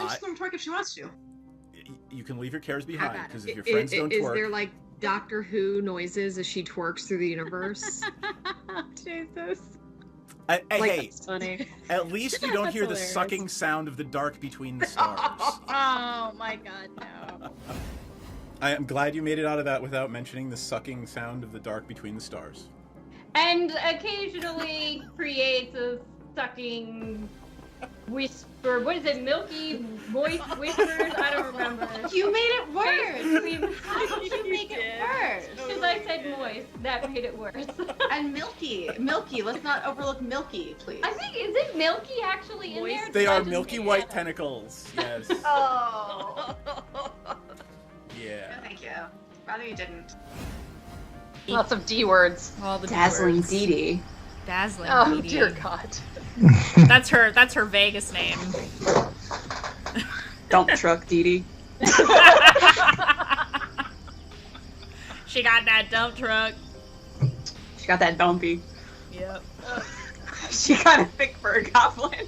She's gonna twerk if she wants to. You can leave your cares behind, because if your Is friends don't twerk... Is there, like, Doctor Who noises as she twerks through the universe? Jesus. Hey, that's funny. At least you don't hear the hilarious. sucking sound of the dark between the stars. Oh my god, no. I am glad you made it out of that without mentioning the sucking sound of the dark between the stars. And occasionally creates a sucking whisper. What is it? Milky voice whispers? I don't remember. You made it worse. How did you make it worse? Because I said moist. That made it worse. And milky. Let's not overlook milky, please. I think, is it milky actually in there? They Did I are just milky make white that up? tentacles. Yes. Oh. Yeah. No, thank you. Rather you didn't. Lots of D words. All the Dazzling words. Dee Dee. Dazzling Oh Dee Dee. dear God. That's her Vegas name. Dump truck Dee Dee. She got that dump truck. She got that dumpy. Yep. She got a thick fur goblin.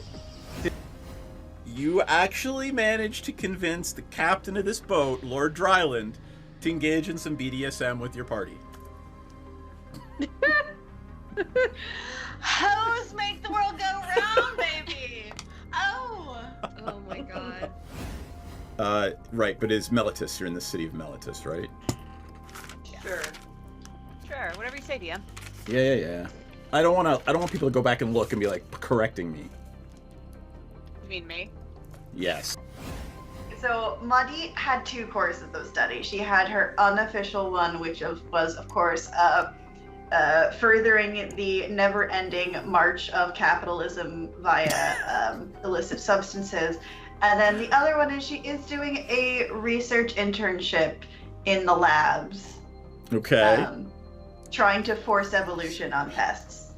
You actually managed to convince the captain of this boat, Lord Dryland, to engage in some BDSM with your party. Hoes make the world go round, baby. Oh. Oh my god. Right, but is Meletus, you're in the city of Meletus, right? Sure. Sure. Whatever you say, DM. Yeah. I don't want people to go back and look and be like correcting me. You mean me? Yes. So Muddy had 2 courses of study. She had her unofficial one, which was, of course, furthering the never-ending march of capitalism via illicit substances. And then the other one is she is doing a research internship in the labs. Okay. Trying to force evolution on pests.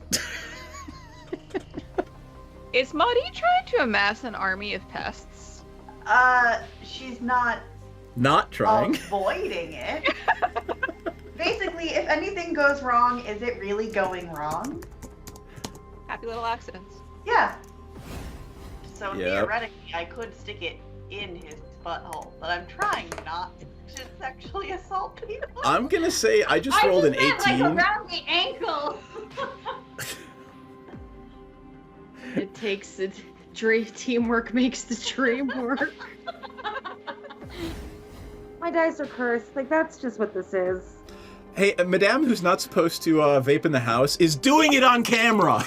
Is Maudie trying to amass an army of pests? She's not Not trying. avoiding it. Basically, if anything goes wrong, is it really going wrong? Happy little accidents. Yeah. So Yep. theoretically, I could stick it in his butthole, but I'm trying not to sexually assault people. I'm gonna say I just rolled an 18. Like around the ankle. It takes it. Teamwork makes the dream work. My dice are cursed. Like, that's just what this is. Hey, Madame, who's not supposed to vape in the house, is doing it on camera.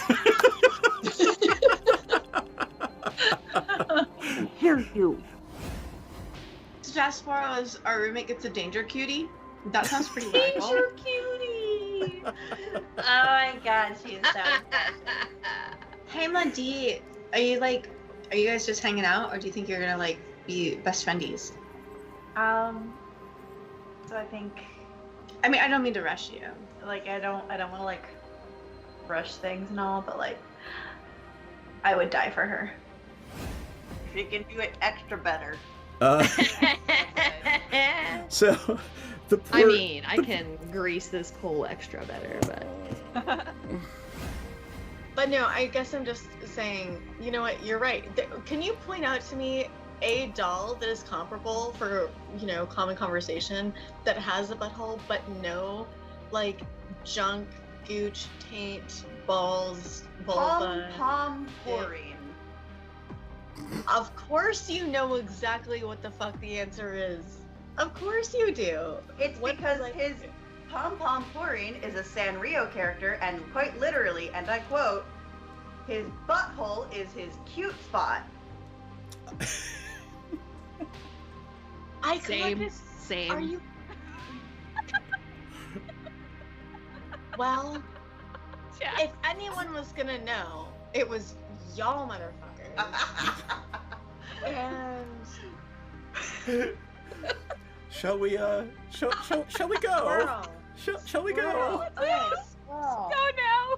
Hear you. So Jaspar, as our roommate gets a danger cutie. That sounds pretty radical. Danger cutie. Oh my god, she is so Hey Muddy, are you guys just hanging out, or do you think you're gonna like be best friendies? So I think, I mean, I don't mean to rush you. like, I don't want to, like, rush things and all, but, like, I would die for her. She can do it extra better. So, the poor... I mean, I can grease this pole extra better, but... But no, I guess I'm just saying, you know what, you're right. Can you point out to me a doll that is comparable for, common conversation that has a butthole, but no, like, junk, gooch, taint, balls, vulva? Pom pouring. Of course you know exactly what the fuck the answer is. Of course you do. It's What because does, like, his Pom pouring is a Sanrio character, and quite literally, and I quote, his butthole is his cute spot. I could like Same. this. Same. Are you? Well, if anyone was gonna know, it was y'all motherfuckers. And Shall we, shall we go? girl, Shall we go? yes. Go now!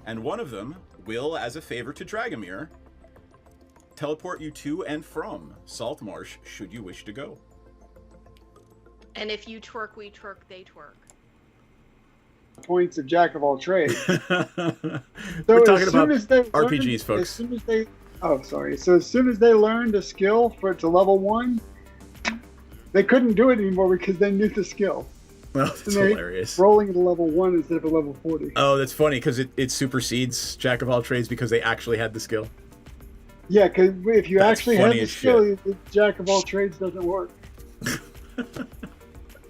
And one of them will, as a favor to Dragomir, teleport you to and from Saltmarsh, should you wish to go. And if you twerk, we twerk, they twerk. Points of jack of all trades. We're So talking as about soon as they RPGs, learn, folks. As soon as they Oh, sorry. So as soon as they learned a skill for it to level 1, they couldn't do it anymore because they knew the skill. Well, that's And they're hilarious. rolling at a level 1 instead of a level 40. Oh, that's funny because it supersedes Jack of all trades because they actually had the skill. Yeah, because if you That's actually have funny the as skill, the Jack of all trades doesn't work.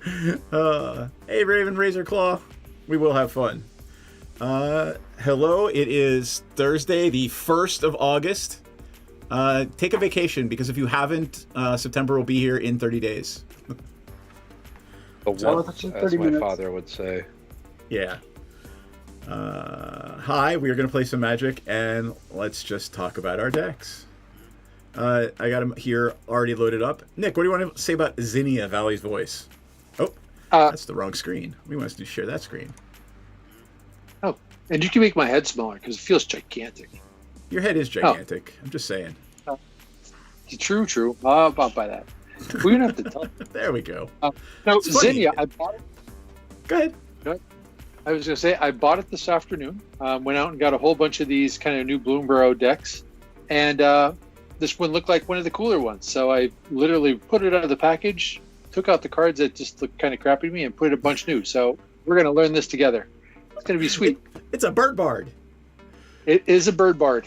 Hey, Raven Razorclaw. We will have fun. Hello, it is Thursday, the 1st of August. Take a vacation because if you haven't, September will be here in 30 days. So it's just 30 as my minutes. father would say. Yeah. Hi, we are going to play some Magic, and let's just talk about our decks. I got him here already loaded up. Nick, what do you want to say about Zinnia, Valley's Voice? Oh, that's the wrong screen. We want to share that screen. Oh, and you can make my head smaller because it feels gigantic. Your head is gigantic. I'm just saying. True. I'll buy that. We're going to have to tell. There we go. No, It's funny. Zinnia, I bought it. Go ahead. I was going to say, I bought it this afternoon. Went out and got a whole bunch of these kind of new Bloomburrow decks. And this one looked like one of the cooler ones. So I literally put it out of the package, took out the cards that just looked kind of crappy to me, and put a bunch new. So we're going to learn this together. It's going to be sweet. It's a bird bard. It is a bird bard.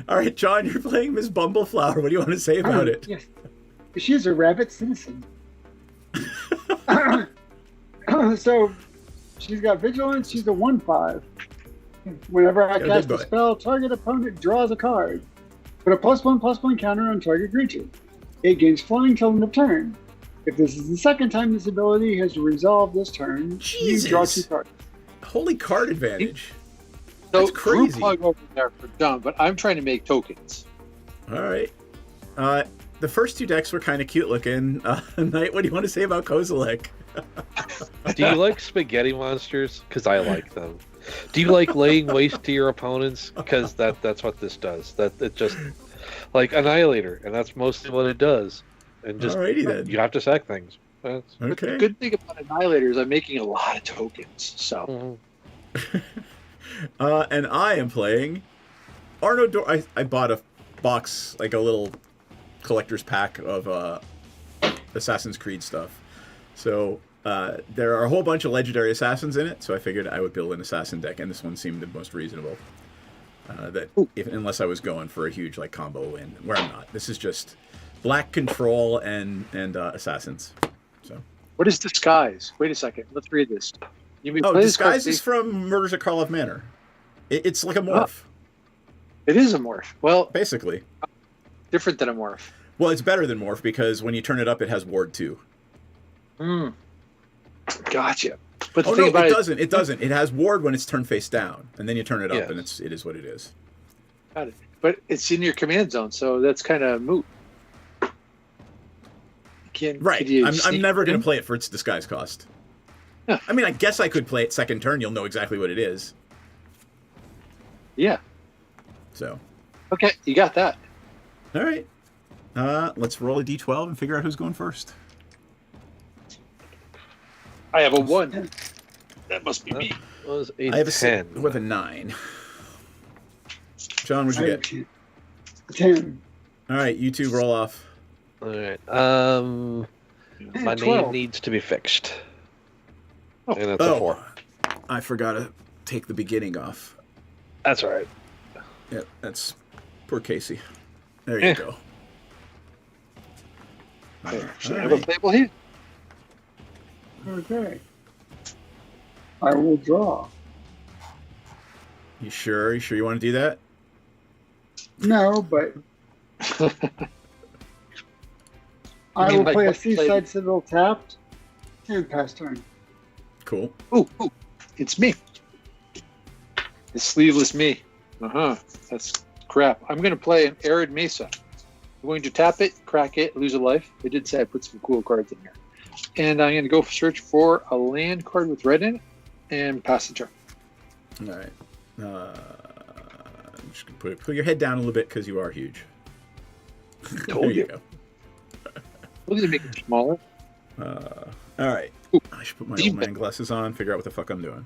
All right, John, you're playing Miss Bumbleflower. What do you want to say about it? Yes. She's a rabbit citizen. So she's got vigilance. She's a 1/5. Whenever I Yeah, cast good a boy. spell, target opponent draws a card. Put a +1/+1 counter on target creature. It gains flying till end of turn. If this is the second time this ability has resolved this turn, you draw 2 cards. Holy card advantage. So That's crazy. group hug over there for John, but I'm trying to make tokens. All right. The first 2 decks were kind of cute looking. Knight, what do you want to say about Kozilek? Do you like spaghetti monsters? Because I like them. Do you like laying waste to your opponents? Because that's what this does. That it just like Annihilator, and that's mostly what it does. And just Alrighty then. you have to sack things. That's, But the good thing about Annihilator is I'm making a lot of tokens. So And I am playing Arno I bought a box, like a little collector's pack of Assassin's Creed stuff. So there are a whole bunch of legendary assassins in it, so I figured I would build an assassin deck, and this one seemed the most reasonable. Unless I was going for a huge like combo win, where I'm not. This is just black control and assassins. So what is Disguise? Wait a second. Let's read this. You may oh, play this Disguise card- is from Murders at Karlov Manor. It's like a morph. It is a morph. Well, basically. Different than a morph. Well, it's better than morph because when you turn it up, it has ward 2. Gotcha. But the Oh thing no, about it doesn't. It doesn't. It has ward when it's turned face down, and then you turn it up, Yes. and it is what it is. Got it. But it's in your command zone, so that's kind of moot. Right. could you I'm sneak never going in? to play it for its disguise cost. I mean, I guess I could play it second turn. You'll know exactly what it is. Yeah. So. Okay, you got that. All right. Let's roll a d12 and figure out who's going first. I have a 1. That must be me. Was I have a 10 with a 9. John, what'd you get? 10. All right, you two roll off. All right. My 12. name needs to be fixed. And that's a 4. I forgot to take the beginning off. That's all right. Yep, that's poor Casey. There you go. Should I have a playable here? Okay. I will draw. You sure? You sure you want to do that? No, but I will play a Seaside Citadel tapped and pass turn. Cool. Ooh, it's me. It's sleeveless me. That's crap. I'm going to play an Arid Mesa. I'm going to tap it, crack it, lose a life. I did say I put some cool cards in here. And I'm going to go search for a land card with red in it and pass the turn. All right. I'm just gonna put your head down a little bit because you are huge. There you go. We're going to make it smaller. All right. I should put my old man glasses on, figure out what the fuck I'm doing.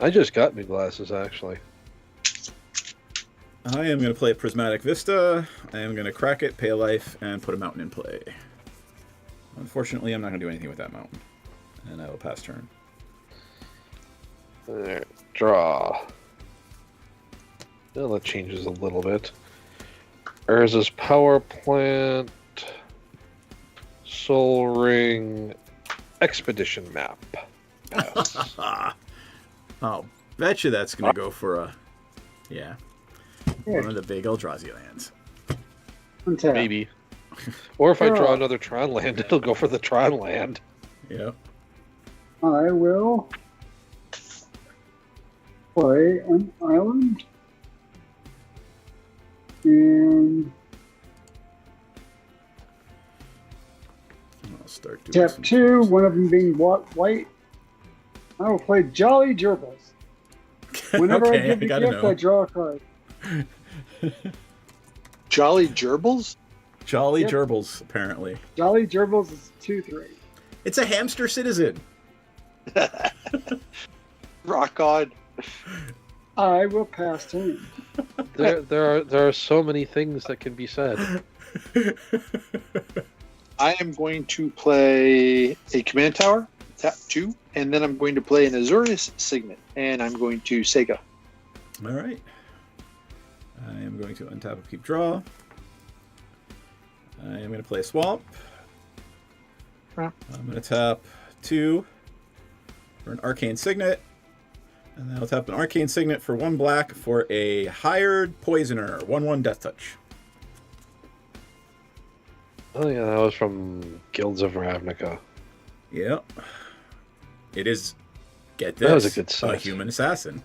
I just got new glasses, actually. I am going to play a Prismatic Vista. I am going to crack it, pay a life, and put a mountain in play. Unfortunately, I'm not going to do anything with that mountain. And I will pass turn. There, draw. Well, that changes a little bit. Urza's Power Plant. Soul Ring. Expedition Map. Pass. I'll bet you that's going to go for a... Yeah. One of the big Eldrazi lands. Untap. Maybe. Or if I draw Draw. another Tron land, it'll go for the Tron land. Yep. I will play an island. And I'll start doing tap some 2, one of them being white. I will play Jolly Gerbils. Whenever Okay, I give I the gotta gift, know. I draw a card. Jolly Gerbils? Jolly Yep. Gerbils, apparently. Jolly Gerbils is 2/3. It's a hamster citizen. Rock on. I will pass turn. There are so many things that can be said. I am going to play a command tower, tap 2, and then I'm going to play an Azorius Signet, and I'm going to Sega. All right. I am going to untap and keep draw. I am going to play a swamp. I'm going to tap 2 for an Arcane Signet. And then I'll tap an Arcane Signet for 1 black for a Hired Poisoner. 1/1 Death Touch. Oh yeah, that was from Guilds of Ravnica. Yep. It is, get this, That was a good set. human assassin.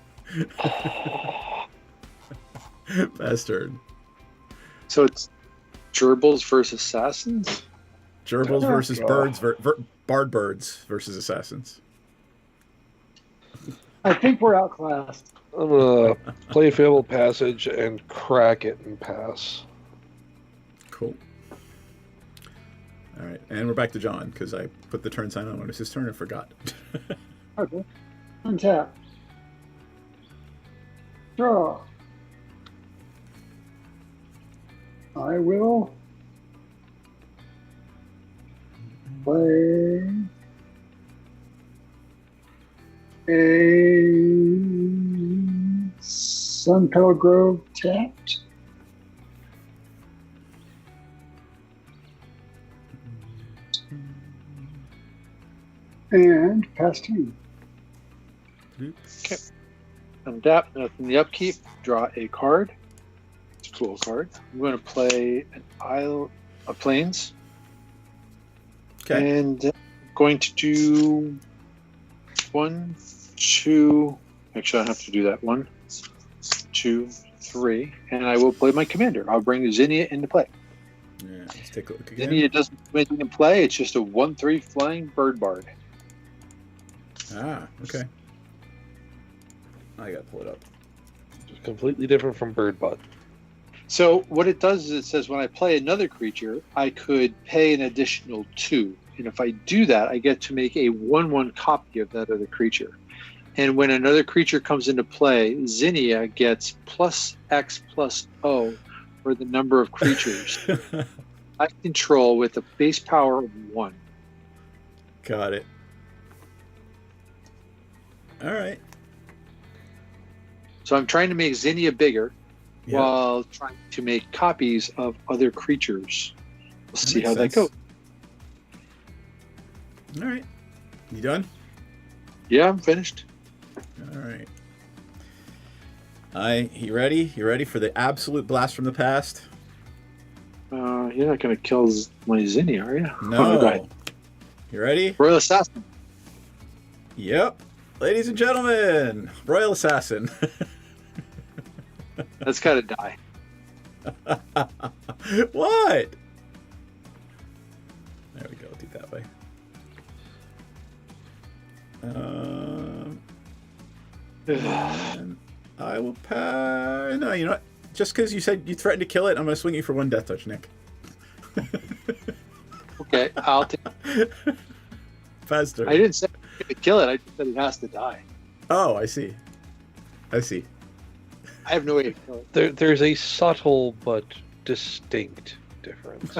Bastard. So it's Gerbils versus Assassins? Gerbils Oh, versus God. birds, bard birds versus assassins. I think we're outclassed. I'm gonna play Fable Passage and crack it and pass. Cool. All right, and we're back to John because I put the turn sign on when it was his turn and forgot. Okay. Untap. Draw. I will play a Sun Petal Grove tapped. And pass turn. Okay. Untap, in the upkeep, draw a card. It's a cool card. I'm going to play an Isle of Plains. Okay. And going to do 1, 2. Actually, I have to do that. 1, 2, 3. And I will play my commander. I'll bring Zinnia into play. Yeah, let's take a look again. Zinnia doesn't do anything in play. It's just a 1/3 flying bird bard. Ah, okay. I gotta pull it up. It's completely different from Bird Butt. So what it does is it says when I play another creature, I could pay an additional 2. And if I do that, I get to make a 1/1 copy of that other creature. And when another creature comes into play, Zinnia gets +X+O for the number of creatures I control with a base power of 1. Got it. All right. So I'm trying to make Zinnia bigger Yeah. while trying to make copies of other creatures. We'll see makes how sense. that goes. All right. You done? Yeah, I'm finished. All right. You ready? You ready for the absolute blast from the past? You're not going to kill my Zinnia, are you? Oh, No. go ahead. You ready? Royal Assassin. Yep. Ladies and gentlemen, Royal Assassin. That's got to die. What? There we go. Do it that way. And I will pass. No, you know what? Just because you said you threatened to kill it, I'm going to swing you for 1 death touch, Nick. Okay, I'll take. Faster. I didn't say to kill it. I just said it has to die. Oh, I see. I see. I have no way to kill it. There's a subtle but distinct difference.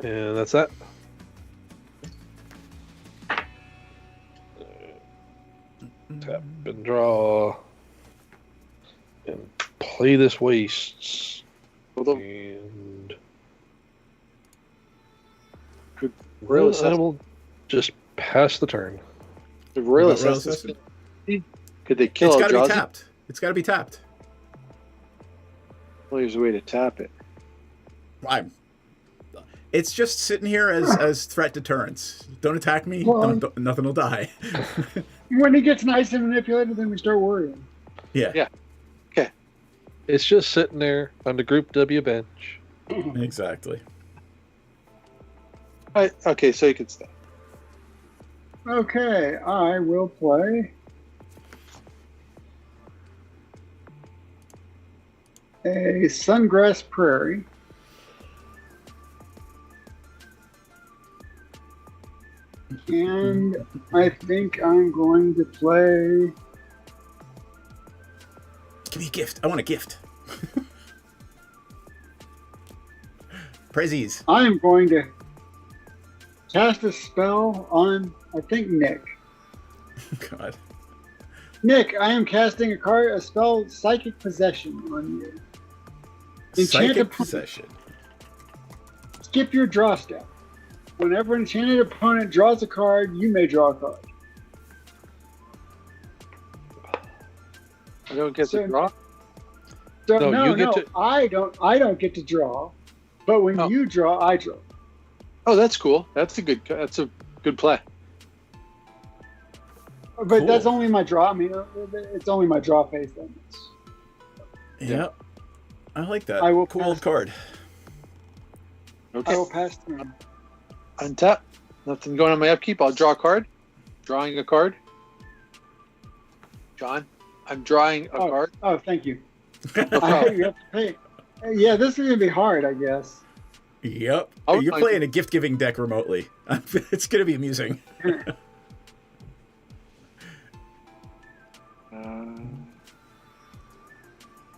And that's that. Tap and draw. And play this wastes. And Royal I will just pass the turn. The Royal What about Royal Assassin. Assassin? Could they kill It's got to be Eldrazi? tapped. It's got to be tapped. Well, there's a way to tap it. It's just sitting here as threat deterrence. Don't attack me. Well, Nothing will die. When he gets nice and manipulated, then we start worrying. Yeah. Yeah. Okay. It's just sitting there on the Group W bench. Exactly. Okay, so you can stay. Okay, I will play a Sungrass Prairie. And I think I'm going to play. Give me a gift. I want a gift. Prezzies. I'm going to cast a spell on, I think, Nick. God. Nick, I am casting a spell, Psychic Possession, on you. Psychic Possession. Skip your draw step. Whenever an enchanted opponent draws a card, you may draw a card. I don't get to draw. So, No, you get to- I don't get to draw, but when you draw, I draw. Oh, that's cool. That's a good play. But Cool. that's only my draw. I mean, it's only my draw phase then. Yep. I like that. I will cool pass. card. Okay. I will pass turn. Untap. Nothing going on my upkeep. I'll draw a card. Drawing a card. John, I'm drawing a card. Oh, thank you. No I problem. you have to pay. Yeah, this is gonna be hard, I guess. Yep. Oh, You're my- playing a gift-giving deck remotely. It's going to be amusing.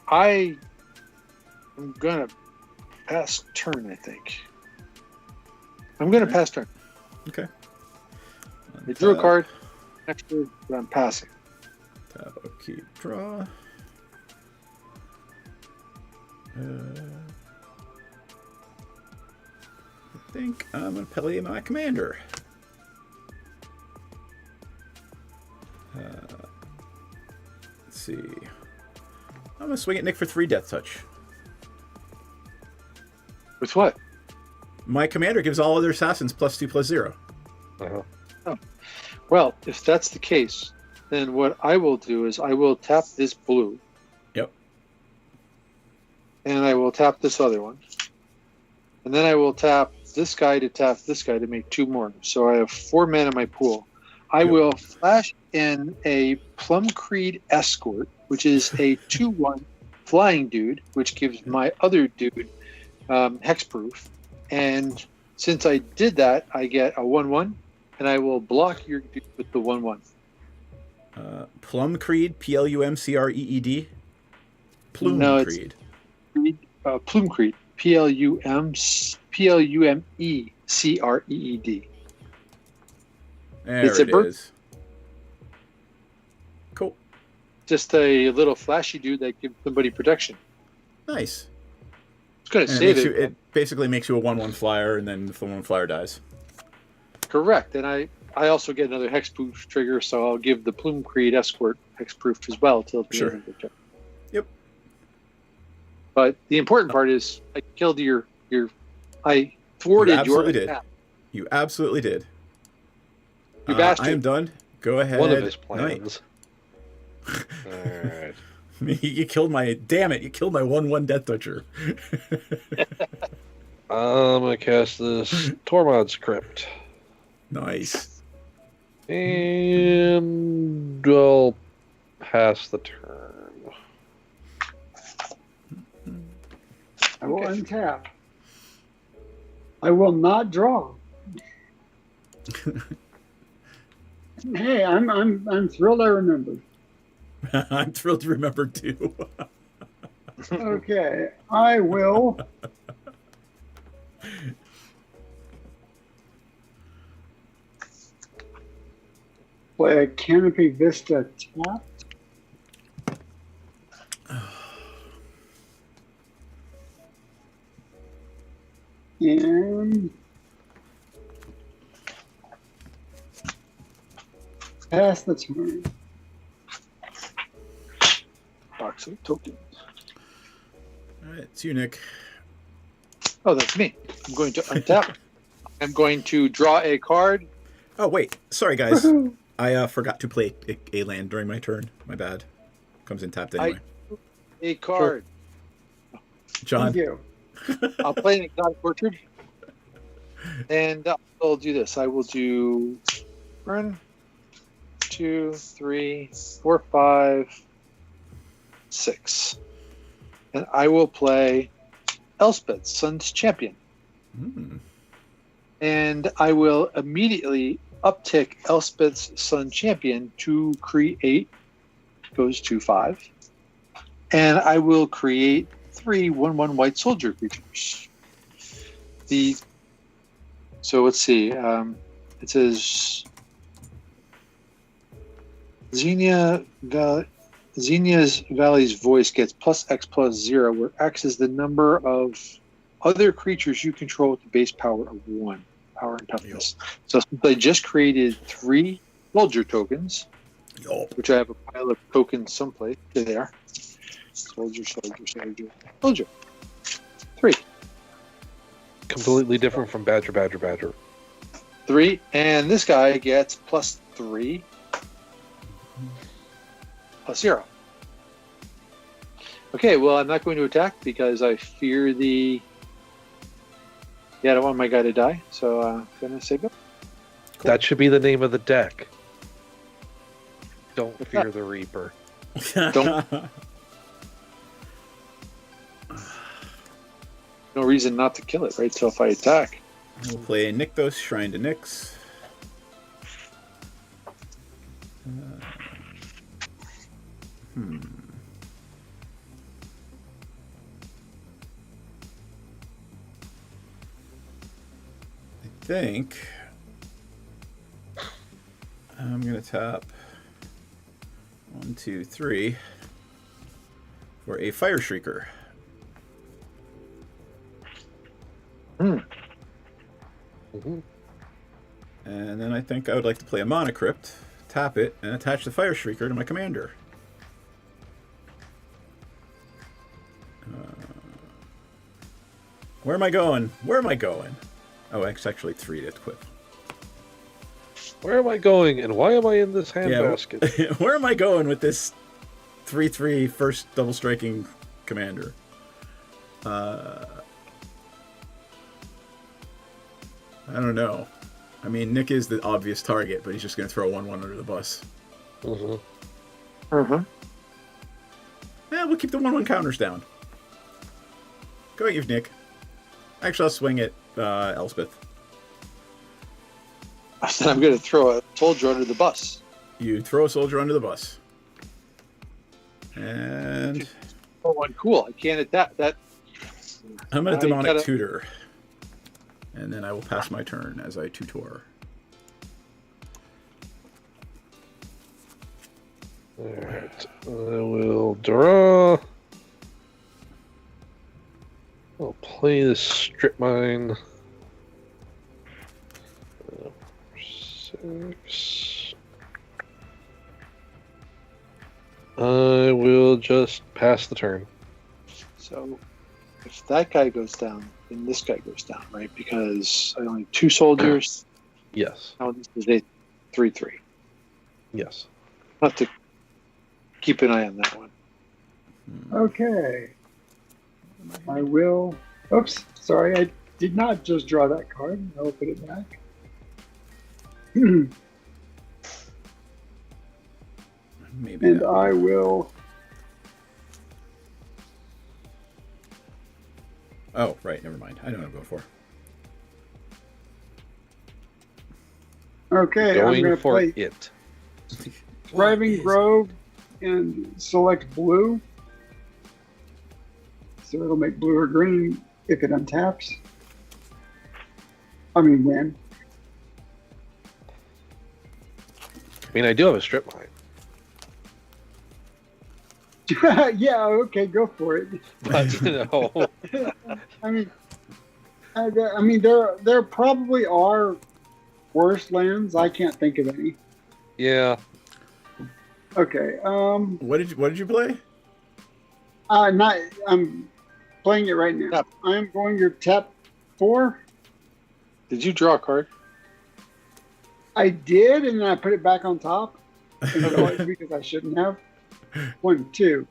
I am gonna pass turn. I think I'm gonna pass turn. Okay. I drew a card. Next turn, but I'm passing. Tap, upkeep, draw. I think I'm going to play my commander. Let's see. I'm going to swing at Nick for 3 Death Touch. With what? My commander gives all other assassins +2/+0. Well, if that's the case, then what I will do is I will tap this blue. Yep. And I will tap this other one. And then I will tap this guy to make 2 more. So I have 4 men in my pool. I will flash in a Plum Creed Escort, which is a 2/1 flying dude, which gives my other dude hexproof. And since I did that, I get a 1/1, and I will block your dude with the 1/1. Plum Creed, Plumcreed. Plume No, it's Creed. Plume Creed, Plumecreed. There It's a it bird. is. Cool. Just a little flashy dude that gives somebody protection. Nice. It's going to And save makes it. you, it basically makes you a 1/1 flyer, and then if the 1 flyer dies. Correct. And I also get another hexproof trigger, so I'll give the Plume Creed Escort hexproof as well till the Sure. end of the turn. Yep. But the important part is I killed I thwarted You absolutely your did. attack. You absolutely did. You bastard. I am done. Go ahead. One of his Knight. plans. Alright. You killed my. Damn it! You killed my 1/1 Death Toucher. I'm gonna cast this Tormod's Crypt. Nice. And I'll pass the turn. I will untap. I will not draw. Hey, I'm thrilled I remembered. I'm thrilled to remember too. Okay, I will. Play a Canopy Vista tap. And pass the turn. Box of tokens. All right, it's you, Nick. Oh, that's me. I'm going to untap. I'm going to draw a card. Oh wait, sorry guys. I forgot to play a land during my turn. My bad. Comes in tapped anyway. A card. John. Thank you. I'll play an exotic orchard. And I'll do this. I will do 1, 2, 3, 4, 5, 6. And I will play Elspeth, Sun's Champion. Mm. And I will immediately uptick Elspeth's Sun Champion to create, goes to 5. And I will create 3 1/1 white soldier creatures. So let's see. It says Xenia's Valley's voice gets +X+0, where X is the number of other creatures you control with the base power of 1. Power and toughness. So I just created 3 soldier tokens, which I have a pile of tokens someplace. There they are. Soldier. 3. Completely different from Badger. 3, and this guy gets +3, +0. Okay, well, I'm not going to attack because I fear the... Yeah, I don't want my guy to die, so I'm going to say go. Cool. That should be the name of the deck. Don't fear the Reaper. Don't. No reason not to kill it, right? So if I attack... We'll play Nykthos, Shrine to Nyx. I think I'm going to tap 1, 2, 3 for a Fire Shrieker. Mm-hmm. And then I think I would like to play a Mana Crypt, tap it, and attach the Fire Shrieker to my commander. Where am I going? Oh, it's actually 3 to equip. Where am I going, and why am I in this handbasket? Yeah, where am I going with this 3/3 first double striking commander? I don't know. I mean, Nick is the obvious target, but he's just going to throw a 1/1 under the bus. Mm-hmm. Yeah, we'll keep the 1/1 counters down. Go at you, Nick. Actually, I'll swing at Elspeth. I said I'm going to throw a soldier under the bus. You throw a soldier under the bus. And... Oh, one cool. I can't attack that. I'm going to Demonic Tutor. And then I will pass my turn as I tutor. Alright. I will draw. I'll play the Strip Mine. 6. I will just pass the turn. So, if that guy goes down, then this guy goes down, right? Because I only have 2 soldiers. Yes. Now this is a 3/3. Yes. I'll have to keep an eye on that one. Okay. I will... Oops, sorry, I did not just draw that card. I will put it back. Maybe. And I will... Oh, right, never mind. I know what I'm going for. Okay, I'm Going going to for play it. Thriving Grove and select blue. So it'll make blue or green if it untaps. I mean, when. I mean, I do have a strip mine. Yeah, okay, go for it. But, you know. I mean, there probably are worse lands. I can't think of any. Yeah. Okay. What did you play? I'm playing it right now. I'm going to tap 4. Did you draw a card? I did, and then I put it back on top. Because I shouldn't have. 1, 2.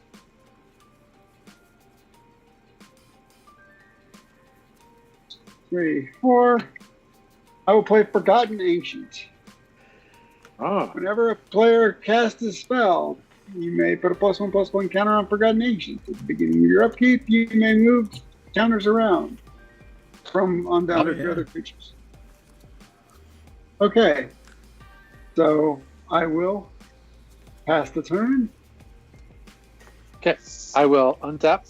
Three, 4. I will play Forgotten Ancient. Oh. Whenever a player casts a spell, you may put a +1/+1 counter on Forgotten Ancient. At the beginning of your upkeep, you may move counters around from on down to other creatures. Okay, so I will pass the turn. Okay, I will untap.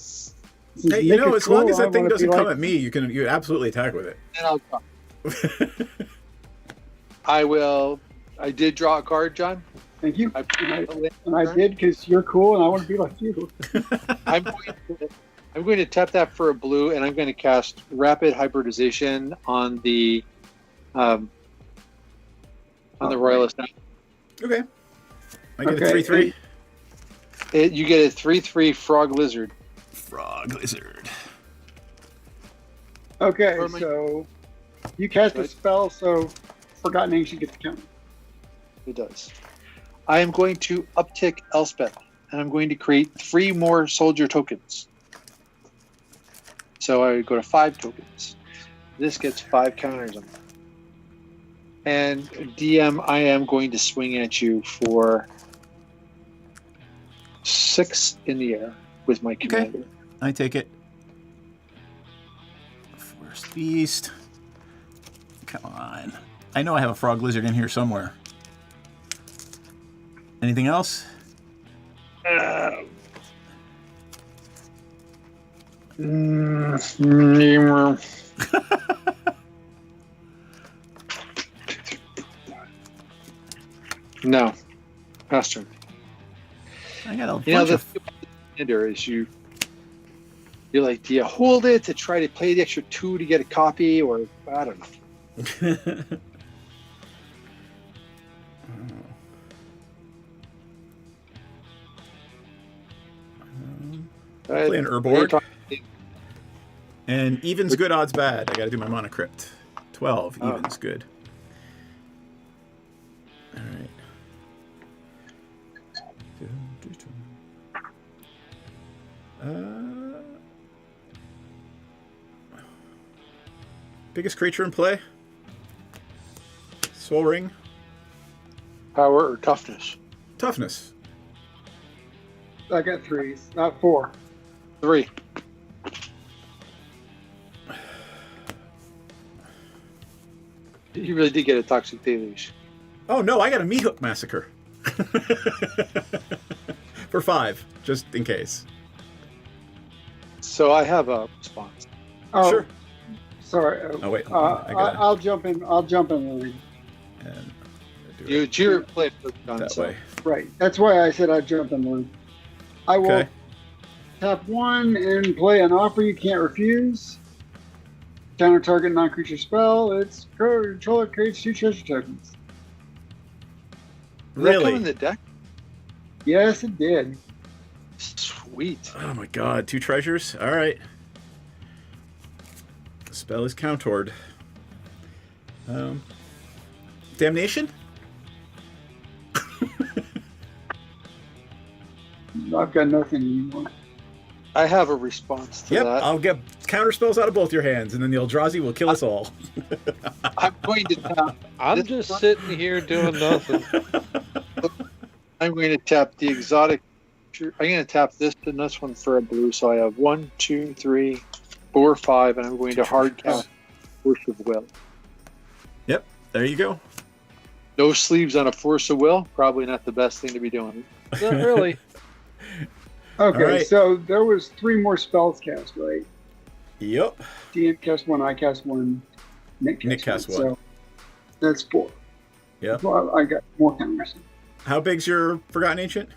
Hey, you know, as long as that thing doesn't come at me, you absolutely attack with it. And I'll draw. I did draw a card, John. Thank you. I did because you're cool and I want to be like you. I'm going to tap that for a blue, and I'm going to cast Rapid Hybridization on the Royalist. Okay. I get a 3/3. You get a 3/3 Frog Lizard. Frog Lizard. Okay, so you cast a spell, so Forgotten Ancient gets the counter. It does. I am going to uptick Elspeth, and I'm going to create 3 more soldier tokens. So I go to 5 tokens. This gets 5 counters on it. And DM, I am going to swing at you for 6 in the air with my commander. Okay. I take it. Forest Beast. Come on. I know I have a Frog Lizard in here somewhere. Anything else? No. Pass turn. I got a You know, bunch the of... thing about the commander is you're like, do you hold it to try to play the extra 2 to get a copy, or I don't know. Play an Urborg. And even's good, odds bad. I gotta do my Mana Crypt. 12, even's good. Alright. Biggest creature in play? Soul Ring. Power or toughness? Toughness. I got 3s, not 4. 3. You really did get a Toxic Deluge. Oh no, I got a Meat Hook Massacre. For 5, just in case. So I have a response. Oh, sure. Sorry. Oh wait, I'll jump in. I'll jump in the lead. And You're playing that so. way. Right. That's why I said I'd jump in the lead. I will tap 1 and play an offer you can't refuse. Counter target non-creature spell. Its controller creates 2 treasure tokens. Did that come Really? in the deck? Yes, it did. Sweet. Oh my god, 2 treasures? Alright. The spell is countered. Damnation? I've got nothing anymore. I have a response to Yep, that. I'll get counter spells out of both your hands, and then the Eldrazi will kill us all. I'm going to tap. I'm just sitting here doing nothing. I'm going to tap the exotic. I'm going to tap this and this one for a blue. So I have 1, 2, 3, 4, 5, and I'm going to hard cast Force of Will. Yep, there you go. No sleeves on a Force of Will. Probably not the best thing to be doing. Not really. Okay, Alright. so there was 3 more spells cast, right? Yep. DM cast 1, I cast 1, Nick cast 1. So that's 4. Yep. Well, I got more counters. How big's your Forgotten Ancient?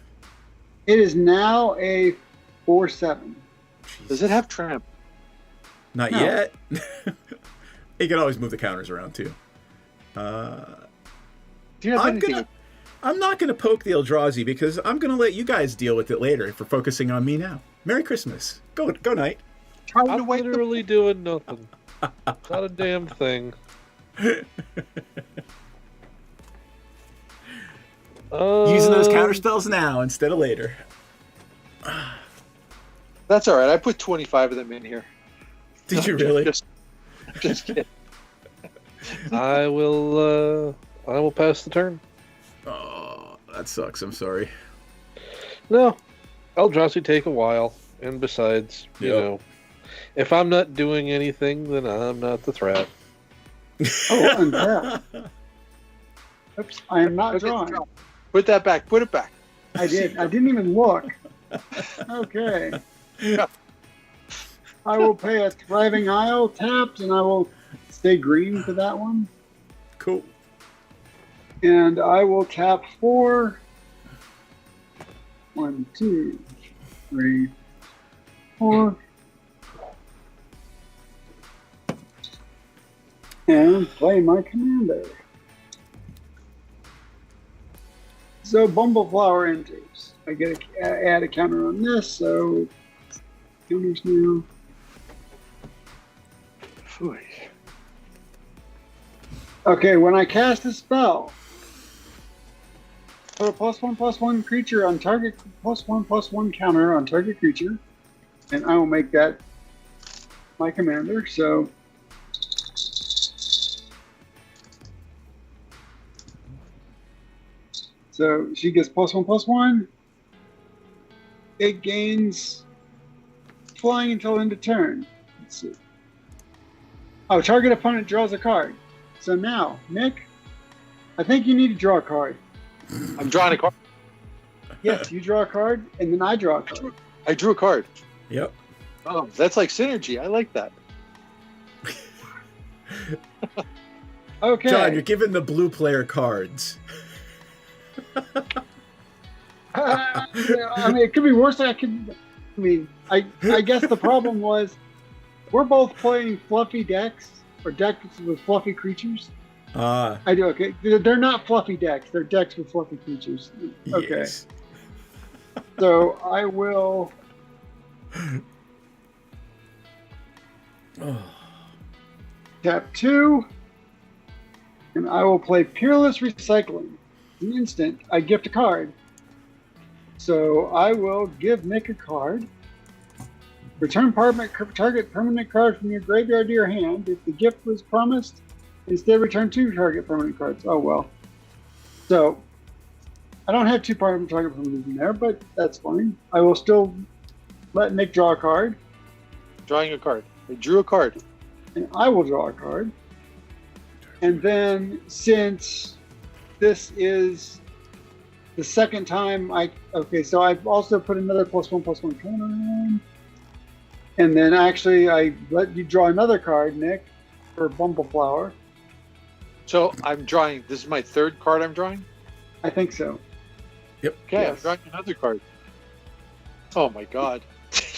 It is now a 4/7. Does it have tramp? Not No. yet. You can always move the counters around too. Do you have I'm anything? not gonna poke the Eldrazi because I'm gonna let you guys deal with it later if we're focusing on me now. Merry Christmas. Go night. I'm literally doing nothing. Not a damn thing. Using those counter spells now instead of later. That's all right. I put 25 of them in here. Did you really? Just kidding. I will pass the turn. Oh, that sucks. I'm sorry. No, Eldrazi take a while, and besides, you Yep. know, if I'm not doing anything, then I'm not the threat. Oh, and that. Oops, I am not Okay, drawing. Put that back. Put it back. I did. I didn't even look. Okay. I will pay a Thriving Isle tapped, and I will stay green for that one. Cool. And I will tap 4. 1, 2, 3, 4. And play my commander. So Bumbleflower enters. I get add a counter on this, so counters now. Phooey. Okay, when I cast a spell, put a +1/+1 creature on target, +1/+1 counter on target creature, and I will make that my commander. So she gets +1/+1. It gains flying until end of turn. Let's see. Oh, target opponent draws a card. So now, Nick, I think you need to draw a card. I'm drawing a card. Yes, you draw a card, and then I draw a card. I drew a card. Yep. Oh, that's like synergy. I like that. Okay. John, you're giving the blue player cards. I mean, it could be worse. I guess the problem was we're both playing fluffy decks or decks with fluffy creatures. I do. Okay, they're not fluffy decks. They're decks with fluffy creatures. Okay. Yes. So I will. Tap 2, and I will play Peerless Recycling. In an instant, I gift a card. So I will give Nick a card. Return target permanent card from your graveyard to your hand. If the gift was promised, instead return 2 target permanent cards. Oh well. So I don't have 2 target permanents in there, but that's fine. I will still let Nick draw a card. Drawing a card. I drew a card. And I will draw a card. And then since this is the second time so I've also put another +1/+1 counter on. And then actually I let you draw another card, Nick, for Bumbleflower. So I'm drawing. This is my 3rd card I'm drawing? I think so. Yep. Okay, Yes. I'm drawing another card. Oh my god.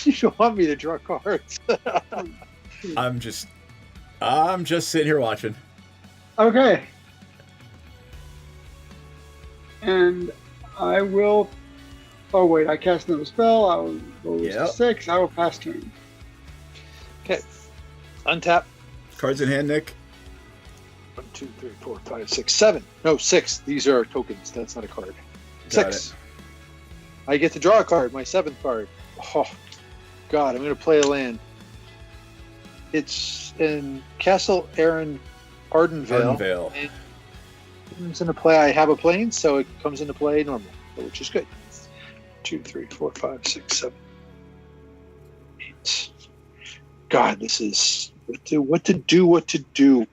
You don't want me to draw cards. I'm just sitting here watching. Okay. And I will. Oh wait, I cast another spell. I will go to 6. I will pass turn. Okay. Untap. Cards in hand, Nick. 1, 2, 3, 4, 5, 6, 7. No, 6. These are tokens. That's not a card. Got 6. I get to draw a card. My 7th card. Oh, God! I'm going to play a land. It's in Castle Ardenvale. Ardenvale. It comes into play. I have a plane, so it comes into play normal, which is good. 2, 3, 4, 5, 6, 7, 8. God, this is what to do.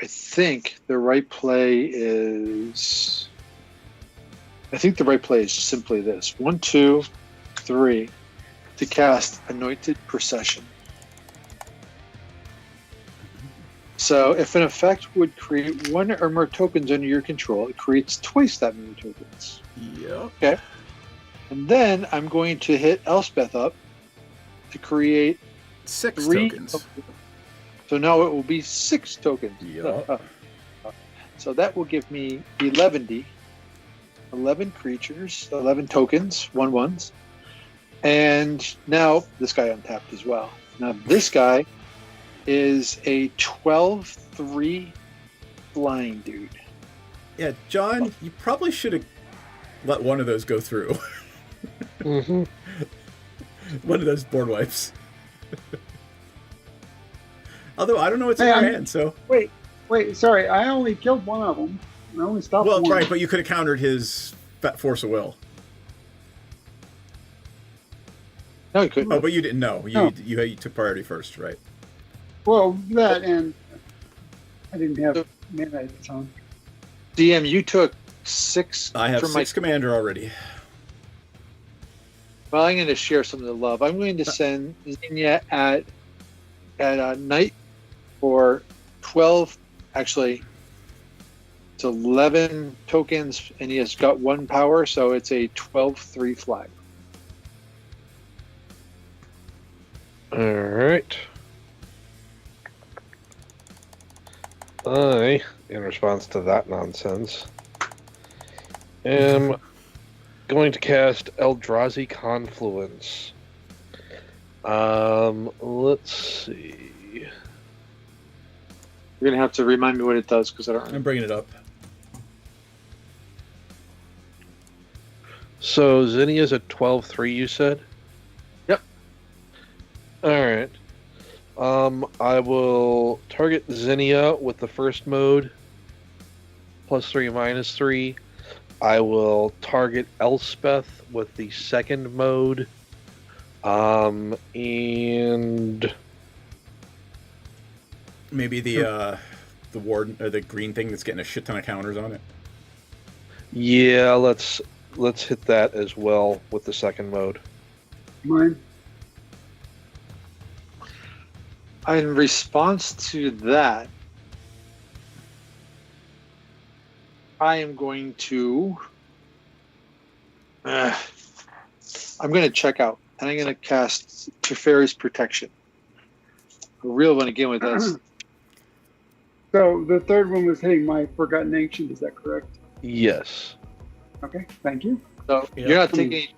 I think the right play is. I think the right play is simply this: 1, 2, 3, to cast Anointed Procession. So, if an effect would create one or more tokens under your control, it creates twice that many tokens. Yep. Okay. And then I'm going to hit Elspeth up to create 6 3 tokens. So now it will be 6 tokens. Yep. So that will give me 11 creatures, 11 tokens, 1/1s. And now this guy untapped as well. Now this guy is a 12/3 flying dude. Yeah, John, you probably should have let one of those go through. Mm-hmm. One of those board wipes. Although I don't know what's in your hand, so. Wait, sorry, I only killed one of them. I only stopped Well, one. right, but you could have countered his force of will. No, you couldn't. Oh, but you didn't know. You took priority first, right? Well, that and I didn't have mana at the time. DM, you took 6. I have from 6 commander already. Well, I'm going to share some of the love. I'm going to send Xenia at night for 12. Actually, it's 11 tokens, and he has got 1 power, so it's a 12/3 flag. All right. I, in response to that nonsense, am going to cast Eldrazi Confluence. Let's see. You're going to have to remind me what it does, because I don't I'm bringing it up. So Zinnia's a 12/3, you said? Yep. All right. I will target Zinnia with the first mode, +3, -3. I will target Elspeth with the second mode, and maybe the warden or the green thing that's getting a shit ton of counters on it. yeah, let's hit that as well with the second mode. Mine. In response to that, I am going to. I'm going to check out, and I'm going to cast Teferi's Protection. A real one again with us. So the third one was hitting my Forgotten Ancient, is that correct? Yes. Okay, thank you. So you're not taking any,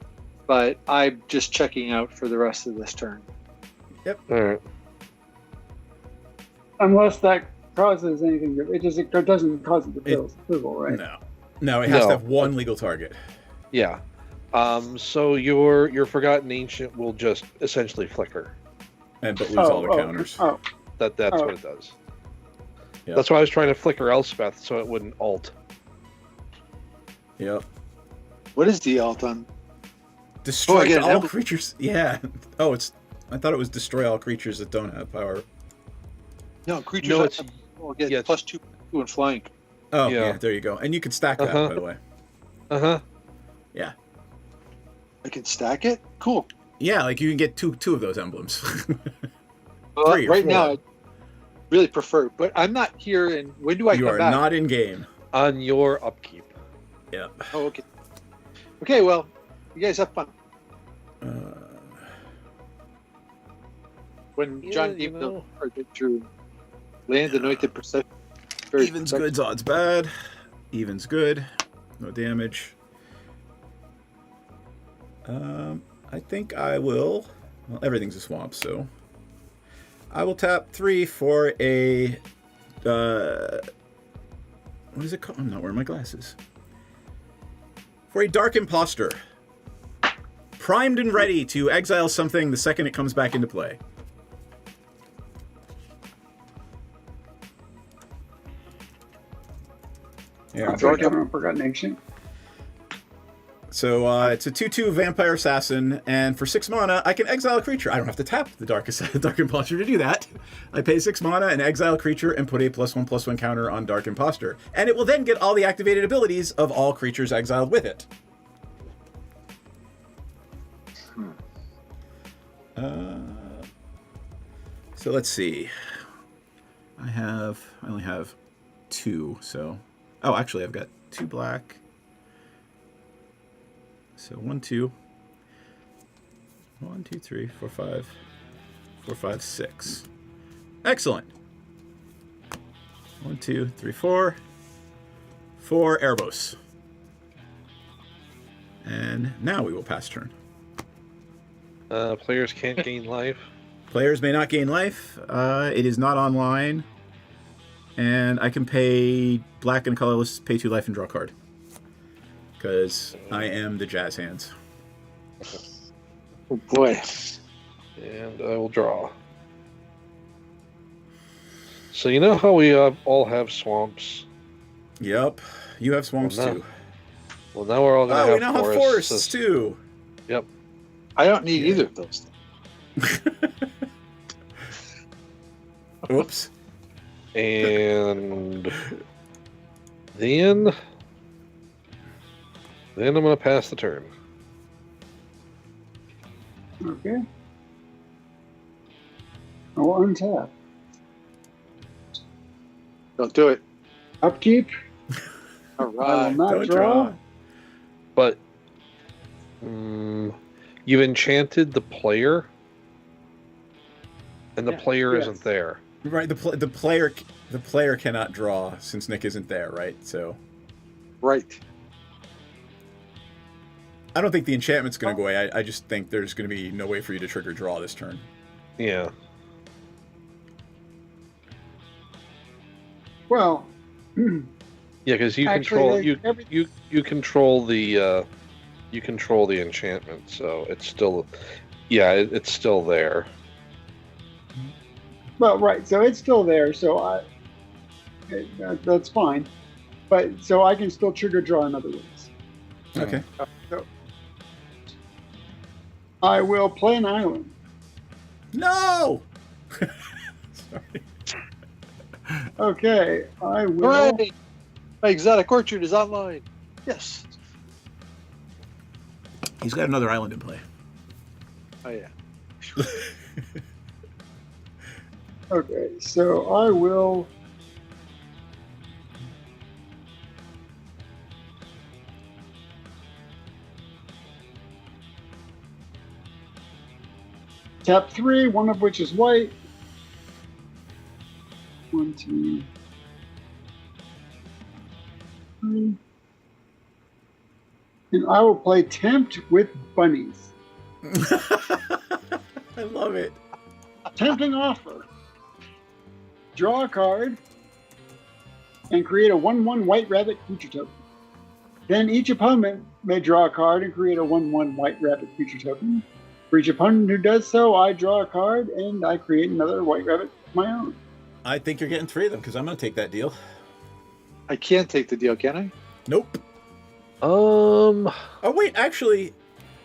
but I'm just checking out for the rest of this turn. Yep. All right. Unless that causes anything, it doesn't cause it to fizzle, right? No, it has to have one legal target. Yeah. So your Forgotten Ancient will just essentially flicker. But lose all the counters. That's what it does. Yep. That's why I was trying to flicker Elspeth so it wouldn't alt. Yep. What is the alt on? Destroy all creatures. Yeah. Oh, I thought it was destroy all creatures that don't have power. No, creatures No, will get +2 and flying. Oh, yeah. There you go. And you can stack that, by the way. Yeah. I can stack it? Cool. Yeah, like you can get two of those emblems. Well, 3 or right 4. now, I really prefer, but I'm not here. And when do I You come are back? not in game. On your upkeep. Yeah. Oh, okay. Okay, well, you guys have fun. When John gave the target to land Anointed Procession. Even's good's odds bad. Even's good. No damage. I think I will. Well, everything's a swamp, so I will tap 3 for a. What is it called? I'm not wearing my glasses. For a Dark Imposter. Primed and ready to exile something the second it comes back into play. Yeah, Forgotten Ancient. So it's a 2/2 vampire assassin, and for 6 mana, I can exile a creature. I don't have to tap the Dark Impostor to do that. I pay 6 mana and exile a creature and put a +1/+1 counter on Dark Impostor, and it will then get all the activated abilities of all creatures exiled with it. So let's see. I only have 2, so... Oh, actually, I've got 2 black. So 1, 2. 1, 2, 3, 4, 5. 4, 5, 6. Excellent. 1, 2, 3, 4. 4 Erebos. And now we will pass turn. Players can't gain life. Players may not gain life. It is not online. And I can pay black and colorless, pay 2 life and draw a card. Because I am the Jazz Hands. Oh boy. And I will draw. So you know how we all have swamps? Yep. You have swamps too. Well, now we're all going to have we now have forests too. Yep. I don't need either of those. Oops. And then I'm going to pass the turn. Okay. I'll untap. Don't do it. Upkeep. All I will right. not Don't draw. But you've enchanted the player, and the player yes. isn't there. Right. The player cannot draw since Nick isn't there. Right. So Right. I don't think the enchantment's going to go away. I just think there's going to be no way for you to trigger draw this turn. Yeah. Well, Yeah, because you Actually, control you control the enchantment, so it's still it's still there. well, right. So it's still there. So that's fine. But so I can still trigger draw in other ways. Okay. So I will play an island. No. Sorry. Okay, I will. Hooray! My exotic orchard is online. Yes. He's got another island in play. Oh yeah. Okay, so I will. Tap 3, one of which is white. 1, 2, 3. And I will play Tempt with Bunnies. I love it. Tempting offer. Draw a card and create a 1/1 white rabbit creature token. Then each opponent may draw a card and create a 1/1 white rabbit creature token. For each opponent who does so, I draw a card and I create another white rabbit of my own. I think you're getting 3 of them because I'm going to take that deal. I can't take the deal, can I? Nope. Oh wait, actually,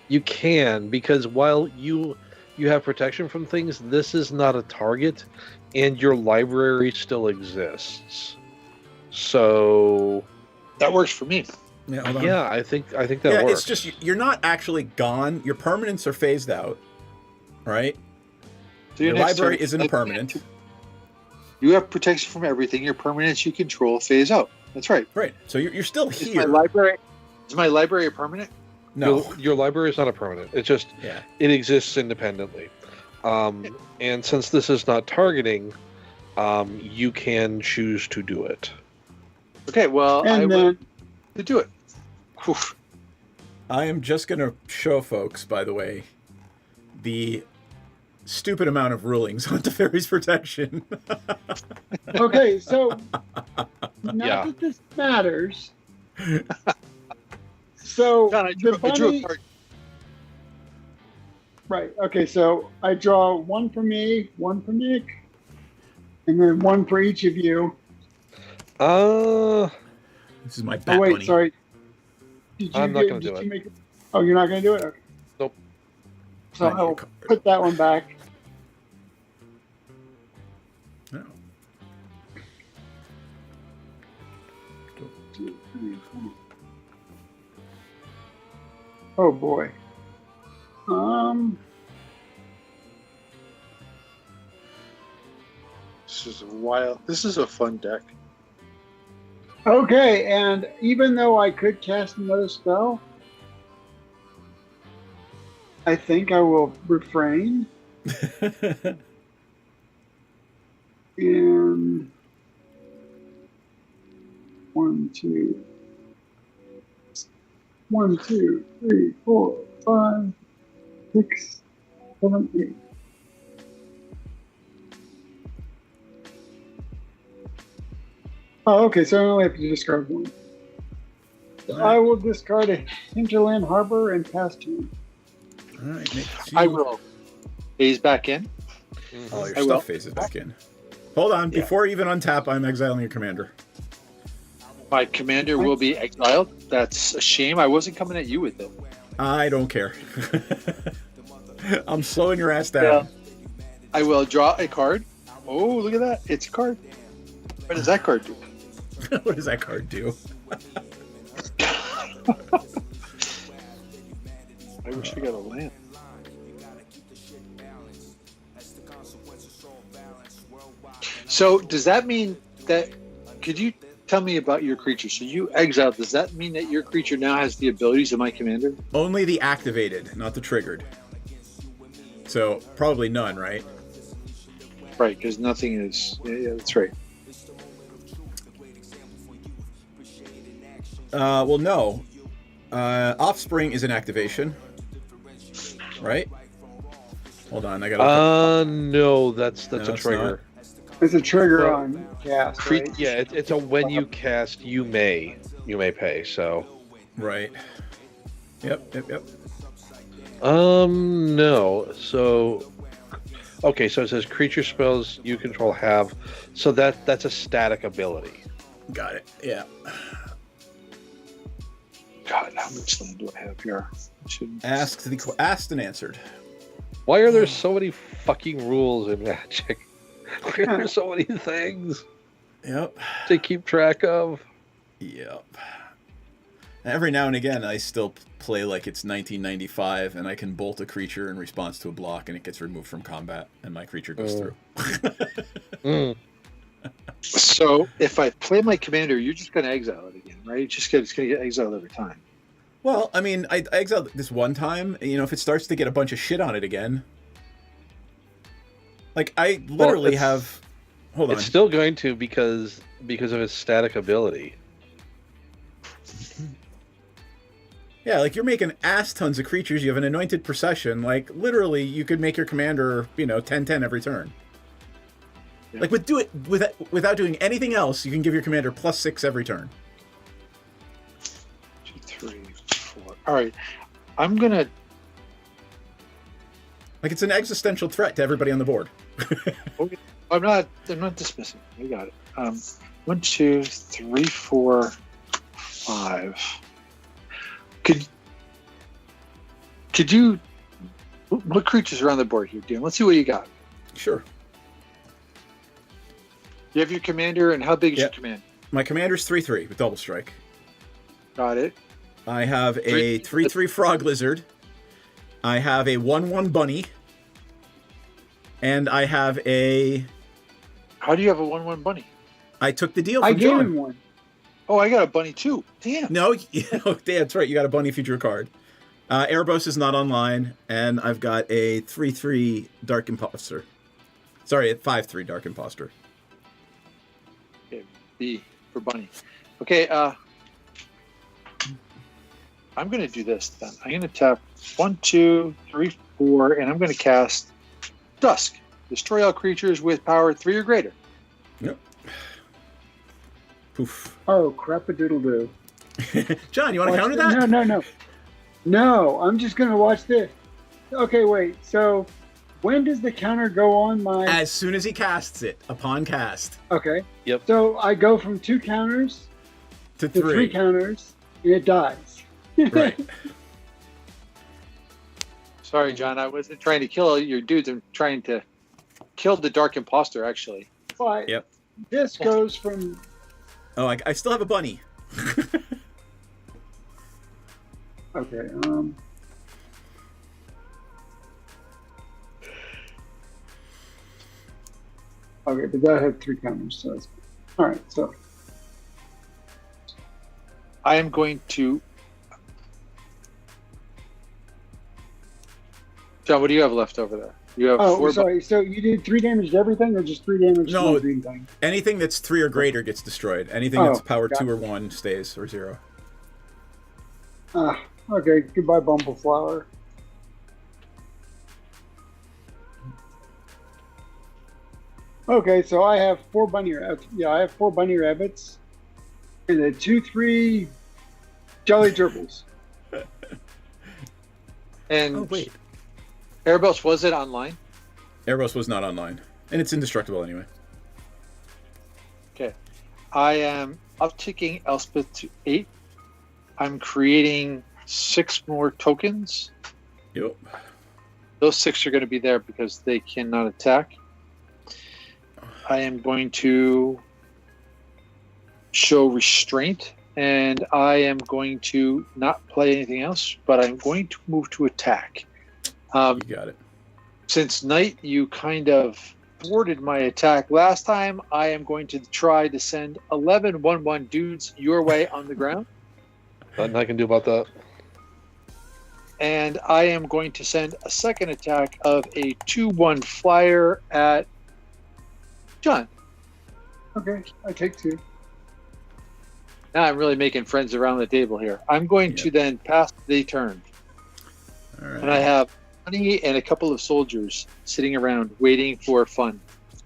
you can, because while you have protection from things, this is not a target, and your library still exists. So that works for me. Yeah, hold on. Yeah, I think that works. It's just you're not actually gone. Your permanents are phased out, right? So your next library turn, isn't a permanent. You have protection from everything. Your permanents you control phase out. That's right. Right. So you're still Is here. my library a permanent? No. Your library is not a permanent. It's just it exists independently. And since this is not targeting, you can choose to do it. Okay, well, I will to do it. Oof. I am just going to show folks, by the way, the stupid amount of rulings on Teferi's protection. Okay, so not that this matters. So God, I drew a card. Right. Okay. So I draw 1 for me, 1 for Nick, and then 1 for each of you. This is my bat wait, bunny. sorry. I'm not going to do it. Oh, you're not going to do it? Okay. Nope. So I'll put that one back. No. 2, 3, 4. Oh boy. This is wild. This is a fun deck. Okay, and even though I could cast another spell, I think I will refrain. And 1, 2, 3, 4, 5, 6, 7, 8. Oh, okay, so I only have to discard one. So I will discard a Hinterland Harbor and pass turn. All right, Nick. I will phase back in. All your stuff phases back in. Hold on, before you even untap, I'm exiling your commander. My commander will be exiled. That's a shame. I wasn't coming at you with it. I don't care. I'm slowing your ass down. Yeah. I will draw a card. Oh, look at that. It's a card. What does that card do? What does that card do? I wish I got a land. So does that mean that, could you tell me about your creature? So you exiled, does that mean that your creature now has the abilities of my commander? Only the activated, not the triggered. So probably none, right? Right, because nothing is, yeah, that's right. Well, no. Offspring is an activation, right? Hold on, I gotta. No, that's a trigger. It's a trigger on cast. Right? Yeah, it's a when you cast, you may pay. So. Right. Yep. No. So. Okay, so it says creature spells you control have, so that's a static ability. Got it. Yeah. God, how much land do I have here? Asked and answered. Why are there so many fucking rules in Magic? Why are there so many things? Yep. To keep track of. Yep. Every now and again, I still play like it's 1995, and I can bolt a creature in response to a block, and it gets removed from combat, and my creature goes through. So if I play my commander, you're just going to exile it again, right? It's going to get exiled every time. Well, I mean, I exiled this one time. You know, if it starts to get a bunch of shit on it again, like I literally have. Hold on. It's still going to because of its static ability. Yeah, like you're making ass tons of creatures. You have an anointed procession. Like literally, you could make your commander, 10/10 every turn. Yeah. Like without doing anything else, you can give your commander +6 every turn. 2, 3, 4. All right, I'm gonna. Like it's an existential threat to everybody on the board. Okay. I'm not dismissing. We got it. 1, 2, 3, 4, 5. Could you? What creatures are on the board here, Dan? Let's see what you got. Sure. You have your commander, and how big is your command? My commander's 3/3 with double strike. Got it. I have a 3/3 frog lizard. I have a 1/1 bunny. And I have a. How do you have a 1/1 bunny? I took the deal from I gave John. him one. Oh, I got a bunny too. Damn. No, that's right. You got a bunny feature card. Erebos is not online, and I've got a 3/3 Dark Imposter. Sorry, a 5/3 Dark Imposter. Okay, B for bunny. Okay, I'm going to do this then. I'm going to tap 1, 2, 3, 4, and I'm going to cast Dusk. Destroy all creatures with power 3 or greater. Yep. Poof. Oh, crap-a-doodle-doo. John, you want to counter that? No. No, I'm just going to watch this. Okay, wait. So, when does the counter go on my... As soon as he casts it, upon cast. Okay. Yep. So, I go from 2 counters to 3 counters, and it dies. Right. Sorry, John. I wasn't trying to kill your dudes. I'm trying to kill the Dark Imposter, actually. But Yep. this goes from. Oh, I still have a bunny. Okay. Okay, but that had 3 counters, so that's all right. So I am going to. John, what do you have left over there? You have 4. Sorry. So you did 3 damage to everything, or just 3 damage to the green thing? Anything that's 3 or greater gets destroyed. Anything that's power 2 or 1 stays, or 0. Okay. Goodbye, Bumbleflower. Okay, so I have 4 bunny rabbits. Yeah, I have 4 bunny rabbits, and then 2-3 jelly gerbils. And wait, Erebos, was it online? Erebos was not online, and it's indestructible anyway. Okay. I am upticking Elspeth to 8. I'm creating 6 more tokens. Yep. Those 6 are going to be there because they cannot attack. I am going to show restraint, and I am going to not play anything else, but I'm going to move to attack. You got it. Since Knight, you kind of thwarted my attack last time, I am going to try to send 11 1/1 dudes your way on the ground. Nothing I can do about that. And I am going to send a second attack of a 2/1 flyer at John. Okay, I take 2. Now I'm really making friends around the table here. I'm going to then pass the turn. All right. And I have money and a couple of soldiers sitting around waiting for fun.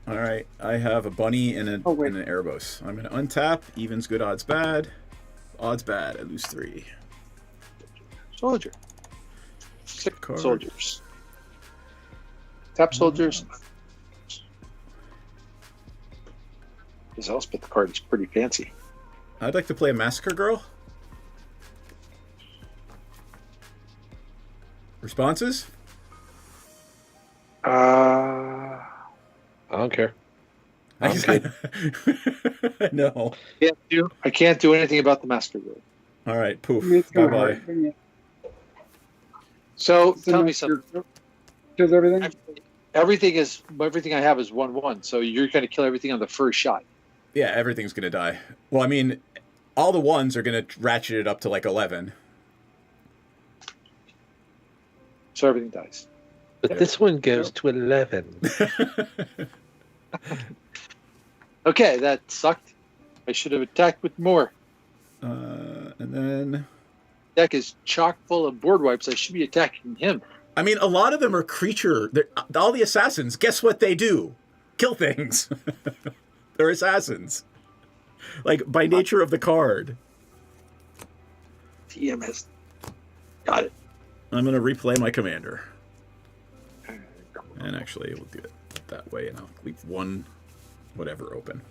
All right. I have a bunny and an Erebos. I'm going to untap. Evens good, odds bad. Odds bad. I lose 3. Soldier. 6 Card. soldiers. Tap soldiers. This Elspeth card is pretty fancy. I'd like to play a Massacre Girl. Responses? I don't care. No. I can't do anything about the Master Guild. All right, poof. It's Bye gonna bye. hurt, isn't it? So tell me something. Does everything? Everything I have is 1/1. So you're going to kill everything on the first shot. Yeah, everything's gonna die. Well, I mean, all the 1s are gonna ratchet it up to like 11. So everything dies. But this one goes to 11. Okay, that sucked. I should have attacked with more. And then Deck is chock full of board wipes. I should be attacking him. I mean, a lot of them are creature. All the assassins, guess what they do? Kill things. They're assassins. Like, by nature of the card. TM has got it. I'm going to replay my commander. And actually, we'll do it that way, and I'll leave 1 whatever open.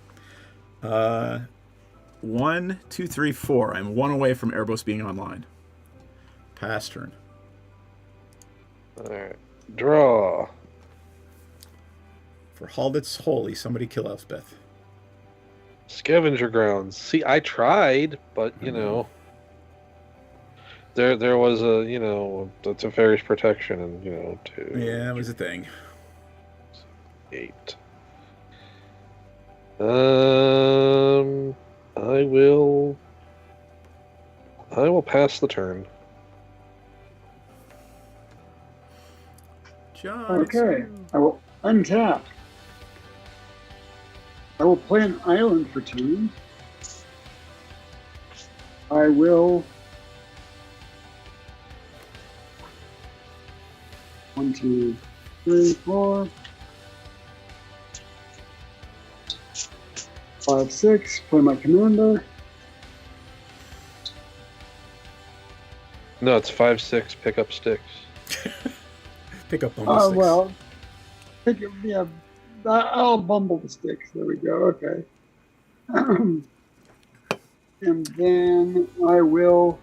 1, 2, 3, 4. I'm 1 away from Erebos being online. Pass turn. Alright. Draw. For Haldit's Holy, somebody kill Elspeth. Scavenger grounds. See, I tried, but you know, there was a the Teferi's protection, and 2. Yeah, it was a thing. 8. I will pass the turn. John. Okay, I will untap. I will play an island for 2. I will 1, 2, 3, 4, 5, 6. Play my commander. No, it's 5, 6. Pick up sticks. Pick up bonus 6. Well, yeah, I'll bumble the sticks. There we go. Okay. And then I will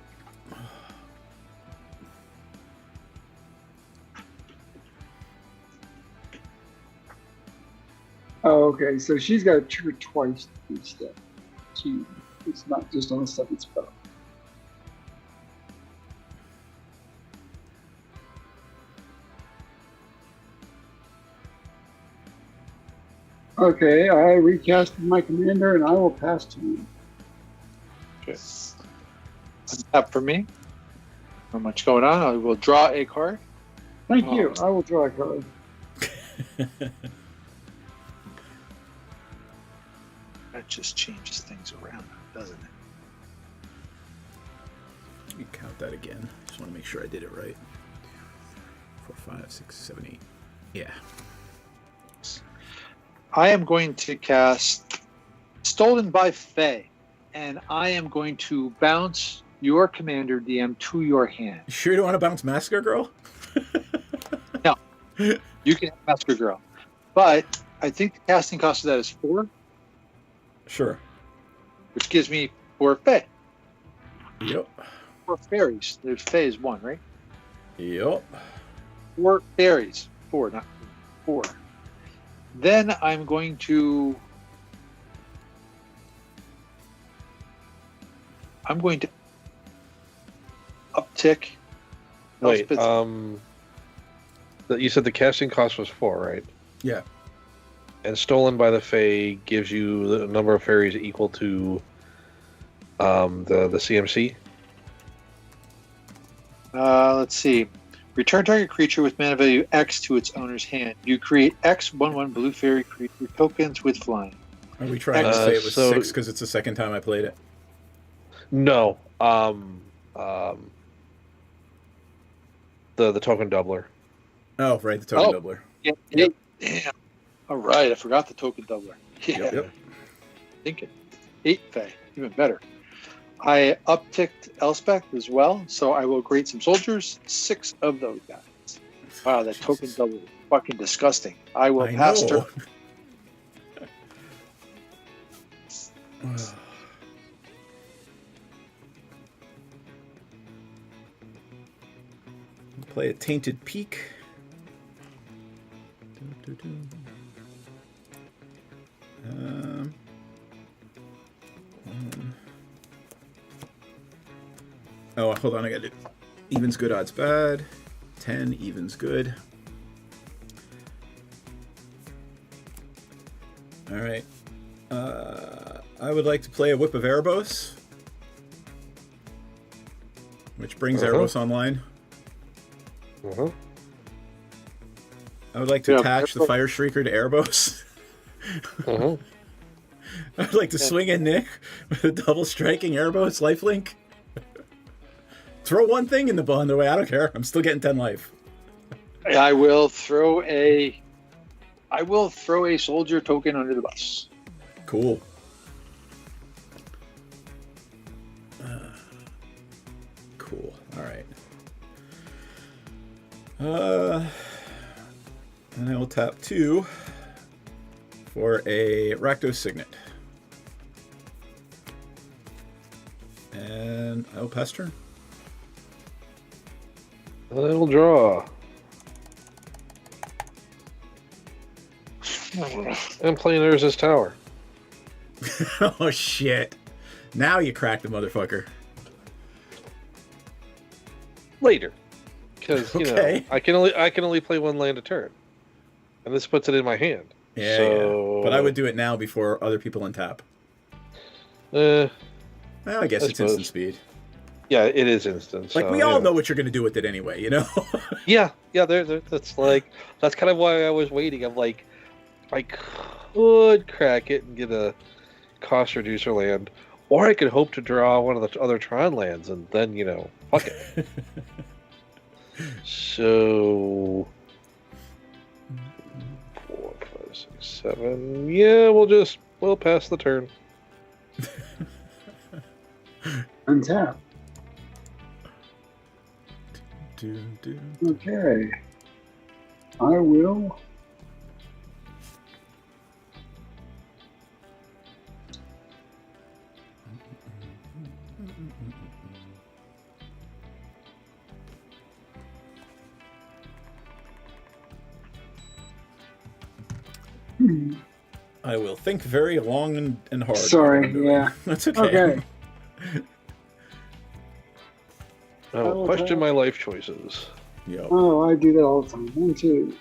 Okay, so she's got to trigger twice to do stuff. It's not just on a second spell. Okay, I recasted my commander and I will pass to you. Okay. Untap for me. Not much going on. I will draw a card. Thank you. I will draw a card. That just changes things around, doesn't it? Let me count that again. Just want to make sure I did it right. 4, 5, 6, 7, 8. Yeah. I am going to cast Stolen by Fae, and I am going to bounce your commander DM to your hand. You sure you don't want to bounce Massacre Girl? No. You can have Massacre Girl. But I think the casting cost of that is 4. Sure. Which gives me 4 Fae. Yep. 4 fairies. There's Fae is 1, right? Yep. 4 fairies. 4, not 4. Then I'm going to uptick. Wait, you said the casting cost was 4, right? Yeah. And Stolen by the Fae gives you the number of fairies equal to the CMC. Let's see. Return target creature with mana value X to its owner's hand. You create X 1/1 blue fairy creature tokens with flying. Are we trying to say it was 6 because it's the second time I played it? No. The token doubler. Oh, right, the token doubler. Yeah, yep. Damn. All right, I forgot the token doubler. Yeah. Yep. Thinking 8 Fae, even better. I upticked Elspeth as well, so I will create some soldiers, 6 of those guys. Wow, that token double is fucking disgusting. I will pass turn. Play a Tainted Peak. Oh, hold on, I got it. Even's good, odds bad. 10, even's good. Alright. I would like to play a Whip of Erebos, which brings Erebos online. I would like to attach the Fire Shrieker to Erebos. I would like to swing at Nick with a double striking Erebos lifelink. Throw one thing in the way. I don't care. I'm still getting 10 life. I will throw a soldier token under the bus. Cool. Cool. All right. And I will tap 2 for a Rakdos Signet. And I will pass turn. I'll draw. I'm playing Urza's Tower. Oh shit! Now you cracked the motherfucker. Later, because you know I can only play 1 land a turn, and this puts it in my hand. Yeah, so... yeah. But I would do it now before other people untap. Well, I guess it's instant speed. Yeah, it is instant. Like so, we all know what you're gonna do with it anyway, you know. Yeah. That's kind of why I was waiting. I'm like, I could crack it and get a cost reducer land, or I could hope to draw one of the other Tron lands, and then fuck it. So 4, 5, 6, 7. Yeah, we'll pass the turn. Untap. Okay. I will. I will think very long and hard. Sorry, yeah. That's okay. Okay. Oh, question my life choices. Yep. Oh, I do that all the time. 1, 2.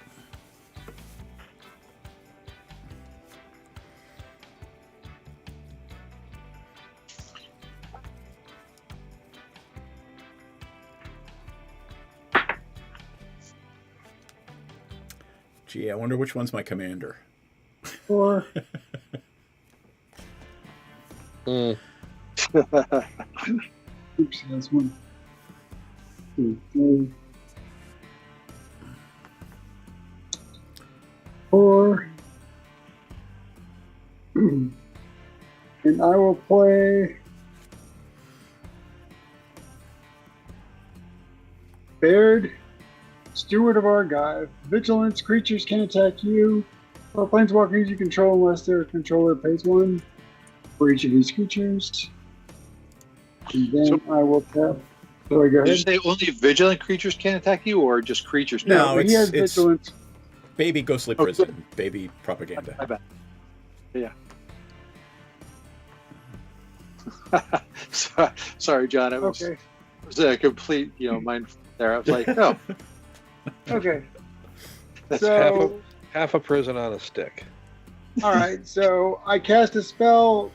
Gee, I wonder which one's my commander. 4. Mm. Oops, that's 1, 2, 3, 4. And I will play Baird, Steward of Argive. Vigilance, creatures can attack you or planeswalkers you control unless their controller pays 1 for each of these creatures. And then I will tap. Sorry, go Did you ahead. say only vigilant creatures can attack you, or just creatures? can? No, he has it's vigilance. baby ghostly Oh, prison, baby propaganda. I bet. Yeah. Sorry, John. It was, Okay. it was a complete, mind there. I was like, no. Okay. That's So, half a prison on a stick. all right. So I cast a spell.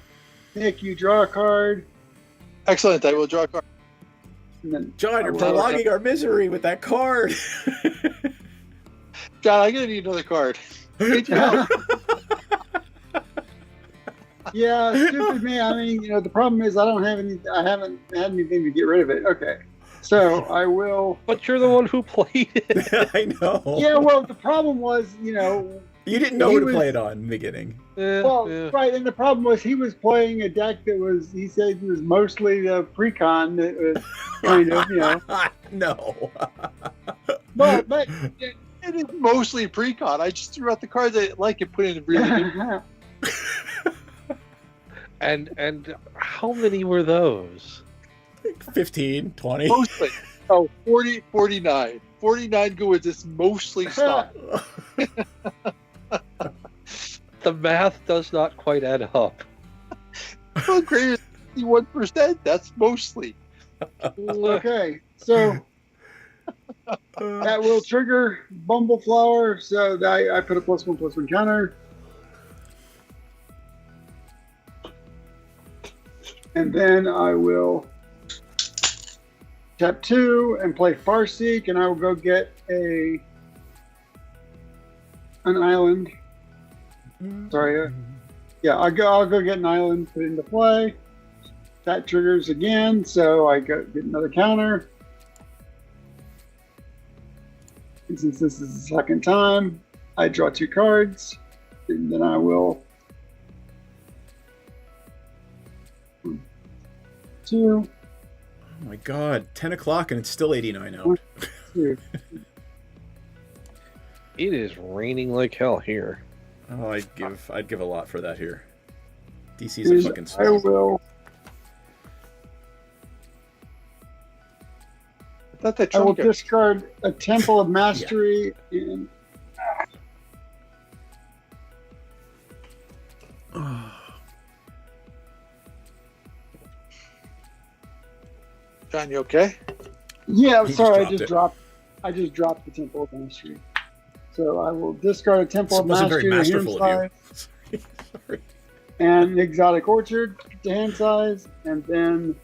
Nick, you draw a card. Excellent. I will draw a card. And then John, you're I will- prolonging our misery with that card. John, I'm going to need another card. Need your help. Yeah, stupid me. I mean, the problem is I haven't had anything to get rid of it. Okay. So I will. But you're the one who played it. I know. Yeah, well, the problem was, You didn't know he who to was- play it on in the beginning. right, and the problem was he was playing a deck that was, he said, it was mostly the precon. That was kind of, No. but It is mostly precon. I just threw out the cards I like and put in really good. And how many were those? 15, 20. Mostly. Oh, 40, 49. 49 go with this mostly stuff. The math does not quite add up. Well, greater than 51%. That's mostly. Okay, so that will trigger Bumbleflower. So I put a +1/+1 counter. And then I will tap 2 and play Farseek, and I will go get an island. Sorry, yeah, I'll go get an island, put it into play. That triggers again, so I get another counter. And since this is the second time, I draw 2 cards, and then I will 1, 2. Oh my god, 10 o'clock and it's still 89 out. 2. It is raining like hell here. Oh, I'd give a lot for that here. DC's a And fucking I swamp. will. I will discard a Temple of Mastery and John, you okay? yeah. He Sorry, just I just dropped the Temple of Mastery. So I will discard a Temple This of wasn't Mastery very to hand masterful of size you. Sorry. and Exotic Orchard to hand size, and then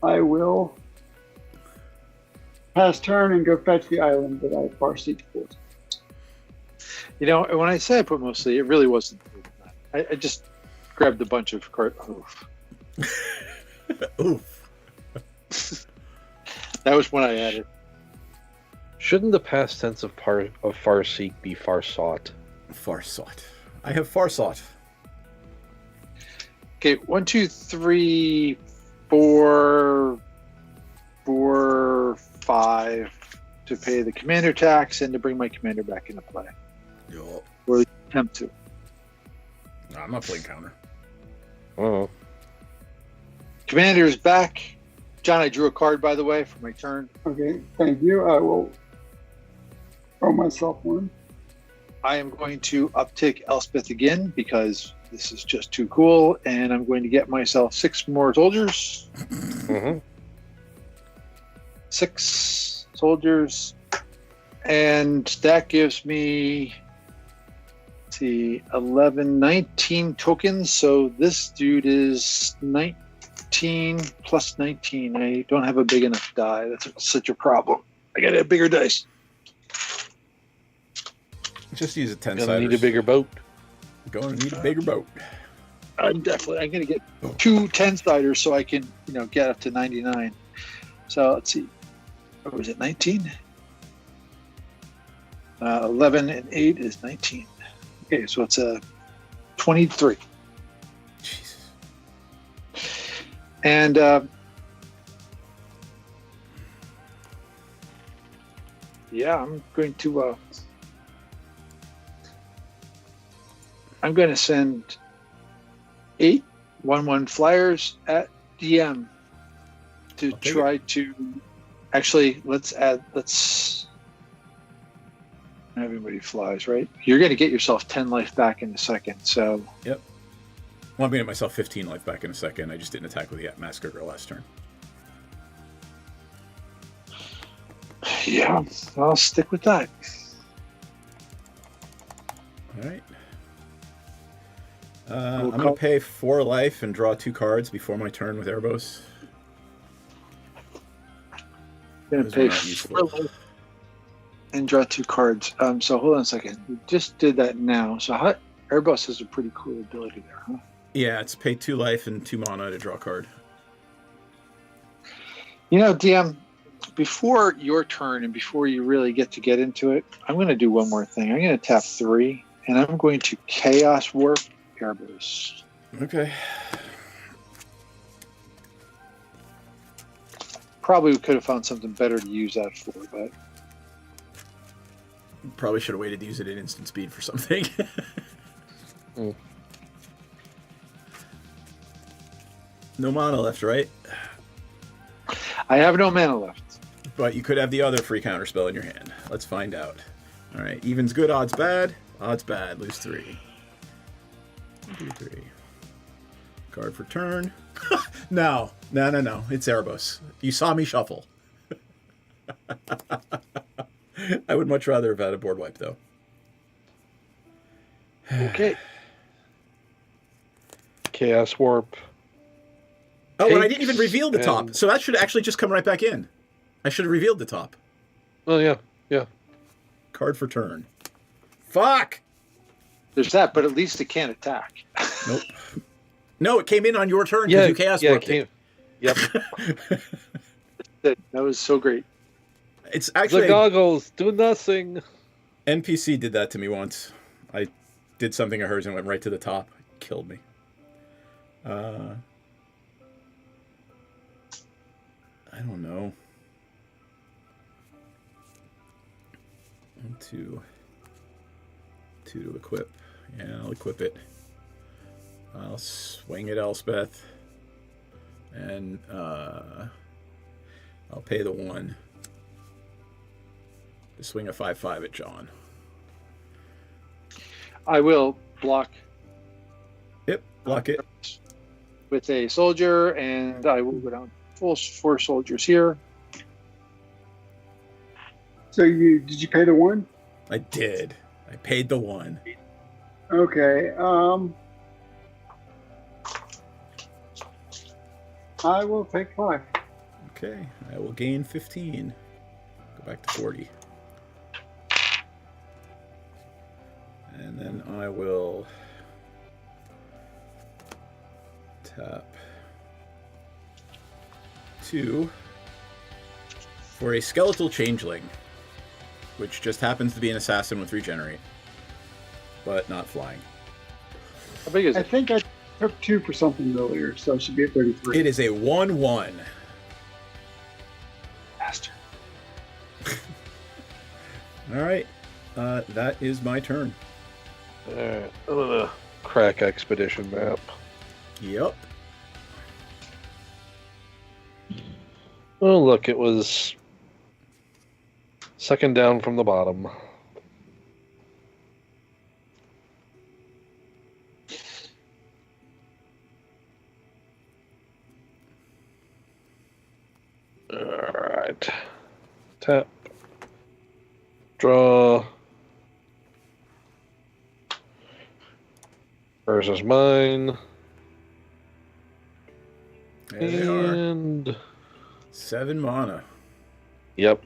I will pass turn and go fetch the island that I Farseek for. When I say I put mostly, it really wasn't. I just grabbed a bunch of cards. Oof. That was when I added. Shouldn't the past tense of Farseek be Farsought? Farsought. I have Farsought. Okay, 1, 2, 3, 4, 5 to pay the commander tax and to bring my commander back into play. Yo. Or attempt to. No, I'm not playing counter. Oh. Commander is back. John, I drew a card, by the way, for my turn. Okay, thank you. I will throw myself one. I am going to uptick Elspeth again because this is just too cool, and I'm going to get myself 6 more soldiers. 6 soldiers, and that gives me, let's see, 11, 19 tokens. So this dude is 19 plus 19. I don't have a big enough die. That's such a problem. I gotta have bigger dice. Just use a 10 Gonna siders. need a bigger boat. Going to need a bigger boat. I'm gonna get 2 10-siders so I can, get up to 99. So let's see. What was it, 19? 11 and 8 is 19. Okay, so it's a 23. Jesus. And I'm going to send 8 1/1 flyers at DM to try to. Actually, let's everybody flies, right? You're going to get yourself 10 life back in a second, so. Yep. Well, I'm going to get myself 15 life back in a second. I just didn't attack with the Massacre Girl last turn. Yeah, I'll stick with that. All right. I'm going to pay 4 life and draw 2 cards before my turn with Erebos. I'm going to pay 4 life and draw 2 cards. So hold on a second. We just did that now. So Erebos has a pretty cool ability there, huh? Yeah, it's pay 2 life and 2 mana to draw a card. DM, before your turn and before you really get into it, I'm going to do one more thing. I'm going to tap 3, and I'm going to Chaos Warp Erebos. Okay. Probably could have found something better to use that for, but... Probably should have waited to use it at instant speed for something. No mana left, right? I have no mana left. But you could have the other free counter spell in your hand. Let's find out. All right, even's good, odds bad. Odds bad, lose 3. 3. Card for turn. No. It's Erebos. You saw me shuffle. I would much rather have had a board wipe, though. Okay. Chaos Warp. Oh, and I didn't even reveal the top. So that should actually just come right back in. I should have revealed the top. Oh, yeah. Card for turn. Fuck! There's that, but at least it can't attack. Nope. No, it came in on your turn because you chaos warped it. Yep. That was so great. It's actually the goggles do nothing. NPC did that to me once. I did something of hers and went right to the top. It killed me. I don't know. 1, 2 to equip. Yeah, I'll equip it. I'll swing at Elspeth. And I'll pay the 1 to swing a 5/5 at John. I will block. Yep, block it. With a soldier, and I will go down full 4 soldiers here. So did you pay the 1? I did. I paid the 1. Okay. I will take 5. Okay, I will gain 15. Go back to 40. And then I will tap 2 for a skeletal changeling, which just happens to be an assassin with regenerate, but not flying. How big is it? I think I took 2 for something earlier, so it should be at 33. It is a 1/1. Bastard. All right, that is my turn. Alright, I'm gonna crack expedition map. Yep. Oh, look, it was second down from the bottom. right. Tap. Draw. Versus mine. There they are. And 7 mana. yep.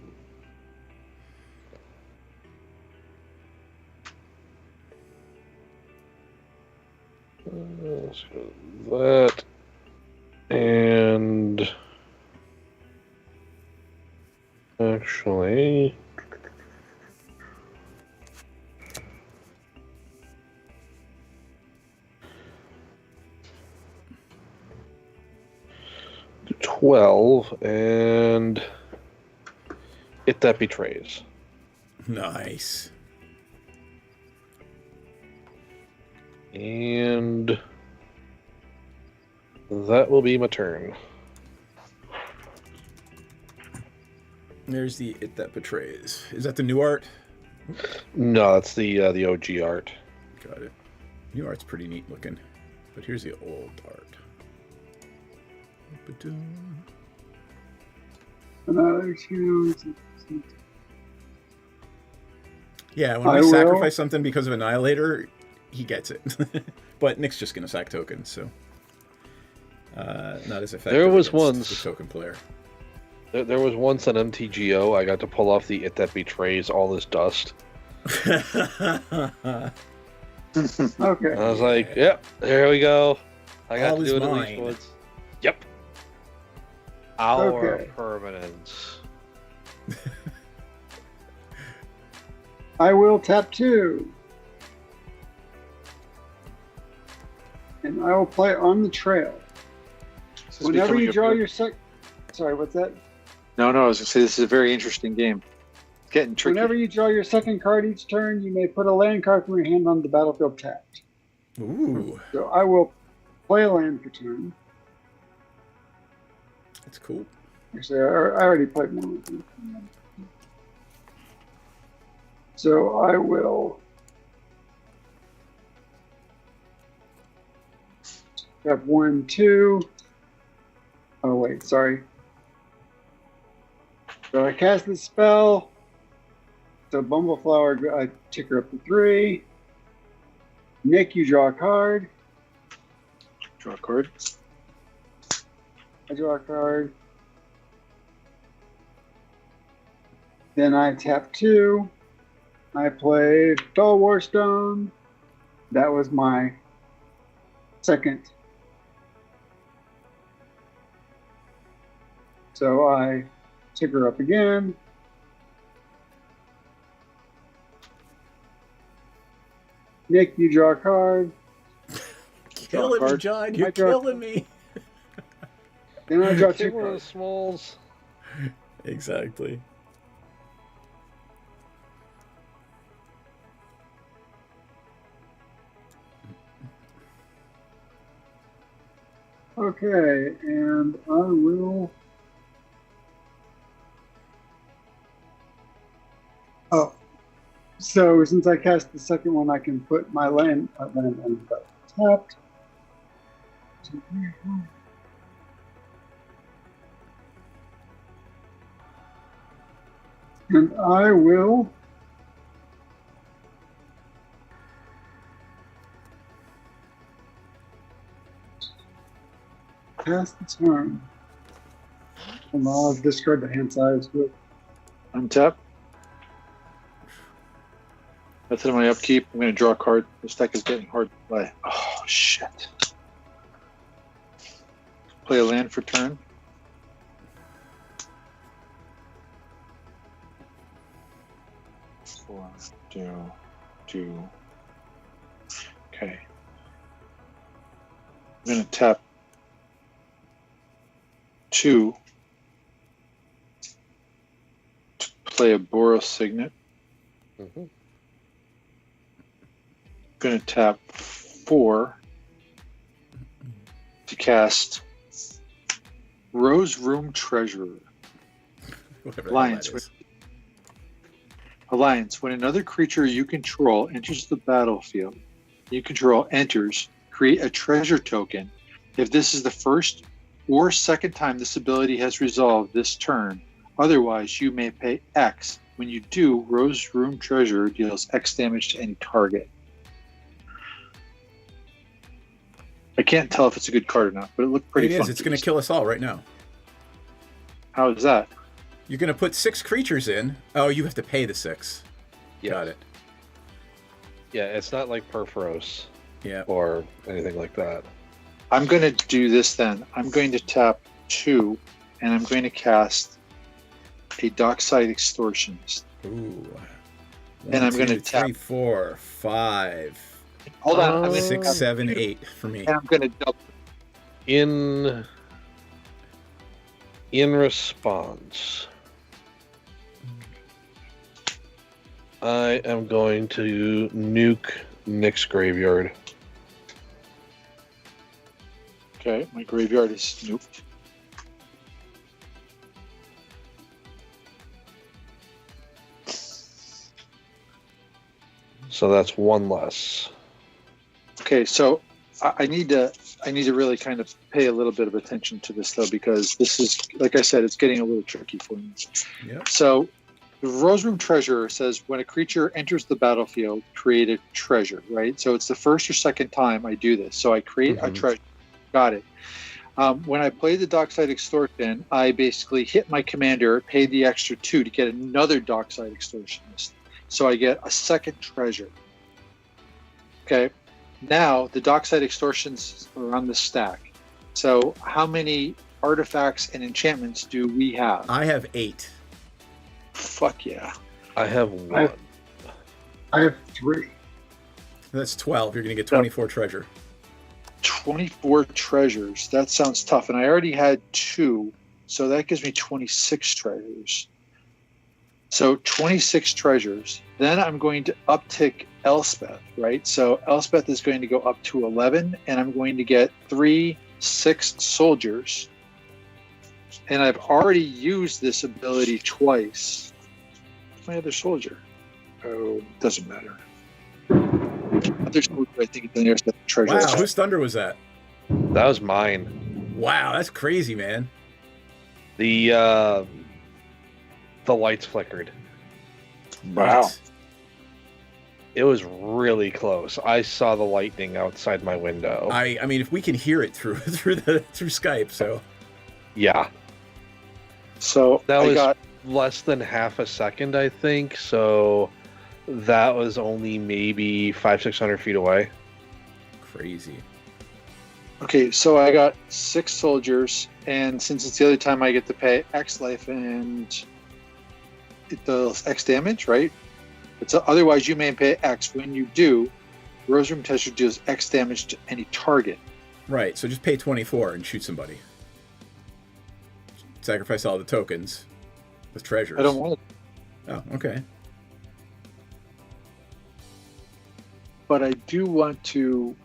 Let's go that. And actually, do 12 and It That Betrays. Nice. And that will be my turn. There's the It That Betrays. Is that the new art? No, that's the OG art. Got it. New art's pretty neat looking. But here's the old art. Another 2. Yeah, when we sacrifice something because of Annihilator, he gets it. But Nick's just going to sack tokens, so... not as effective There was against once the token player. There was once an MTGO I got to pull off the It That Betrays all this dust. Okay. I was like, yep, there we go. I got All to is do it at mine. least once. Yep. Our Okay. permanence. I will tap 2. And I will play On the Trail. This is Whenever becoming you a- draw your Sorry, what's that? No, I was going to say this is a very interesting game. It's getting tricky. Whenever you draw your second card each turn, you may put a land card from your hand on the battlefield tapped. Ooh, So I will play a land per turn. that's cool. Actually, I already played one. So I will have 1, 2. Oh wait, sorry. So I cast the spell. So Bumbleflower, I tick her up to 3. Nick, you draw a card. Draw a card. I draw a card. Then I tap 2. I play Dull Warstone. That was my second. So I tick her up again. Nick, you draw a card. Killing me, John. You're killing me. Then I draw Take 2 one of the cards. smalls. Exactly. Okay, and I will. Oh, so since I cast the second one, I can put my land on tapped. And I will pass the turn. And I'll discard the hand size with Untap. That's it on my upkeep. I'm going to draw a card. This deck is getting hard to play. Oh, shit. Play a land for turn. Four, two. Okay. I'm going to tap 2 to play a Boros Signet. Mhm. Going to tap 4 to cast Rose Room Treasurer. Whatever Alliance. that is. Alliance. When another creature you control enters the battlefield, you control enters, create a treasure token. If this is the first or second time this ability has resolved this turn, Otherwise, you may pay X. When you do, Rose Room Treasure deals X damage to any target. I can't tell if it's a good card or not, but it looked pretty It is. funky. It's going to kill us all right now. How is that? You're going to put 6 creatures in. Oh, you have to pay the 6. Yes. Got it. Yeah, it's not like Perforos. Yeah. Or anything like that. I'm going to do this then. I'm going to tap 2, and I'm going to cast a Dockside Extortionist. Ooh. And I'm going to 3, 4, 5. Hold on. I'm gonna 6, tap 7, 2, 8 for me. And I'm going to double. In response, I am going to nuke Nick's graveyard. Okay, my graveyard is nuked. So that's 1 less. Okay, so I need to really kind of pay a little bit of attention to this though, because this is, like I said, it's getting a little tricky for me. Yep. So the Rose Room Treasure says when a creature enters the battlefield, create a treasure, right? So it's the first or second time I do this. So I create a treasure. Got it. When I play the Dockside Extortion, I basically hit my commander, pay the extra 2 to get another Dockside Extortionist. So I get a second treasure. Okay. Now the Dockside Extortions are on the stack. So how many artifacts and enchantments do we have? I have 8. Fuck yeah. I have 1. I have 3. That's 12. You're going to get 24 treasure. 24 treasures. That sounds tough. And I already had 2. So that gives me 26 treasures. So 26 treasures. Then I'm going to uptick Elspeth, right? So Elspeth is going to go up to 11, and I'm going to get 3 6 soldiers. And I've already used this ability twice. What's my other soldier? Oh, doesn't matter. Other soldier, I think it's the nearest treasure. Wow, whose thunder was that? That was mine. Wow, that's crazy, man. The lights flickered. Wow. It was really close. I saw the lightning outside my window. I mean, if we can hear it through Skype, so yeah. So that I was got less than half a second, I think. So that was only maybe 500-600 feet away. Crazy. Okay, so I got 6 soldiers, and since it's the other time I get to pay X life and it does X damage, right? It's otherwise you may pay X. When you do, Rose Room Treasure deals X damage to any target. Right, so just pay 24 and shoot somebody. Sacrifice all the tokens with treasures. I don't want it. Oh, okay. But I do want to.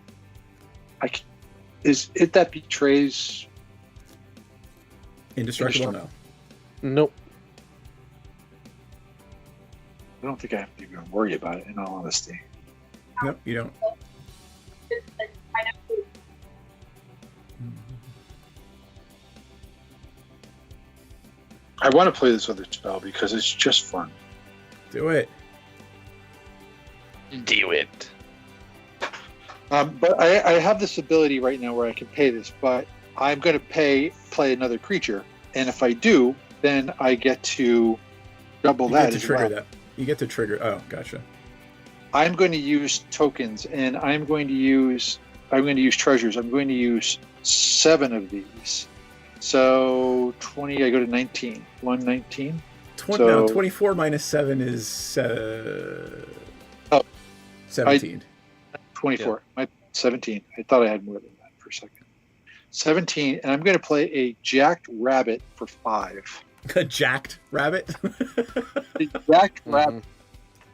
Is it that betrays? Indestructible? No. Nope. I don't think I have to even worry about it, in all honesty. Nope, you don't. I want to play this other spell because it's just fun. Do it. Do it. But I have this ability right now where I can pay this, but I'm going to play another creature, and if I do, then I get to double that You get to as trigger well. that. You get to trigger. Oh, gotcha. I'm going to use tokens, and I'm going to use treasures. I'm going to use 7 of these. So 20. I go to 19. 119. No, 24 minus 7 is 17. 24. My 17. I thought I had more than that for a second. 17, and I'm going to play a jacked rabbit for 5. A jacked rabbit? A jacked rabbit.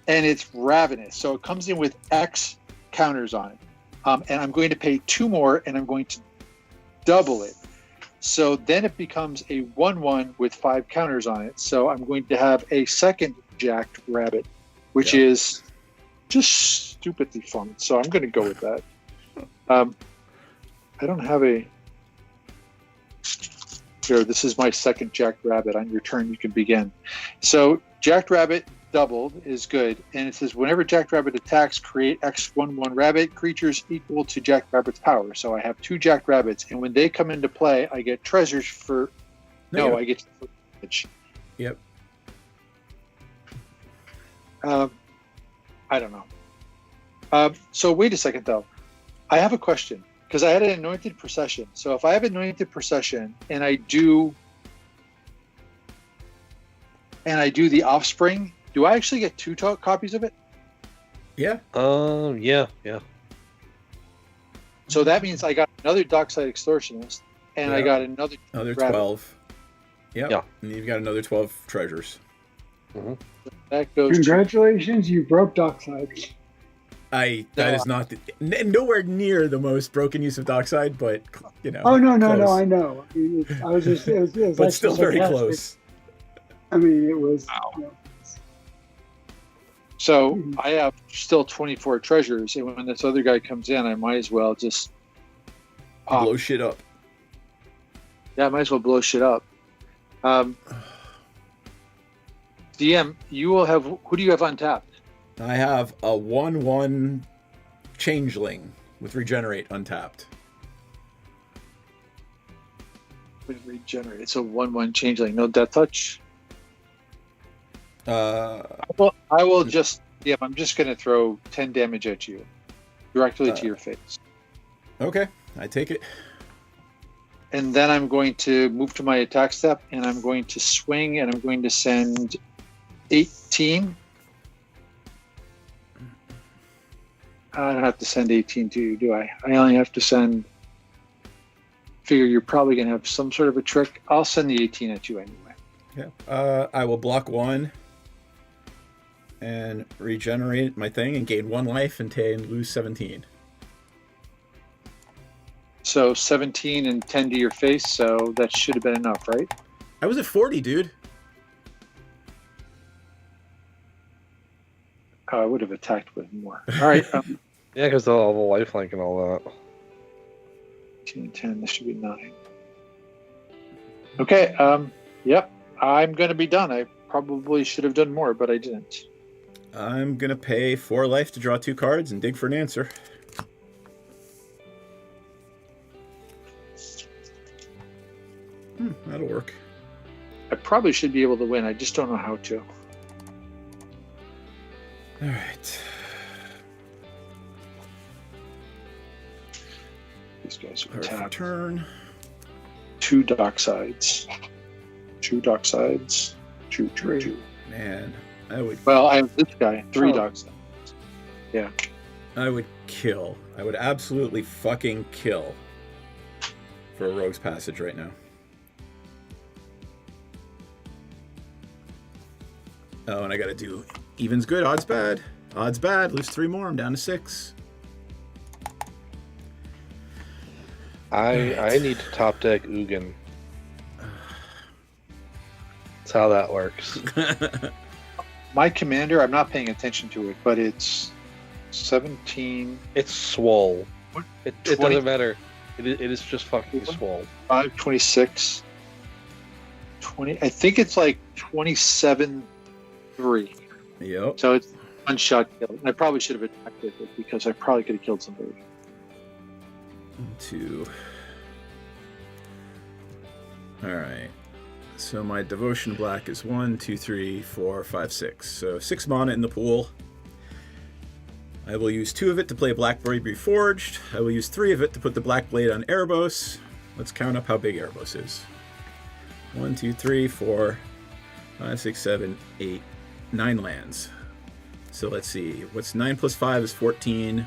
And it's ravenous. So it comes in with X counters on it. And I'm going to pay 2 more, and I'm going to double it. So then it becomes a 1/1 with 5 counters on it. So I'm going to have a second jacked rabbit, which is just stupidly fun. So I'm going to go with that. I don't have a... Sure, this is my second Jacked Rabbit. On your turn, you can begin. So Jacked Rabbit doubled is good, and it says whenever Jacked Rabbit attacks, create X11 rabbit creatures equal to Jacked Rabbit's power. So I have 2 Jacked Rabbits, and when they come into play, I get treasures for. No, I get damage. Yep. I don't know. So wait a second though. I have a question because I had an anointed procession. So if I have anointed procession and I do the offspring, do I actually get 2 copies of it? Yeah. Yeah. So that means I got another Dockside Extortionist, and I got another 12. Yep. Yeah. And you've got another 12 treasures. Mm-hmm. That goes. Congratulations, you broke Dockside. That is not nowhere near the most broken use of Dockside, but you know. Oh no, close. I know. I mean, I was just, it was but still very sarcastic. close. I mean, it was. You know, So I have still 24 treasures, and when this other guy comes in, I might as well just blow shit up. Yeah, I might as well blow shit up. DM, you will have. Who do you have untapped? I have a 1/1 changeling with regenerate untapped. With regenerate, it's a 1/1 changeling, no death touch. I will just. Yeah, I'm just going to throw 10 damage at you, directly to your face. Okay, I take it. And then I'm going to move to my attack step, and I'm going to swing, and I'm going to send 18. I don't have to send 18 to you, do I? I only have to send. Figure you're probably going to have some sort of a trick. I'll send the 18 at you anyway. Yeah. I will block 1 and regenerate my thing and gain 1 life and lose 17. So 17 and 10 to your face, so that should have been enough, right? I was at 40, dude. Oh, I would have attacked with more. All right. Yeah, because all the lifelink and all that. 18 and 10, this should be 9. Okay, yep. I'm going to be done. I probably should have done more, but I didn't. I'm going to pay 4 life to draw 2 cards and dig for an answer. That'll work. I probably should be able to win. I just don't know how to. All right. These guys are Our tapped. turn. 2 Docksides. 2 Docksides. 2. Man, I would. Well, I have this guy. 3 Docksides. Yeah. I would kill. I would absolutely fucking kill for a Rogue's Passage right now. Oh, and I gotta do even's good, odds bad. Odds bad, lose 3 more, I'm down to 6. I need to top deck Ugin. That's how that works. My commander, I'm not paying attention to it, but it's 17. It's swole. It 20? doesn't matter. It is just fucking swole. 5, 26. 20. I think it's like 27. 3. Yep. So it's 1 shot kill. I probably should have attacked it because I probably could have killed somebody. 2. Alright. So my Devotion Black is 1, 2, 3, 4, 5, 6. So 6 mana in the pool. I will use 2 of it to play Blackberry Reforged. I will use 3 of it to put the Black Blade on Erebos. Let's count up how big Erebos is. 1, 2, 3, 4, 5, 6, 7, 8, 9 lands. So let's see. What's 9 plus 5 is 14.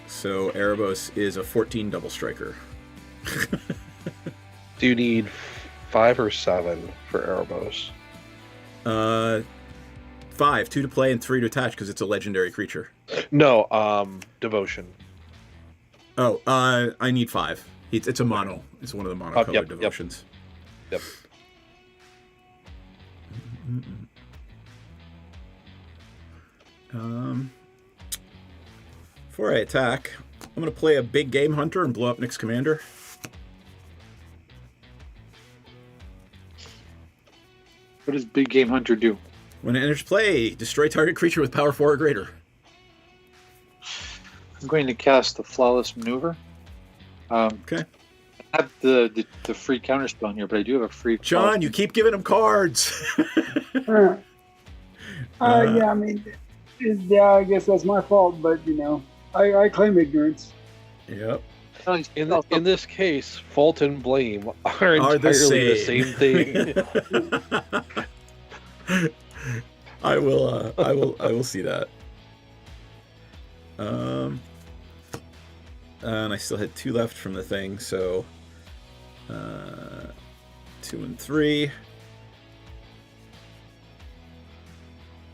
So Erebos is a 14 double striker. Do you need 5 or 7 for Erebos? 5, 2 to play and 3 to attach because it's a legendary creature. No, Devotion. Oh, I need 5. It's a mono. It's one of the mono-colored devotions. Yep. Before I attack, I'm going to play a big game hunter and blow up Nick's commander. What does Big Game Hunter do? When it enters play, destroy target creature with power 4 or greater. I'm going to cast the Flawless Maneuver. Okay. I have the free counterspell in here, but I do have a free. John, you keep giving him cards. Yeah, I mean, I guess that's my fault, but I claim ignorance. Yep. In this case, fault and blame are entirely the same thing. I will see that. And I still had 2 left from the thing, so 2 and 3.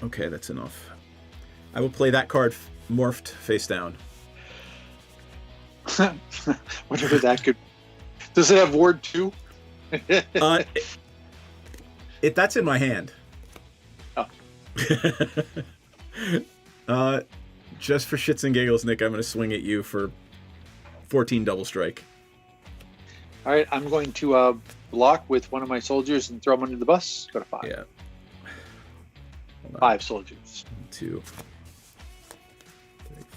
Okay, that's enough. I will play that card morphed face down. Whatever that could. Does it have ward 2? That's in my hand. Oh. Just for shits and giggles, Nick, I'm going to swing at you for 14 double strike. All right, I'm going to block with one of my soldiers and throw him under the bus. Go to 5. Yeah. 5 soldiers. 2, 3,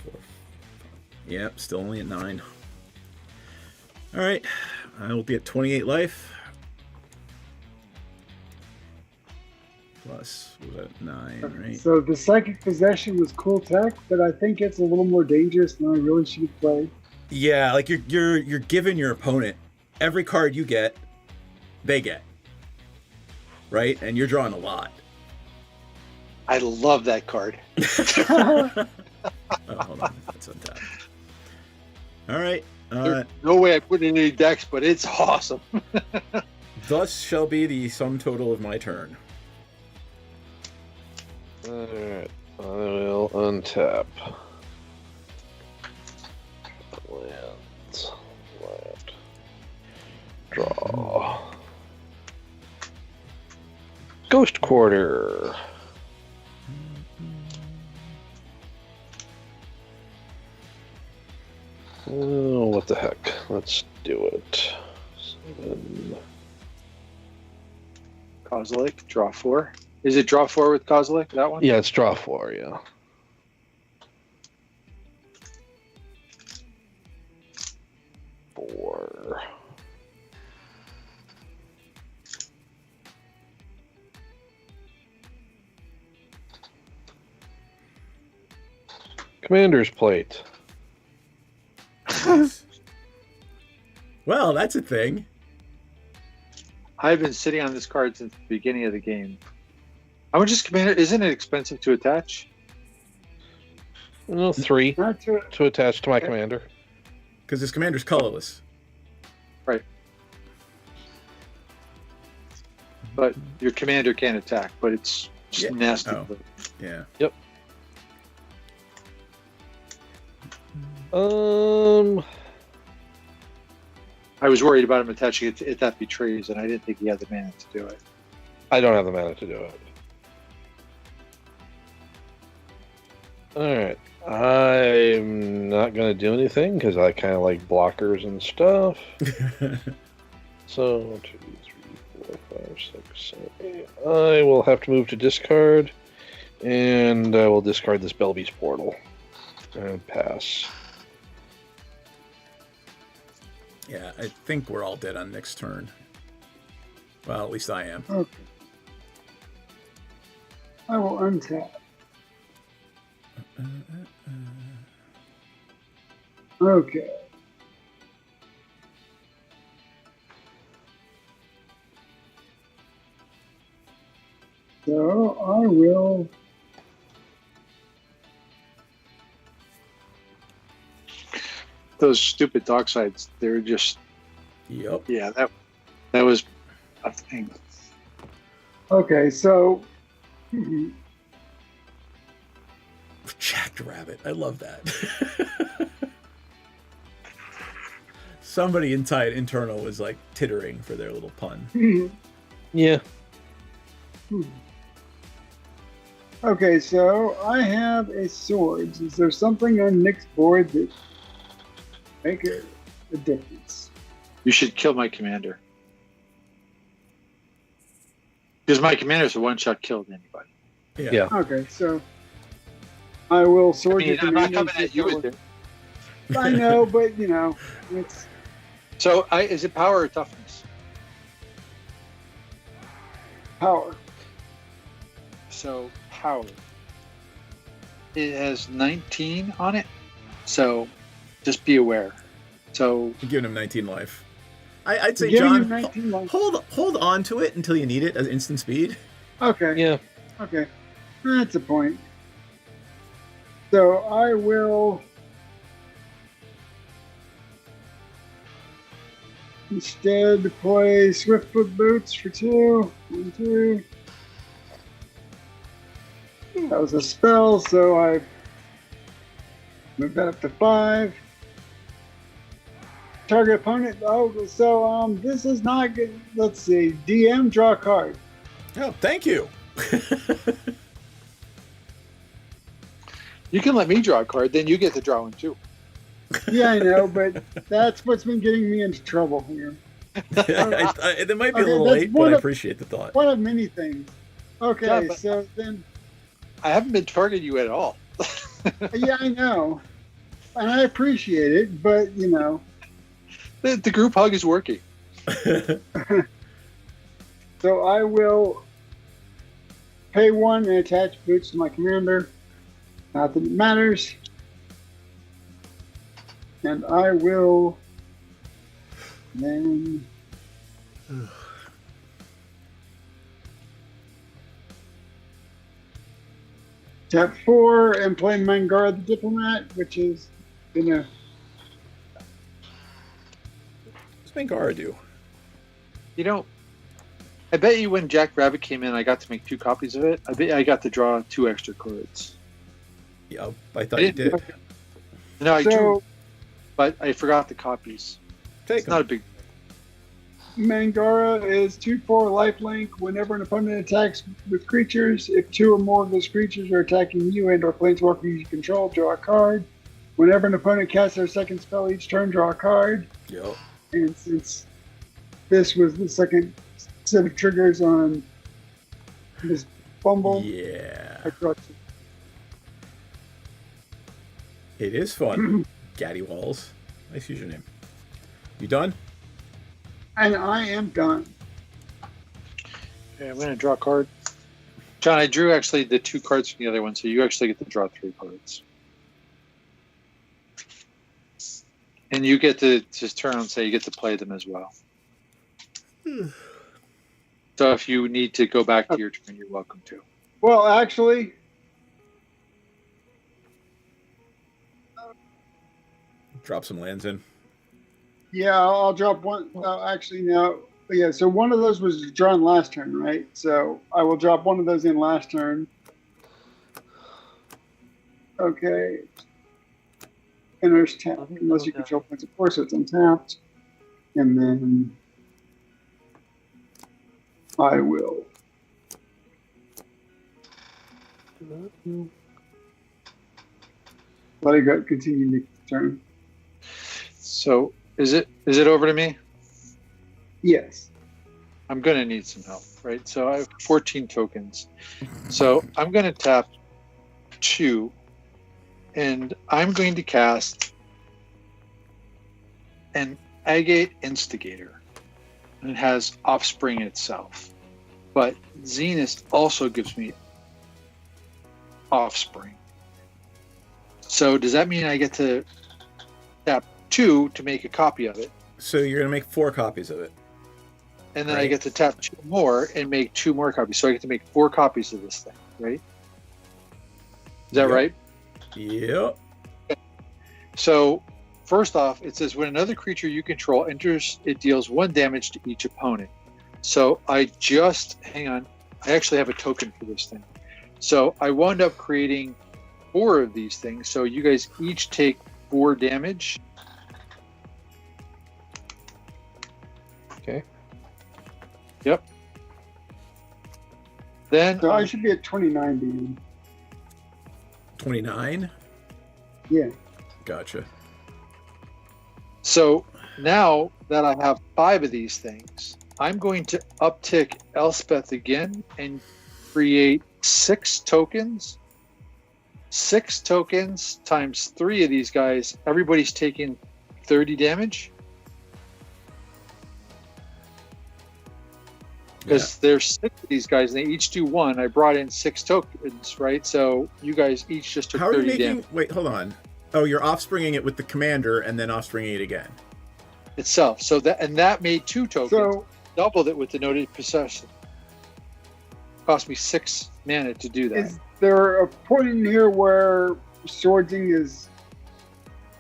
4. Yep, still only at 9. All right, I will be at 28 life. Plus, was that 9, right? So the Psychic Possession was cool tech, but I think it's a little more dangerous than I really should play. Yeah, like you're giving your opponent every card you get, they get. Right? And you're drawing a lot. I love that card. Oh, hold on. That's untapped. All right. There's no way I put in any decks, but it's awesome. Thus shall be the sum total of my turn. Alright, I will untap. Land. Draw. Ghost Quarter. Oh, what the heck? Let's do it. 7. Kozilek, draw 4. Is it draw 4 with Kozilek, that one? Yeah, it's draw 4, yeah. Four. Commander's Plate. Well, that's a thing. I've been sitting on this card since the beginning of the game. How much is Commander? Isn't it expensive to attach? No, 3 to attach to my commander. Because his commander's colorless. Right. But your commander can't attack, but it's just nasty. Oh. Yeah. Yep. I was worried about him attaching it if that betrays, and I didn't think he had the mana to do it. I don't have the mana to do it. Alright. I'm not going to do anything because I kind of like blockers and stuff. So, 1, 2, 3, 4, 5, 6, 7, 8. I will have to move to discard, and I will discard this Belbeast Portal and pass. Yeah, I think we're all dead on next turn. Well, at least I am. Okay. I will untap. Okay. So I will. Those stupid Docksides, they're just. Yep. Yeah, that was a thing. Okay, so. Jackrabbit. I love that. Somebody inside internal was like tittering for their little pun. Yeah. Okay, so I have a sword. Is there something on Nick's board that make a difference? You should kill my commander. Because my commander's a one-shot killed anybody. Yeah. Okay, so I will sword you. I'm not coming at you with it. I know, but it's So, is it power or toughness? power. So, power. It has 19 on it. So, just be aware. So, I'm giving him 19 life. I'd say, Giving John, him 19 life. hold on to it until you need it as instant speed. Okay. Yeah. Okay. That's a point. So I will instead play Swiftfoot Boots for 2. 1, 2. That was a spell, so I moved that up to 5. Target opponent. Oh, so this is not good. Let's see. DM, draw a card. Oh, thank you. you can let me draw a card, then you get to draw one too. Yeah, I know, but that's what's been getting me into trouble here. It might be a little that's late, but I appreciate the thought. One of many things. Okay, Yeah, but so then. I haven't been targeting you at all. Yeah, I know. And I appreciate it, but, The group hug is working. So I will pay 1 and attach Boots to my commander. Not that it matters. And I will then tap 4 and play Mangara the Diplomat, which is gonna. What's Mangara do? I bet you when Jack Rabbit came in, I got to make 2 copies of it. I bet I got to draw 2 extra cards. Yeah, I thought you did. No, I drew, but I forgot the copies. It's not a big. Mangara is 2/4 lifelink. Whenever an opponent attacks with creatures, if 2 or more of those creatures are attacking you and/or planeswalkers you control, draw a card. Whenever an opponent casts their second spell each turn, draw a card. Yep. And since this was the second set of triggers on this Bumble, Yeah. I brought It is fun. Gaddy Walls. Nice username. You done? and I am done. Okay, I'm going to draw a card. John, I drew actually the 2 cards from the other one, so you actually get to draw 3 cards. And you get to just turn and say you get to play them as well. So if you need to go back to your turn, you're welcome to. Well, actually, Drop some lands in. yeah, I'll drop one. Actually, no. Yeah, so one of those was drawn last turn, right? So I will drop one of those in last turn. Okay. And there's tap, unless you control points of force, so it's untapped. And then I will. Let it go. Continue the turn. So is it over to me? Yes. I'm going to need some help, right? So I have 14 tokens. So I'm going to tap 2, and I'm going to cast an Agate Instigator. And it has Offspring itself. But Zenith also gives me Offspring. So does that mean I get to tap 2 to make a copy of it? So you're going to make 4 copies of it. And then I get to tap 2 more and make 2 more copies. So I get to make 4 copies of this thing, right? Is that right? Yep. So, first off, it says when another creature you control enters, it deals 1 damage to each opponent. So I actually have a token for this thing. So I wound up creating 4 of these things. So you guys each take 4 damage. Okay. Yep. Then So I should be at 29 DM. 29? Yeah. Gotcha. So now that I have 5 of these things, I'm going to uptick Elspeth again and create 6 tokens. 6 tokens times 3 of these guys. Everybody's taking 30 damage. Because there's 6 of these guys, and they each do 1. I brought in 6 tokens, right? So you guys each just took 30 damage. Wait, hold on. Oh, you're offspringing it with the commander and then offspringing it again. Itself. So that made 2 tokens. So doubled it with the noted possession. Cost me 6 mana to do that. is there a point in here where swordsing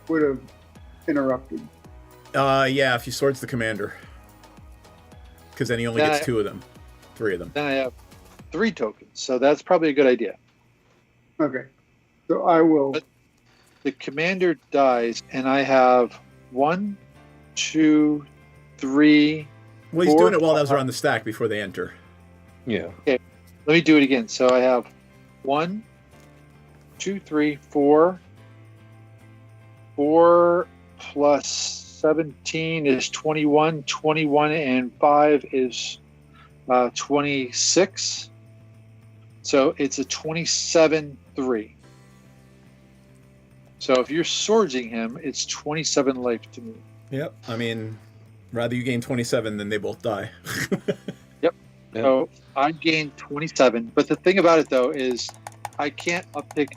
would have interrupted? Yeah, if he swords the commander. Because then he only gets 2 of them. 3 of them. Then I have 3 tokens. So that's probably a good idea. Okay. So I will. But the commander dies, and I have 1, 2, 3. Well, he's 4, doing it while those are on the stack before they enter. Yeah. Okay. Let me do it again. So I have 1, 2, 3, 4. 4 plus 17 is 21. 21 and 5 is 26. So it's a 27-3. So if you're swordsing him, it's 27 life to me. Yep. I mean, rather you gain 27 than they both die. Yep. So I gained 27. But the thing about it, though, is I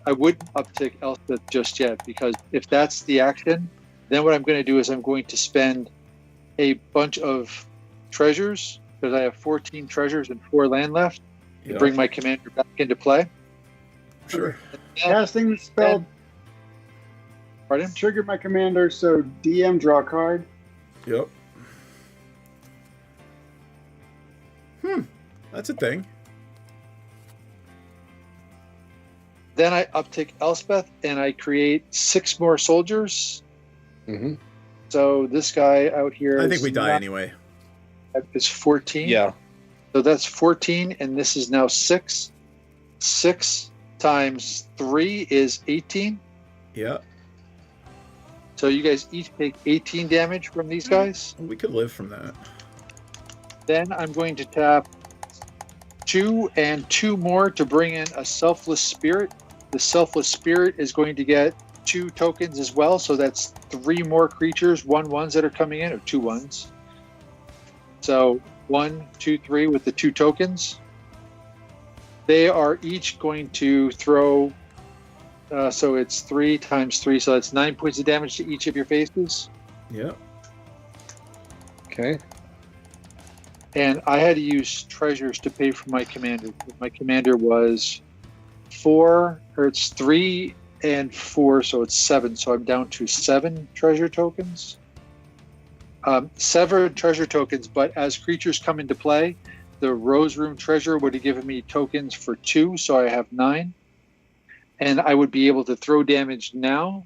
wouldn't uptick Elspeth just yet, because if that's the action, then what I'm going to do is I'm going to spend a bunch of treasures, because I have 14 treasures and 4 land left, to bring my commander back into play. Sure. Casting the spell. Pardon? Trigger my commander, so DM draw a card. Yep. That's a thing. Then I uptick Elspeth and I create 6 more soldiers. Mm-hmm. So this guy out here, I think we die anyway. Is 14. Yeah. So that's 14, and this is now 6. 6 times 3 is 18. Yeah. So you guys each take 18 damage from these guys. We could live from that. Then I'm going to tap 2 and 2 more to bring in a Selfless Spirit. The Selfless Spirit is going to get 2 tokens as well, so that's 3 more creatures, 1/1s that are coming in, or 2 1s. So 1, 2, 3 with the 2 tokens. They are each going to throw, so it's 3 times 3, so that's 9 points of damage to each of your faces. Yep. Okay. And I had to use treasures to pay for my commander. My commander was 3 and 4, so it's 7. So I'm down to 7 treasure tokens. 7 treasure tokens, but as creatures come into play, the Rose Room treasure would have given me tokens for 2, so I have 9. And I would be able to throw damage now.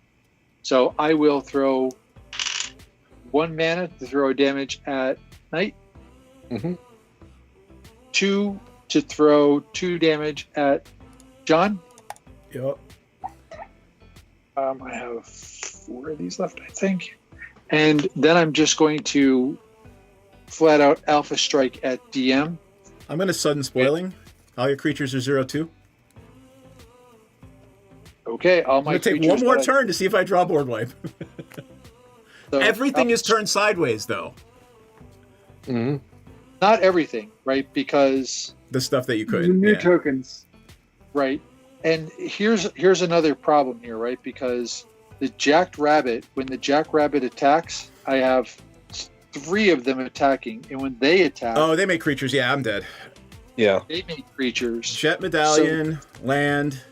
So I will throw 1 mana to throw damage at night. Mm-hmm. 2 to throw 2 damage at John. Yep. I have 4 of these left, I think. And then I'm just going to flat out Alpha Strike at DM. I'm going to sudden spoiling. All your creatures are 0/2. Okay, all my I'm going to take creatures one more that I- turn to see if I draw board wipe. So Everything is turned sideways, though. Mm-hmm. Not everything, right? Because the stuff that you could. The new yeah. tokens. Right. And here's another problem here, right? Because the Jacked Rabbit, when the Jack Rabbit attacks, I have 3 of them attacking, and when they attack, Oh, they make creatures. Yeah, I'm dead. Yeah. they make creatures. Jet Medallion, land,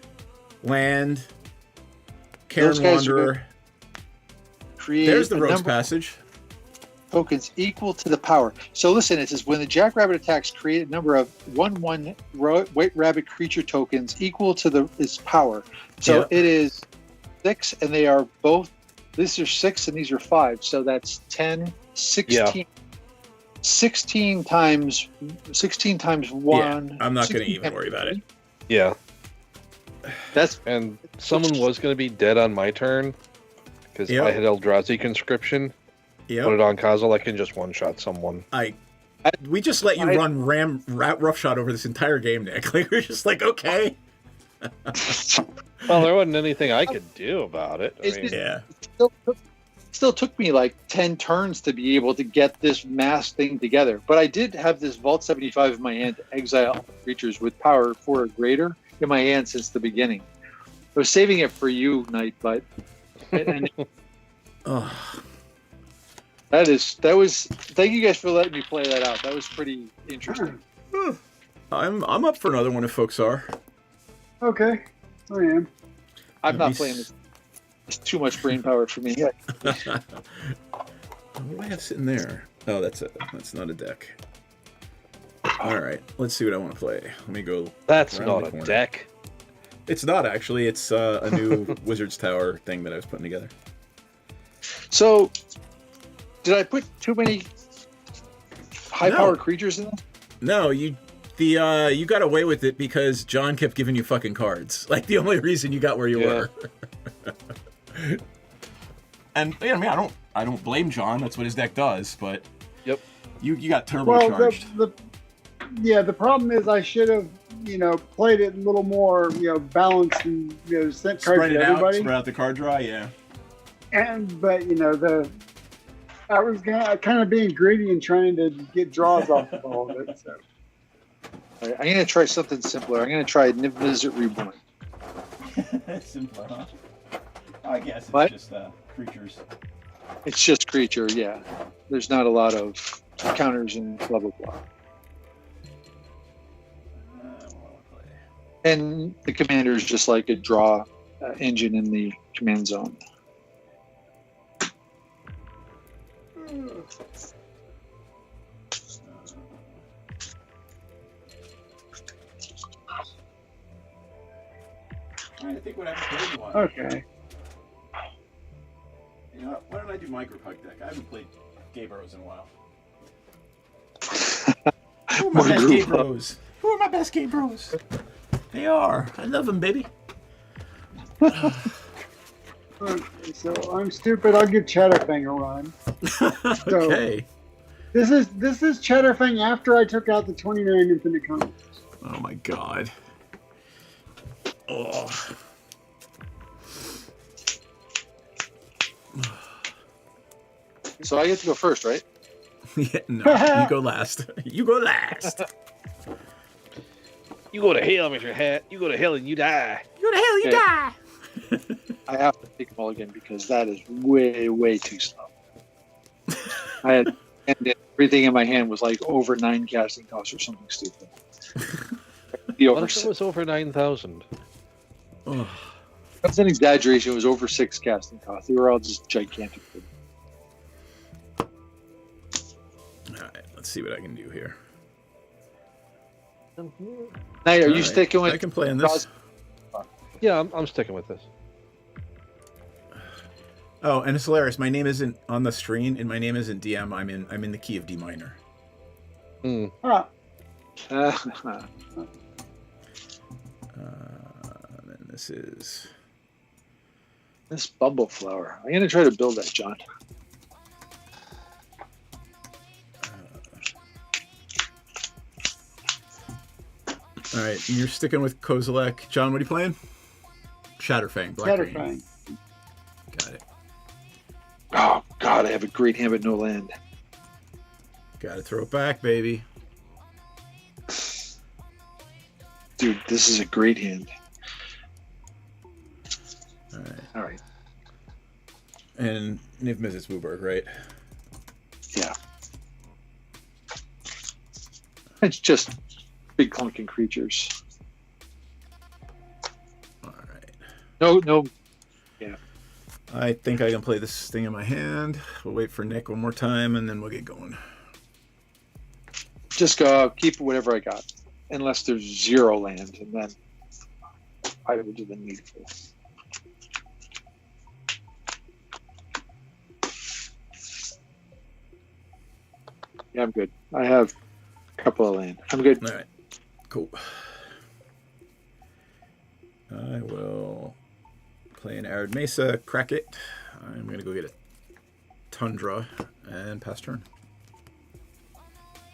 Cairn Those guys are Wanderer. Create There's the a Rogue's number of Passage. tokens equal to the power. So listen, it says when the Jackrabbit attacks, create a number of 1/1 White Rabbit creature tokens equal to its power. So Yeah. it is 6, and they are both. These are 6 and these are 5. So that's 10, 16. 16 times 1. Yeah, I'm not going to 16 even times worry about it. 3. Yeah. That's And someone was going to be dead on my turn because Yep. I had Eldrazi conscription. Yep. Put it on Kazel. I can just one-shot someone. I We just let you run roughshot over this entire game, Nick. Like we're just like, okay. Well, there wasn't anything I could do about it. Yeah. Still took me like 10 turns to be able to get this mass thing together. But I did have this Vault 75 in my hand to exile creatures with power 4 or greater in my hand since the beginning. I was saving it for you, Knight, but that was thank you guys for letting me play that out. That was pretty interesting. I'm up for another one if folks are. Okay, I am. I'm not playing this. It's too much brain power for me. Yeah. What do I have sitting there? Oh, that's not a deck. All right, let's see what I want to play. Let me go. That's around not the a corner. deck. It's not actually. It's a new Wizard's Tower thing that I was putting together. So, did I put too many high-powered creatures in there? No, you got away with it because John kept giving you fucking cards. Like the only reason you got where you were. And yeah, I mean, I don't blame John. That's what his deck does. But yep, you got turbocharged. The problem is I should have played it a little more balanced and sent cards Spread to it everybody. out, spread out the card draw. Yeah. But I was kind of being greedy and trying to get draws off of all of it. So. All right, I'm gonna try something simpler. I'm gonna try Niv-Mizzet Reborn. Simpler, huh? I guess it's just creatures. It's just creature, yeah. There's not a lot of counters and blah blah blah. And the commander is just like a draw engine in the command zone. I think what I played one. Okay. You know, why don't I do Micropug deck? I haven't played Gay Bros in a while. Who are my best Gay Bros? Who are my best Gay Bros? They are. I love them, baby. Okay, so I'm stupid. I'll give Chatterfang a run. Okay. This is Chatterfang after I took out the 29 infinite combos. Oh my god. Oh. So I get to go first, right? Yeah, no, you go last. You go last. You go to hell, Mr. Hat. You go to hell and you die. You go to hell, you die. I have to take them all again because that is way, way too slow. I had and everything in my hand was like over 9 casting costs or something stupid. What if it was over 9,000? Oh. That's an exaggeration. It was over 6 casting costs. They were all just gigantic. Alright, let's see what I can do here. Knight, are you Alright, sticking with? I can play in this. Yeah, I'm sticking with this. Oh, and it's hilarious. My name isn't on the screen, and my name isn't DM. I'm in the key of D minor. Mm. Then this is This Bumbleflower. I'm gonna try to build that, John. all right. You're sticking with Kozilek. John, what are you playing? Chatterfang. Black green. Chatterfang. Got it. Oh God, I have a great hand but no land. Got to throw it back, baby. Dude, this is a great hand. All right. All right. And Niv-Mizzet Wooburg, right? Yeah. It's just big clunking creatures. All right. No. Yeah. I think I can play this thing in my hand. We'll wait for Nick one more time, and then we'll get going. Just go. Keep whatever I got, unless there's 0 land, and then I will do the needful. Yeah, I'm good. I have a couple of land. I'm good. All right. Cool. I will play an Arid Mesa, crack it. I'm going to go get a Tundra and pass turn.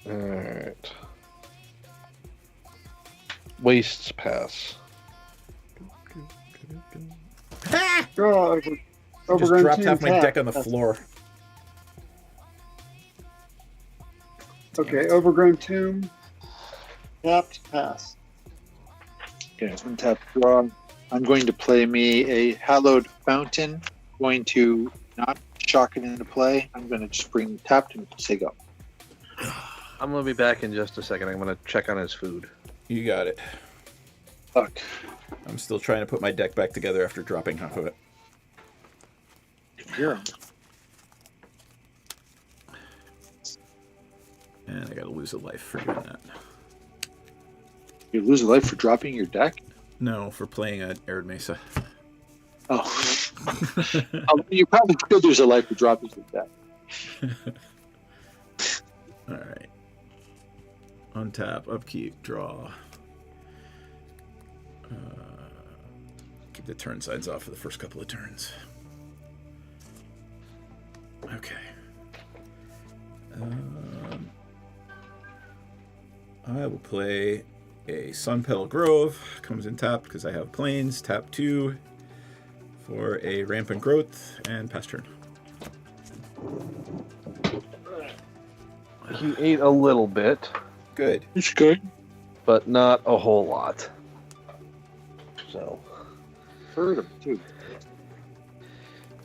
Alright. Wastes pass. Draw. Just Overgrown dropped tomb half my tap. deck on the floor. Okay, overgrown tomb. Tapped, pass. Okay, untap draw. I'm going to play me a hallowed fountain. Going to not shock it into play. I'm going to just bring tapped and say go. I'm gonna be back in just a second. I'm gonna check on his food. You got it. Fuck. I'm still trying to put my deck back together after dropping half of it. Here. And I gotta lose a life for doing that. You lose a life for dropping your deck? No, for playing at Arid Mesa. Oh. You probably could lose a life for dropping your deck. Alright. Untap, upkeep, draw. Keep the turn sides off for the first couple of turns. Okay. I will play a Sunpetal Grove. Comes in tapped because I have planes. Tap 2 for a Rampant Growth and pass turn. He ate a little bit. Good. It's good. But not a whole lot. So. Heard him, too.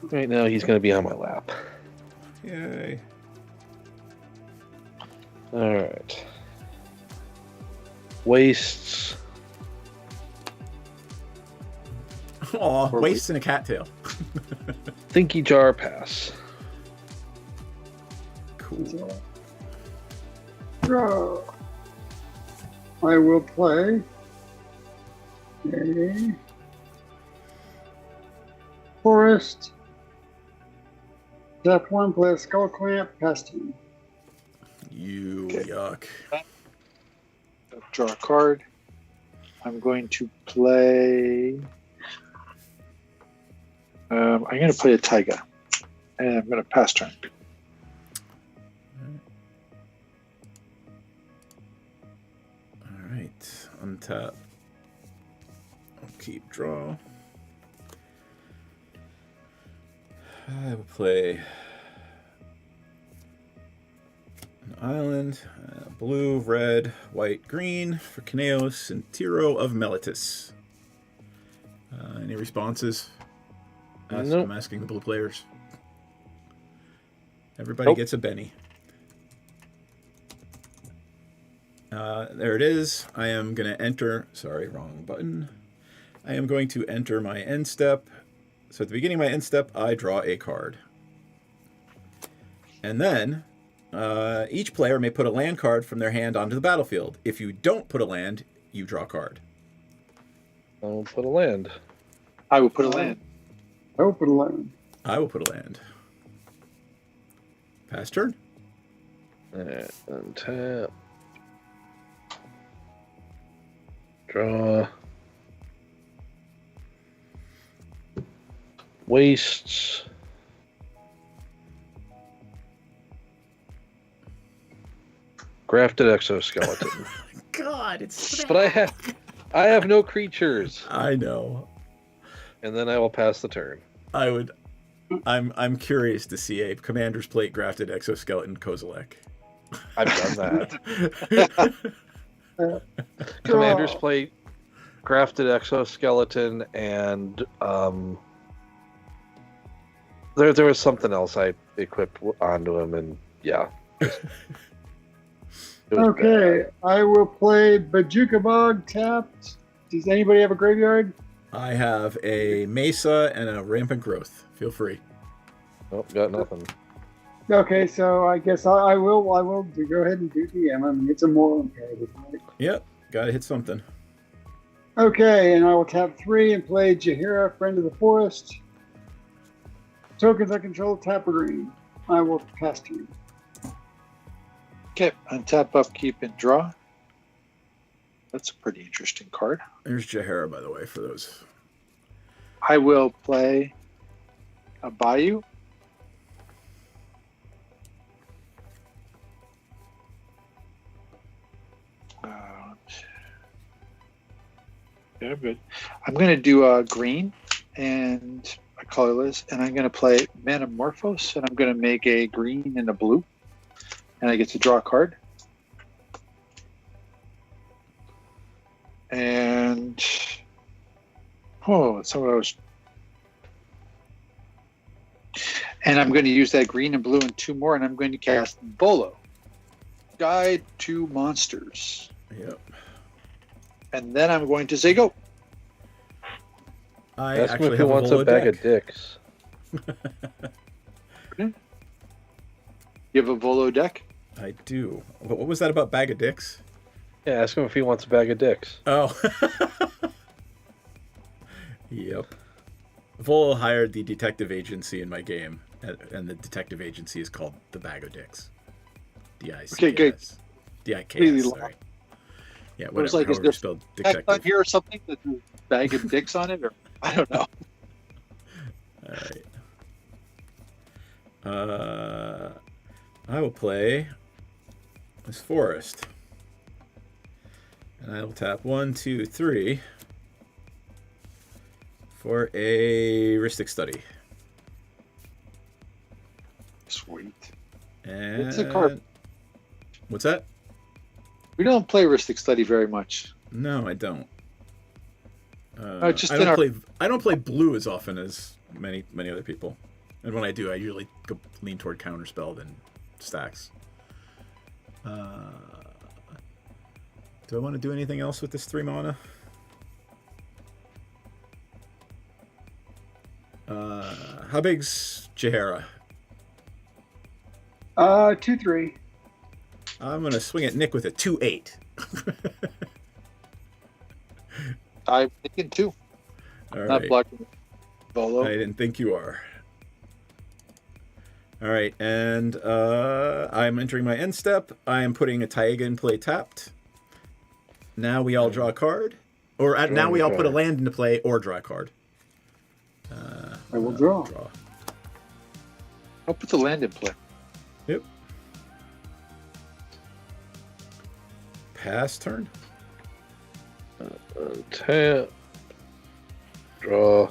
Right now he's going to be on my lap. Yay. Alright. Wastes. Aw, wastes and a cattail. Thinky Jar pass. Cool. Draw. I will play a forest. Step 1, play a skull clamp, pass turn. You yuck. Draw a card. I'm going to play. I'm going to play a Taiga. And I'm going to pass turn. Alright. Untap. Upkeep, draw. I will play an island, blue, red, white, green for Kineos and Tiro of Melitus. Any responses? Nope. I'm asking the blue players. Everybody gets a Benny. There it is. I am going to enter. Sorry, wrong button. I am going to enter my end step. So at the beginning of my end step, I draw a card. And then each player may put a land card from their hand onto the battlefield. If you don't put a land, you draw a card. I'll put a land. I will put a land. I will put a land. I will put a land. Pass turn. Untap. Draw. Wastes. Grafted exoskeleton. God, it's But I have no creatures. I know. And then I will pass the turn. I'm curious to see a Commander's Plate grafted exoskeleton Kozilek. I've done that. Commander's Plate, grafted exoskeleton, and there was something else I equipped onto him, and yeah. Okay, I will play Bajuka Bog tapped. Does anybody have a graveyard? I have a Mesa and a Rampant Growth. Feel free. Nope, got nothing. Okay, so I guess I will go ahead and do DM. I mean, it's a moral imperative, right? Yep, gotta hit something. Okay, and I will tap 3 and play Jaheira, Friend of the Forest. Tokens I control, tap a green. I will pass turn. Okay, untap, upkeep, and draw. That's a pretty interesting card. There's Jaheira, by the way, for those. I will play a Bayou. Yeah, I'm good. I'm going to do green and a colorless, and I'm going to play Metamorphose, and I'm going to make a green and a blue, and I get to draw a card. And that's what I was. And I'm going to use that green and blue and 2 more, and I'm going to cast Bolo, Guide to Monsters. Yep. And then I'm going to say go. I Ask him actually if he have wants Volo a bag deck. of dicks. You have a Volo deck? I do. What was that about bag of dicks? Yeah, ask him if he wants a bag of dicks. Oh. Yep. Volo hired the detective agency in my game, and the detective agency is called the Bag of Dicks. D-I-C-S. Okay, good. D-I-K-S, sorry. Yeah, It was whatever, like, is however there you spelled text on detective. here or something that there's a bag of dicks on it? Or I don't know. Alright. I will play this forest. And I will tap 1, 2, 3 for a Rhystic Study. Sweet. And It's a card. What's that? We don't play Rhystic Study very much. No, I don't. Just I in our- don't play blue as often as many other people, and when I do, I usually lean toward counterspell than stacks. Do I want to do anything else with this 3 mana? How big's Jaheira? 2/3. I'm gonna swing at Nick with a 2/8. I'm thinking 2. All Not right. blocking Volo. I didn't think you are. All right, and I'm entering my end step. I am putting a Taiga in play tapped. Now we all draw a card, or now we all put a land into play or draw a card. I will draw. I'll put the land in play. Yep. Pass turn. Tap. Draw.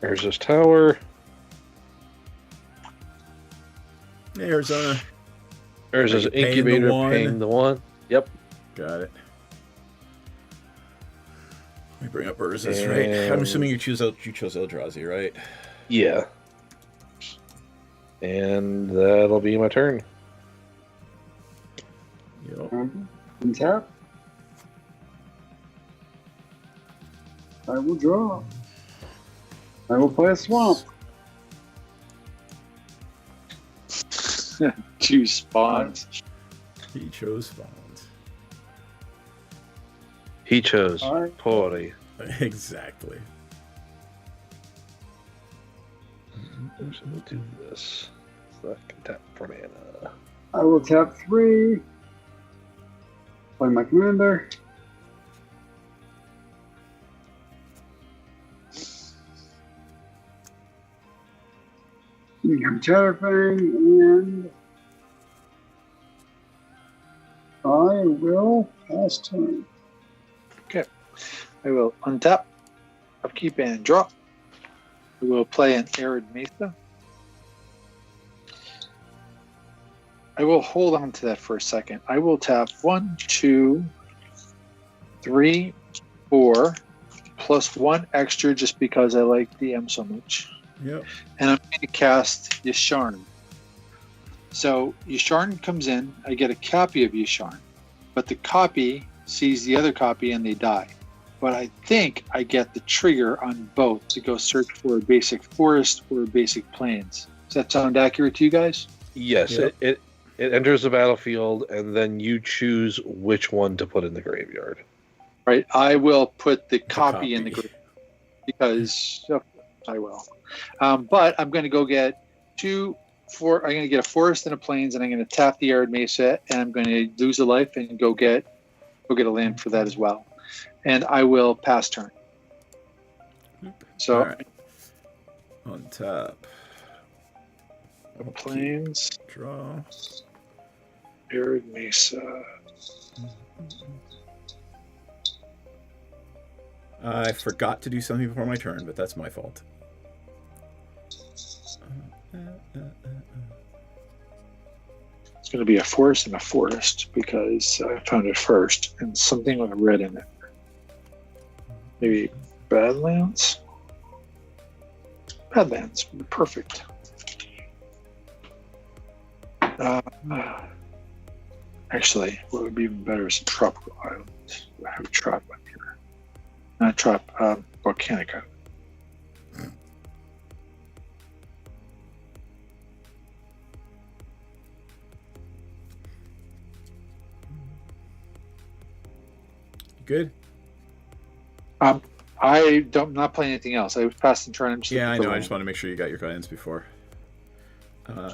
There's this tower. Arizona. There's this Paying the incubator one. paying the 1. Yep. Got it. Let me bring up Urza's, right? I'm assuming you chose Eldrazi, right? Yeah. And that'll be my turn. Yep. And tap. I will draw. I will play a swamp. Choose spawns. He chose spawns. He chose Alright. Pori. Exactly. So we'll do this. So I can tap for mana. I will tap 3. Play my commander. I'm Chatterfang, and I will pass turn. Okay. I will untap, upkeep, and draw. I will play an Arid Mesa. I will hold on to that for a second. I will tap 1, 2, 3, 4, plus 1 extra just because I like DM so much. Yep. And I'm going to cast Yasharn. So Yasharn comes in, I get a copy of Yasharn, but the copy sees the other copy and they die. But I think I get the trigger on both to go search for a basic forest or a basic plains. Does that sound accurate to you guys? Yes, Yep. it enters the battlefield, and then you choose which one to put in the graveyard. Right. I will put the copy in the copy. group because I will. But I'm going to go get I'm going to get a forest and a plains, and I'm going to tap the Arid Mesa, and I'm going to lose a life and go get a land for that as well. And I will pass turn. So All right. On tap. plains. Draw. Arid Mesa. I forgot to do something before my turn, but that's my fault. It's going to be a forest and a forest because I found it first and something with red in it. Maybe Badlands? Badlands would be perfect. Actually, what would be even better is a tropical island. I have a trop up here. Not trop, Volcanica. Good. I'm not playing anything else. I was passing turn. I'm just Yeah, I looking for know. I land. just want to make sure you got your guidance before.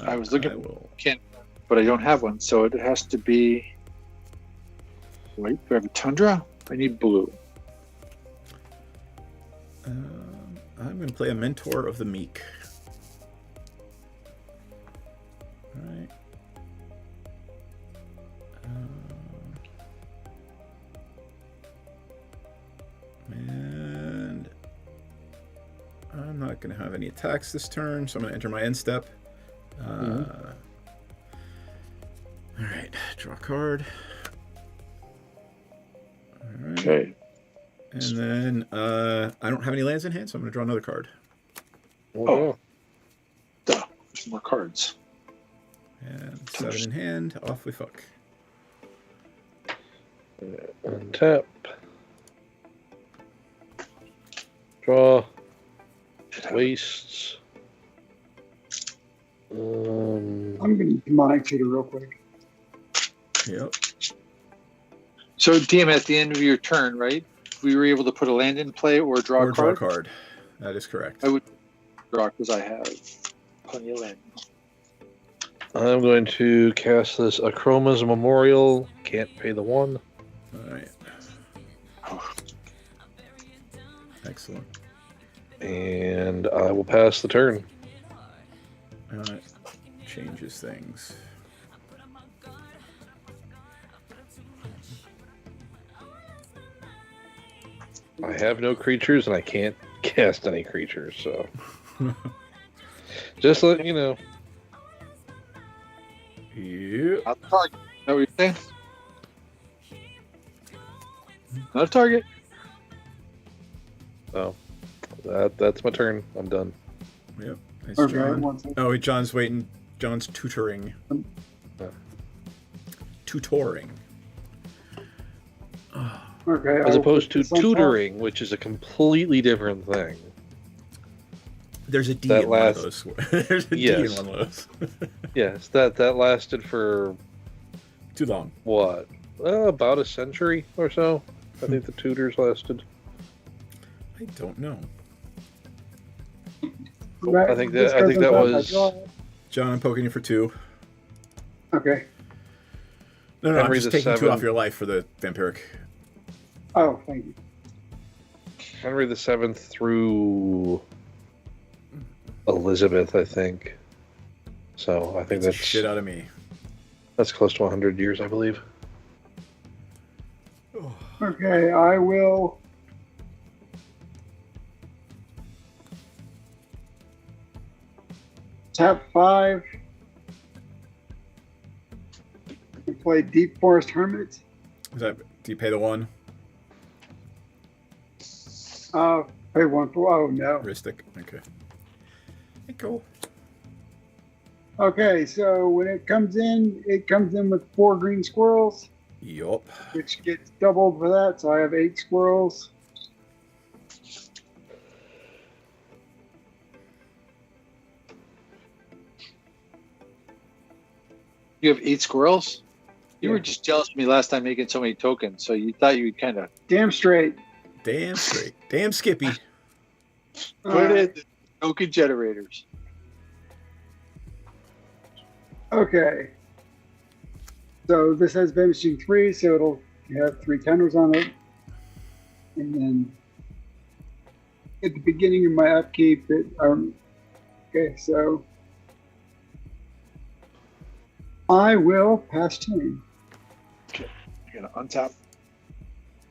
I was looking I for will. but I don't have one, so it has to be. Wait, do I have a tundra? I need blue. I'm going to play a Mentor of the Meek. All right. And I'm not going to have any attacks this turn, so I'm going to enter my end step. All right, draw a card. All right. Okay. And then I don't have any lands in hand, so I'm going to draw another card. Oh. Duh. There's more cards. And 7 in hand, off we fuck. Untap. Draw. Wastes. I'm going to demonic tutor real quick. Yep. So, DM, at the end of your turn, right? We were able to put a land in play or draw a card? Draw a card. That is correct. I would draw because I have plenty of land. I'm going to cast this Akroma's Memorial. Can't pay the 1. All right. Excellent. And I will pass the turn. Changes things. I have no creatures and I can't cast any creatures, so just let you know. Yeah. Not the target. Is that what you're saying? Not a target. So that's my turn. I'm done. Yep. It's Okay, John. one second. Oh, John's waiting. John's tutoring. Tutoring. Okay. As I'll opposed put to this on top. tutoring, which is a completely different thing. There's a D That in last- one of those. There's a D Yes. in one of those. Yes, that lasted for Too long. what? About a century or so. I think the tutors lasted. I don't know. Right, I think this that goes on top. I was. draw it. John, I'm poking you for 2. Okay. No, I'm Henry just the taking 2 Seventh. off your life for the vampiric. Oh, thank you. Henry VII through Elizabeth, I think. So I think That's that's shit out of me. That's close to 100 years, I believe. Okay, I will. Tap 5. And play Deep Forest Hermit. Is that? Do you pay the 1? Pay 1 for. Oh no. Ristic. Okay. Cool. Okay, so when it comes in with 4 green squirrels, Yup. which gets doubled for that. So I have 8 squirrels. You have 8 squirrels? You Yeah. were just jealous of me last time making so many tokens, so you thought you would kind of Damn straight. Damn straight. Damn Skippy. put it in the token generators. Okay. So this has Vanishing 3, so it'll have 3 counters on it. And then at the beginning of my upkeep, okay, so I will pass turn. Okay, I'm gonna untap.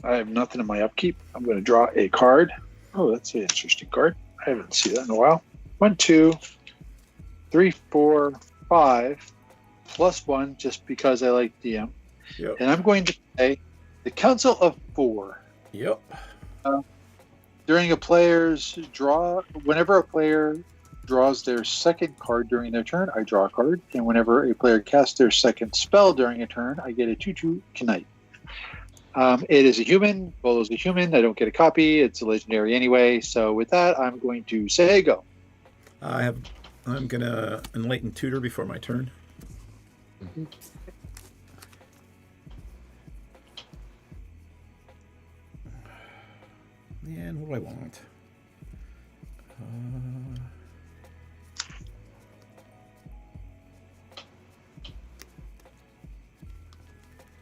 I have nothing in my upkeep. I'm gonna draw a card. Oh, that's an interesting card. I haven't seen that in a while. 1, 2, 3, 4, 5, +1, just because I like DM. Yep. And I'm going to play the Council of 4. Yep. During a player's draw, whenever a player draws their second card during their turn, I draw a card. And whenever a player casts their second spell during a turn, I get a 2/2 Knight. It is a human. Volo's a human. I don't get a copy. It's a legendary anyway. So with that, I'm going to say go. I'm gonna Enlighten Tutor before my turn. Mm-hmm. And what do I want?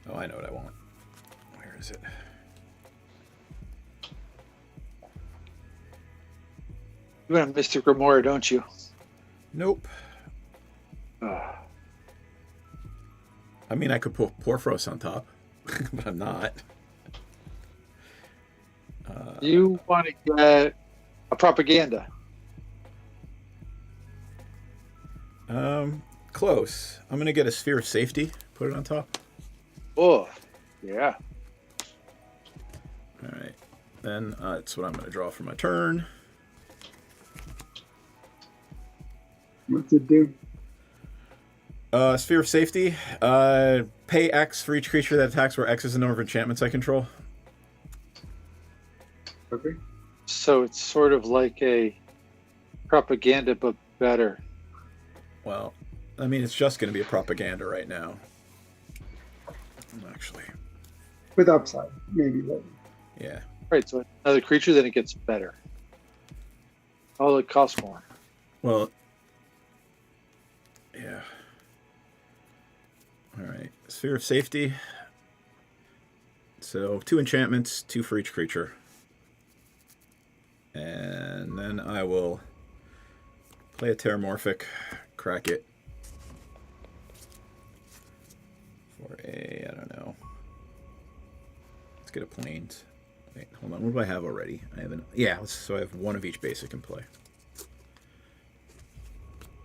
Oh, I know what I want. Where is it? You want Mystic Remora, don't you? Nope. I mean, I could put Porphros on top, but I'm not. You want to get a propaganda. Close. I'm going to get a Sphere of Safety, put it on top. Oh, yeah. All right. Then that's what I'm going to draw for my turn. What's it do? Sphere of Safety. Pay X for each creature that attacks where X is the number of enchantments I control. Okay. So it's sort of like a propaganda, but better. Well, I mean, it's just going to be a propaganda right now. Actually. With upside, maybe later. Yeah. Right, so another creature, then it gets better. Oh, it costs more. Well, yeah. All right. Sphere of Safety. So 2 enchantments, 2 for each creature. And then I will play a Terramorphic, crack it for a, I don't know. Let's get a Plains. Wait, hold on. What do I have already? I have so I have 1 of each basic in play.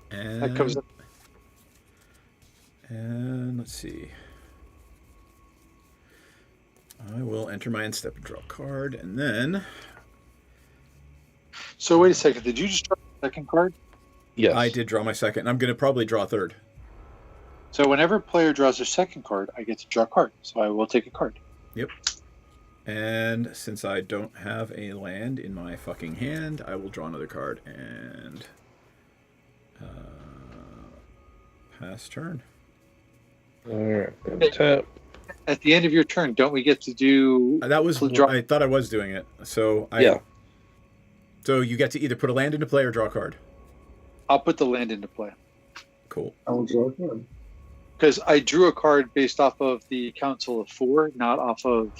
And That comes up. And let's see. I will enter my end step and draw a card, and then. So wait a second. Did you just draw the second card? Yes. I did draw my second. I'm going to probably draw a third. So whenever a player draws their second card, I get to draw a card. So I will take a card. Yep. And since I don't have a land in my fucking hand, I will draw another card and pass turn. All right. Tap. At the end of your turn, don't we get to do? That was. I thought I was doing it. So yeah. So you get to either put a land into play or draw a card. I'll put the land into play. Cool. I will draw a card. Because I drew a card based off of the Council of 4, not off of.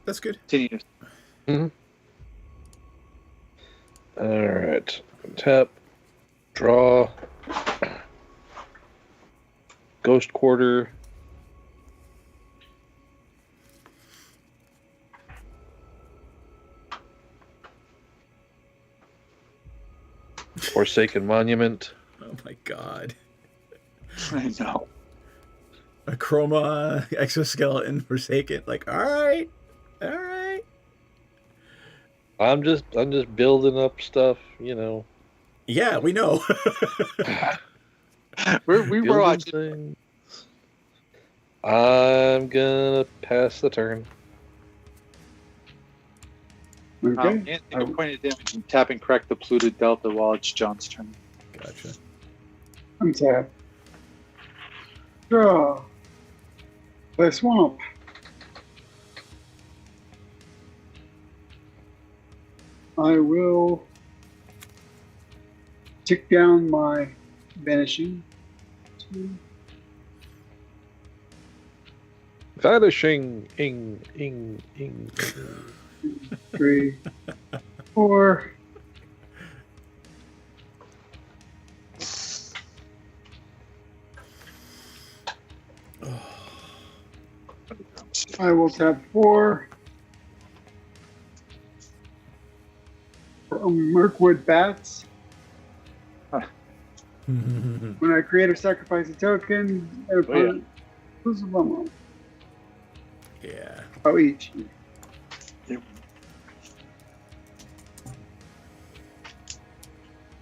That's good. Tinius. Mm-hmm. All right. Tap. Draw. Ghost Quarter. Forsaken Monument. Oh my god. I know. A Chroma exoskeleton Forsaken. Like, alright. I'm just building up stuff, you know. Yeah, we know. we were watching things. I'm gonna pass the turn. Okay. Take a point of damage and tap and correct the polluted delta while it's John's turn. Gotcha. Untap. Draw. Play Swamp. I will tick down my Vanishing. 2, Vanishing, ing. 3, 4. I will tap 4. Mirkwood Bats. When I create or sacrifice a token, an opponent loses 1. Yeah. Oh, each.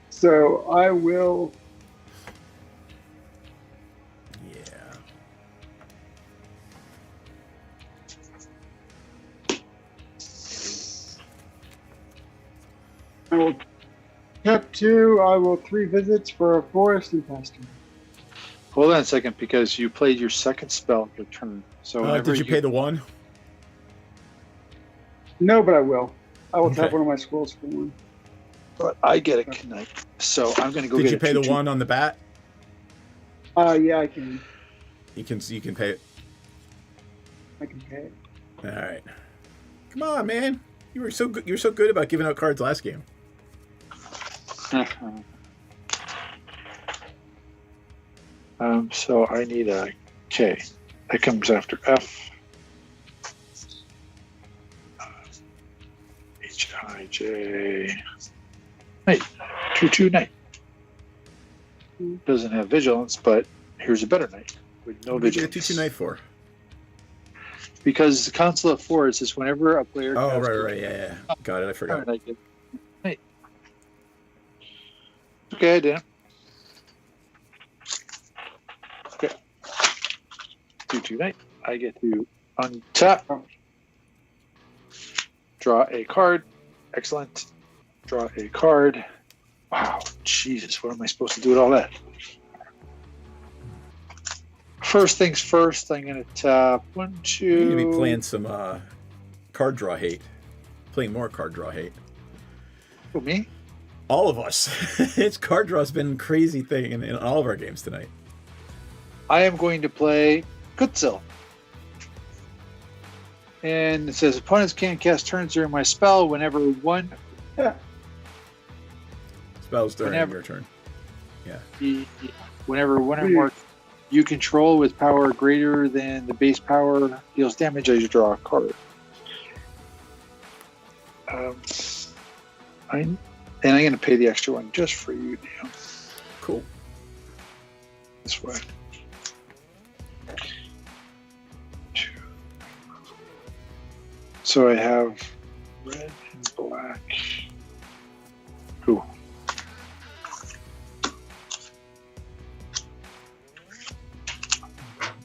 So I will. Yeah. I will tap 2. I will 3 visits for a forest and pasture. Hold on a second, because you played your second spell your turn. So whenever Did you pay the 1? No, but I will. I will Okay. tap one of my scrolls for 1. But I get a knight, so I'm going to go Did get you a pay the 2/2. 1 on the bat? Yeah, I can. You can pay it. I can pay it. All right. Come on, man. You were so good. You were so good about giving out cards last game. So I need a K. That comes after F. H-I-J. Knight. 2/2 knight. Doesn't have vigilance, but here's a better knight with no What did you vigilance. get 2/2 knight for? Because the Council of Fours is whenever a player. Oh, casts right. Yeah. Got it. I forgot. I get knight. Okay, Dan. Okay. 2/2 knight. I get to untap. Draw a card. Excellent. Draw a card. Wow, Jesus, what am I supposed to do with all that? First things first, I'm going to tap 1, 2. You need to be playing some card draw hate. Playing more card draw hate. Who, me? All of us. It's card draw's been a crazy thing in all of our games tonight. I am going to play Kutzil. And it says opponents can't cast turns during my spell whenever one. Spells during Whenever- your turn. Yeah. Whenever one or more you control with power greater than the base power deals damage as you draw a card. I'm going to pay the extra one just for you, Dan. Cool. This way. So I have red and black. Cool.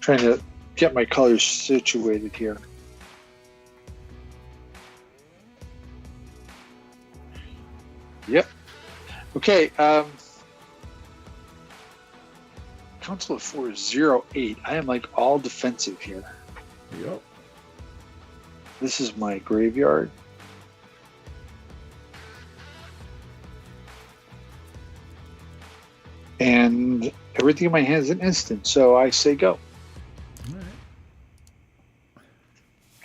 Trying to get my colors situated here. Yep. Okay. Council of 408. I am like all defensive here. Yep. This is my graveyard. And everything in my hand is an instant, so I say go. All right.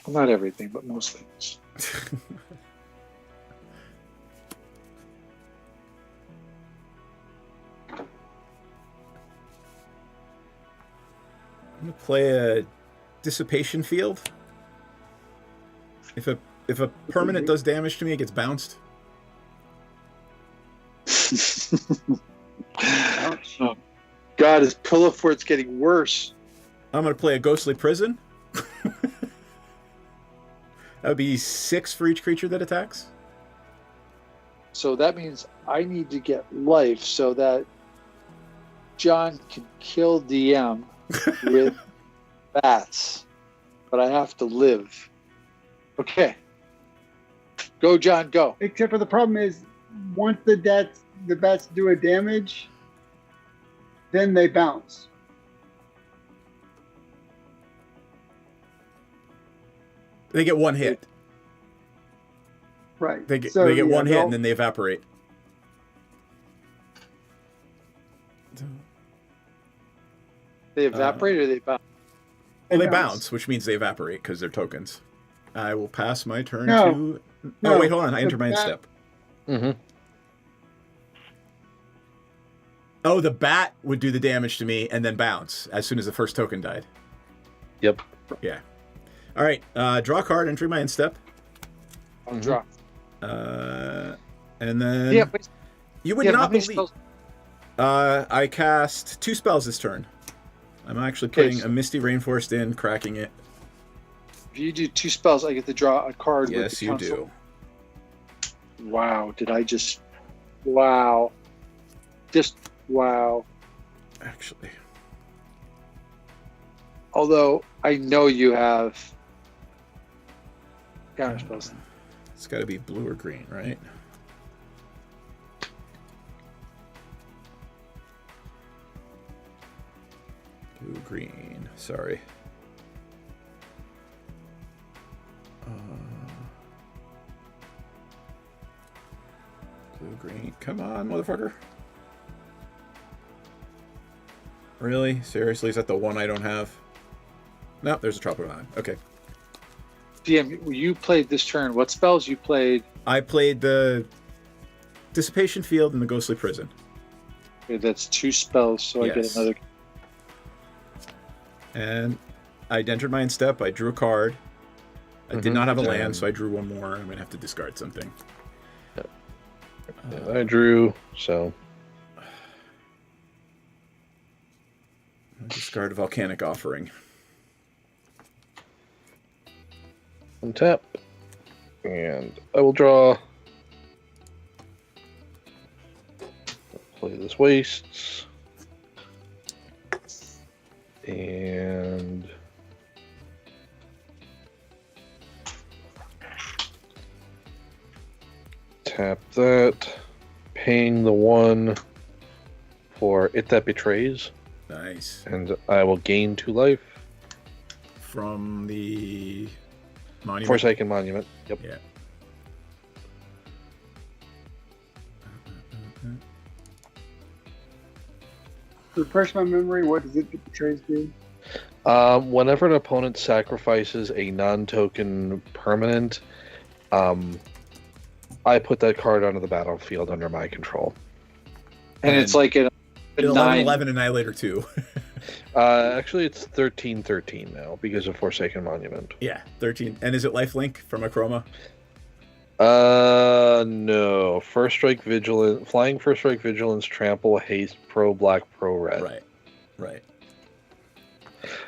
Well, not everything, but most things. I'm gonna play a dissipation field. If a permanent does damage to me, it gets bounced. Oh, God, his pillow fort's getting worse. I'm gonna play a ghostly prison. That would be 6 for each creature that attacks. So that means I need to get life so that John can kill DM with bats. But I have to live. Okay. Go, John, go. Except for the problem is, once the bats do a damage, then they bounce. They get 1 hit. Right. They get So, they get yeah, 1 hit they'll- and then they evaporate. They evaporate or they bounce? Well, they bounce. bounce, which means they evaporate because they're tokens. I will pass my turn No. to. No. Oh wait, hold on. I The enter my end bat- step. Mm-hmm. Oh, the bat would do the damage to me and then bounce as soon as the first token died. Yep. Yeah. All right, draw a card, entering my end step. I'll draw. And then Yeah, but you would yeah, not how many believe. spells- I cast 2 spells this turn. I'm actually Okay, putting so- a Misty Rainforest in, cracking it. If you do 2 spells, I get to draw a card. Yes, with the you council. do. Wow, did I just... Wow. Just wow. Actually, Although, I know you have... counter spells. it's got to be blue or green, right? Blue, green. Sorry. Blue, green. Come on, motherfucker. Really? Seriously? Is that the one I don't have? No, there's a tropical island. Okay. DM, you played this turn. What spells you played? I played the Dissipation Field and the Ghostly Prison. Okay, that's 2 spells, so I get Yes. another... And I entered my end step. I drew a card. I did Mhm. not have a And- land, so I drew one more. I'm going to have to discard something. I drew, so Discard Volcanic Offering. untap. And I will draw. Play this wastes. And tap that. Paying the 1 for It That Betrays. Nice. And I will gain 2 life. From the Monument. Forsaken Monument. Yep. Yeah. Refresh my memory. What does it betrays do? Whenever an opponent sacrifices a non-token permanent, I put that card onto the battlefield under my control. And it's like a 11, 9. Annihilator 2. Actually, it's 13/13 now because of Forsaken Monument. Yeah, 13. And is it lifelink from Achroma? No. First Strike Vigilance, Flying First Strike Vigilance, Trample, Haste, Pro Black, Pro Red. Right.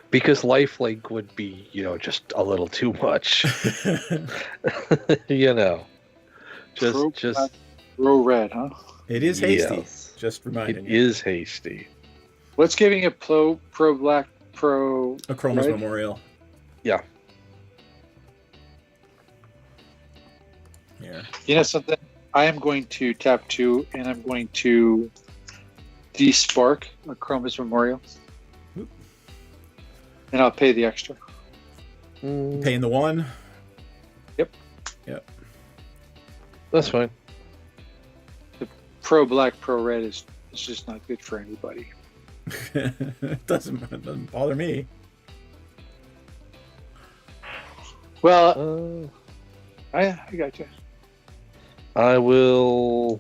Because lifelink would be, just a little too much. Just Pro red, huh? It is hasty. Yes. Just reminding It you. is hasty. What's giving it pro black, pro Achroma's red? Memorial. Yeah. Yeah. You know something? I am going to tap 2, and I'm going to despark a Chroma's Memorial. Oop. And I'll pay the extra. Paying the 1. Yep. That's fine. The pro black, pro red is just not good for anybody. It doesn't bother me. Well, I got you. I will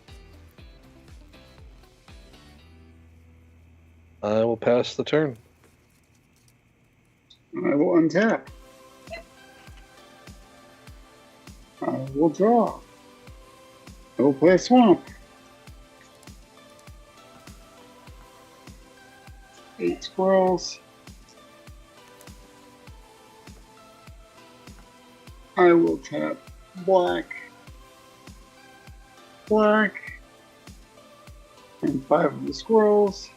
pass the turn. I will untap. I will draw. I will play a swamp. 8 squirrels. I will tap black. And 5 of the squirrels.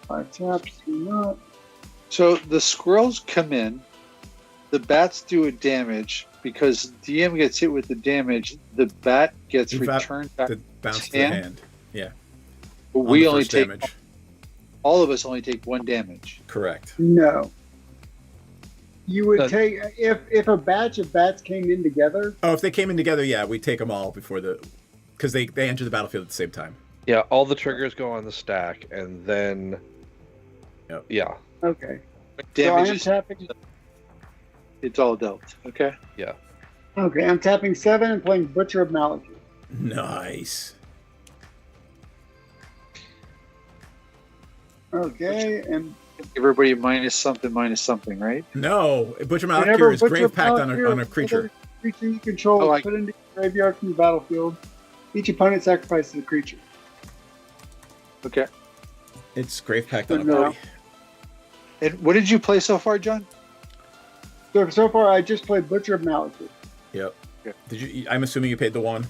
Five taps, 3 not. So the squirrels come in, the bats do a damage. Because DM gets hit with the damage, the bat gets returned back to bounce to the hand. hand. Yeah. But On we the only first take damage. all of us only take 1 damage. Correct. No. You would take if a batch of bats came in together. Oh, if they came in together, yeah, we take them all before because they enter the battlefield at the same time. Yeah, all the triggers go on the stack, and then yeah. Okay. Damage so I'm tapping. It's all dealt. Okay. Yeah. Okay, I'm tapping 7 and playing Butcher of Malekith. Nice. Okay, and Everybody minus something, right? No, Butcher Malakir whenever is Butcher grave pact Malakir on a creature. creature you control Oh, is put into your graveyard from the battlefield. Each opponent sacrifices a creature. Okay. It's grave pact Good on a now. party. And what did you play so far, John? So far, I just played Butcher of Malakir. Yep. Okay. Did you? I'm assuming you paid the 1.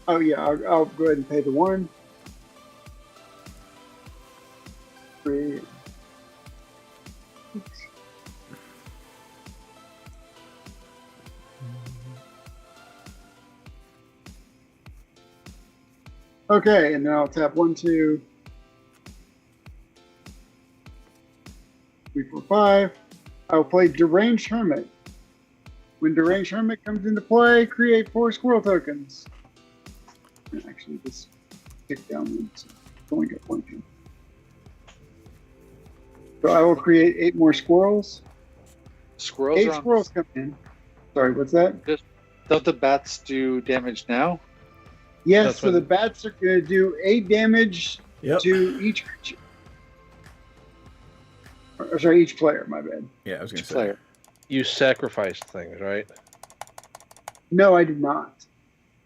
Oh yeah, I'll go ahead and pay the 1. 3. 6. Okay, and then I'll tap 1, 2, 3, 4, 5. I will play Deranged Hermit. When Deranged Hermit comes into play, create 4 squirrel tokens. Actually, just stick down one, so only get 1 here. So I will create 8 more squirrels. Squirrels. 8 squirrels come in. Sorry, what's that? Don't the bats do damage now? Yes, That's so what- the bats are going to do 8 damage Yep. to each creature. Or, sorry, each player, my bad. Yeah, I was going Each to say. player. You sacrificed things, right? No, I did not.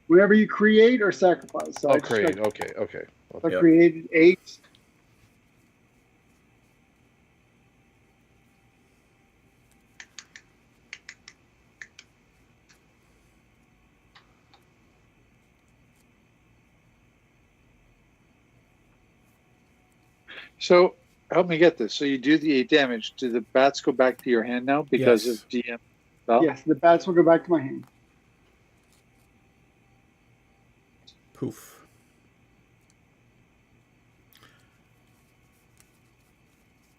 Whenever you create or sacrifice. So I Oh, just create. got- Okay. I Yep. created 8. So help me get this. So you do the 8 damage. Do the bats go back to your hand now because Yes. of DM spell? Yes, the bats will go back to my hand. Poof.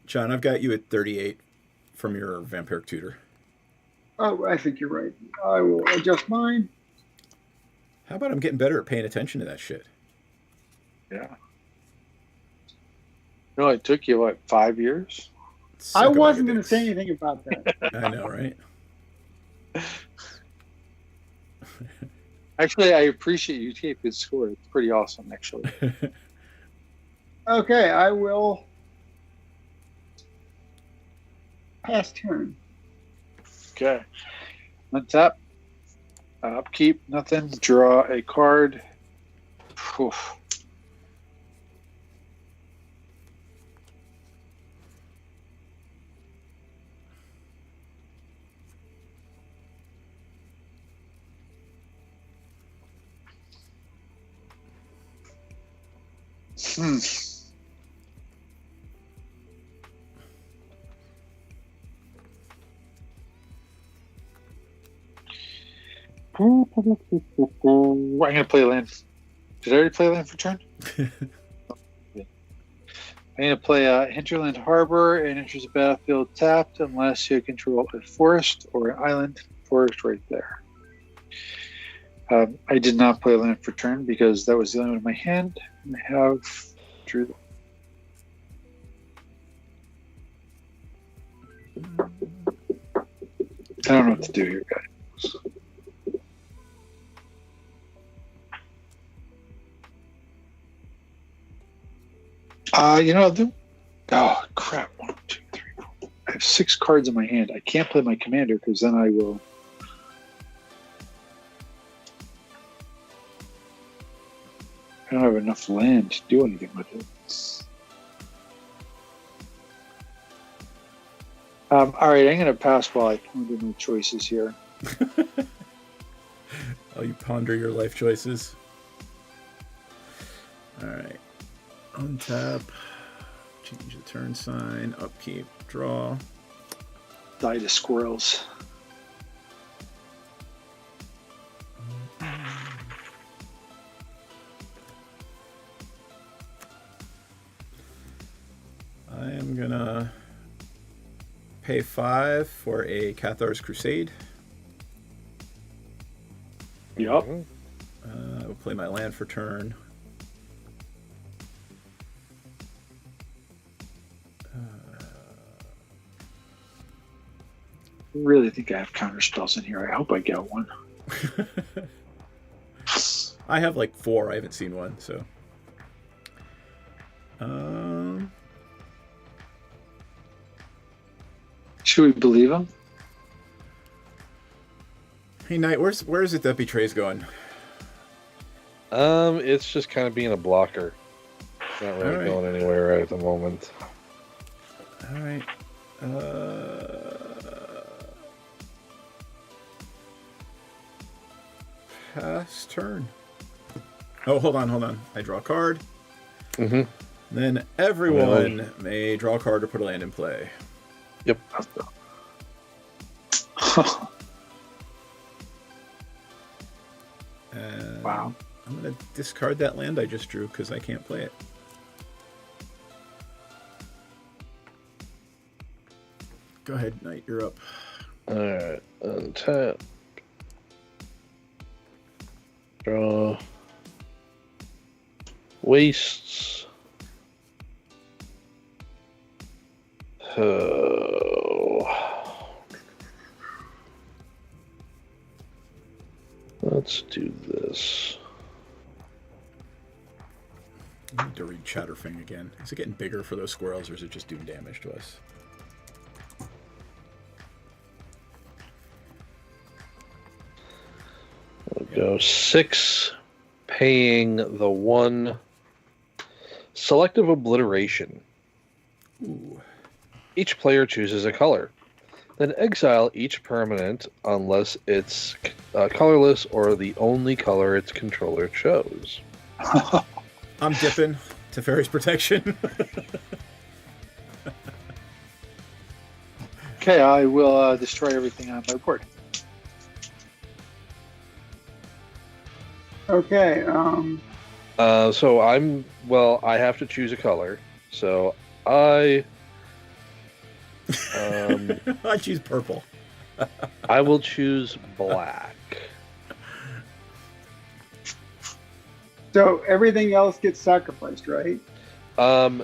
John, I've got you at 38 from your Vampiric Tutor. Oh, I think you're right. I will adjust mine. How about I'm getting better at paying attention to that shit? Yeah. No, it took you, what, 5 years? Suck I a bag wasn't of going to dicks. say anything about that. I know, right? Actually, I appreciate you take this score. It's pretty awesome, actually. Okay, I will pass turn. Okay. Untap. Upkeep, nothing. Draw a card. Oof. Hmm. I'm going to play land. Did I already play land for turn? I'm going to play Hinterland Harbor and enters the battlefield tapped unless you control a forest or an island. Forest right there. I did not play land for turn because that was the only one in my hand. I have drew. I don't know what to do here, guys. Oh crap! 1, 2, 3, 4. I have 6 cards in my hand. I can't play my commander because then I will. I don't have enough land to do anything with it. All right, I'm going to pass while I ponder my choices here. Oh, you ponder your life choices. All right. Untap. Change the turn sign. Upkeep. Draw. Die to squirrels. I am gonna pay 5 for a Cathar's Crusade. Yup. I will play my land for turn. I really think I have counter spells in here. I hope I get one. I have like 4. I haven't seen one, so. Should we believe him? Hey, Knight, where is it that Betray's going? It's just kind of being a blocker. It's not really Alright. going anywhere right at the moment. All right. Pass turn. Oh, hold on. I draw a card. Mm-hmm. Then everyone may draw a card or put a land in play. Yep. And Wow. I'm going to discard that land I just drew because I can't play it. Go ahead, Knight. You're up. Alright. Untap. Draw. Wastes. Oh. Let's do this. I need to read Chatterfang again. Is it getting bigger for those squirrels, or is it just doing damage to us? We'll go 6, paying the 1. Selective Obliteration. Ooh. Each player chooses a color. Then exile each permanent unless it's colorless or the only color its controller chose. I'm dipping Teferi's Protection. Okay, I will destroy everything on my board. Okay. So I have to choose a color. So I I choose purple. I will choose black. So everything else gets sacrificed, right?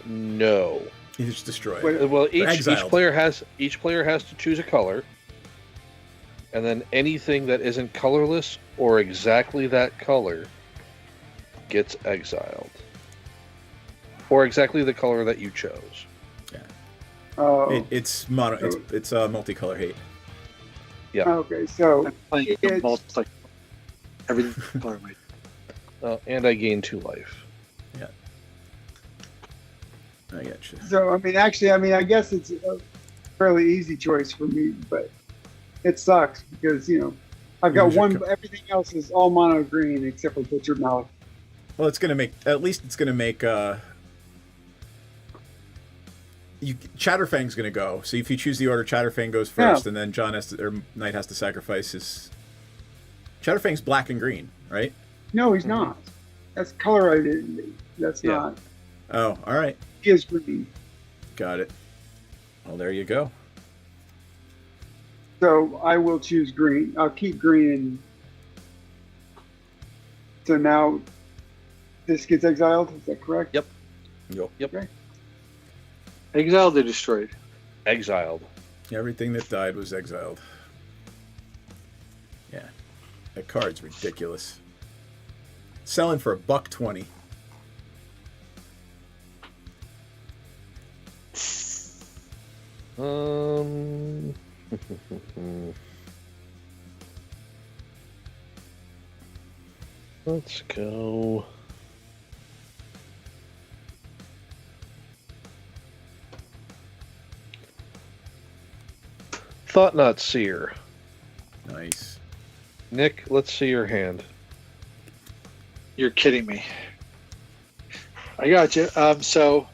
No. He's destroyed. Wait, Well, each exiled. player has to choose a color, and then anything that isn't colorless or exactly that color gets exiled, or exactly the color that you chose. Oh. It's mono. It's multicolor hate. Yeah. Okay, so I'm playing it's- multiplayer. Everything color might. And I gain 2 life. Yeah. I get you. So I guess it's a fairly easy choice for me, but it sucks because I've got Lose your one. Everything else is all mono green except for Butcher Mouth. Well, it's gonna make Chatterfang's gonna go. So if you choose the order, Chatterfang goes first, and then Knight has to sacrifice his. Chatterfang's black and green, right? No, he's not. That's color identity. That's not. Oh, all right. He is green. Got it. Well, there you go. So I will choose green. I'll keep green. So now this gets exiled. Is that correct? Yep. Yep. Okay. Exiled or destroyed? Exiled. Everything that died was exiled. Yeah. That card's ridiculous. Selling for $120. Let's go. Thought Not Seer. Nice. Nick, let's see your hand. You're kidding me. I got you. So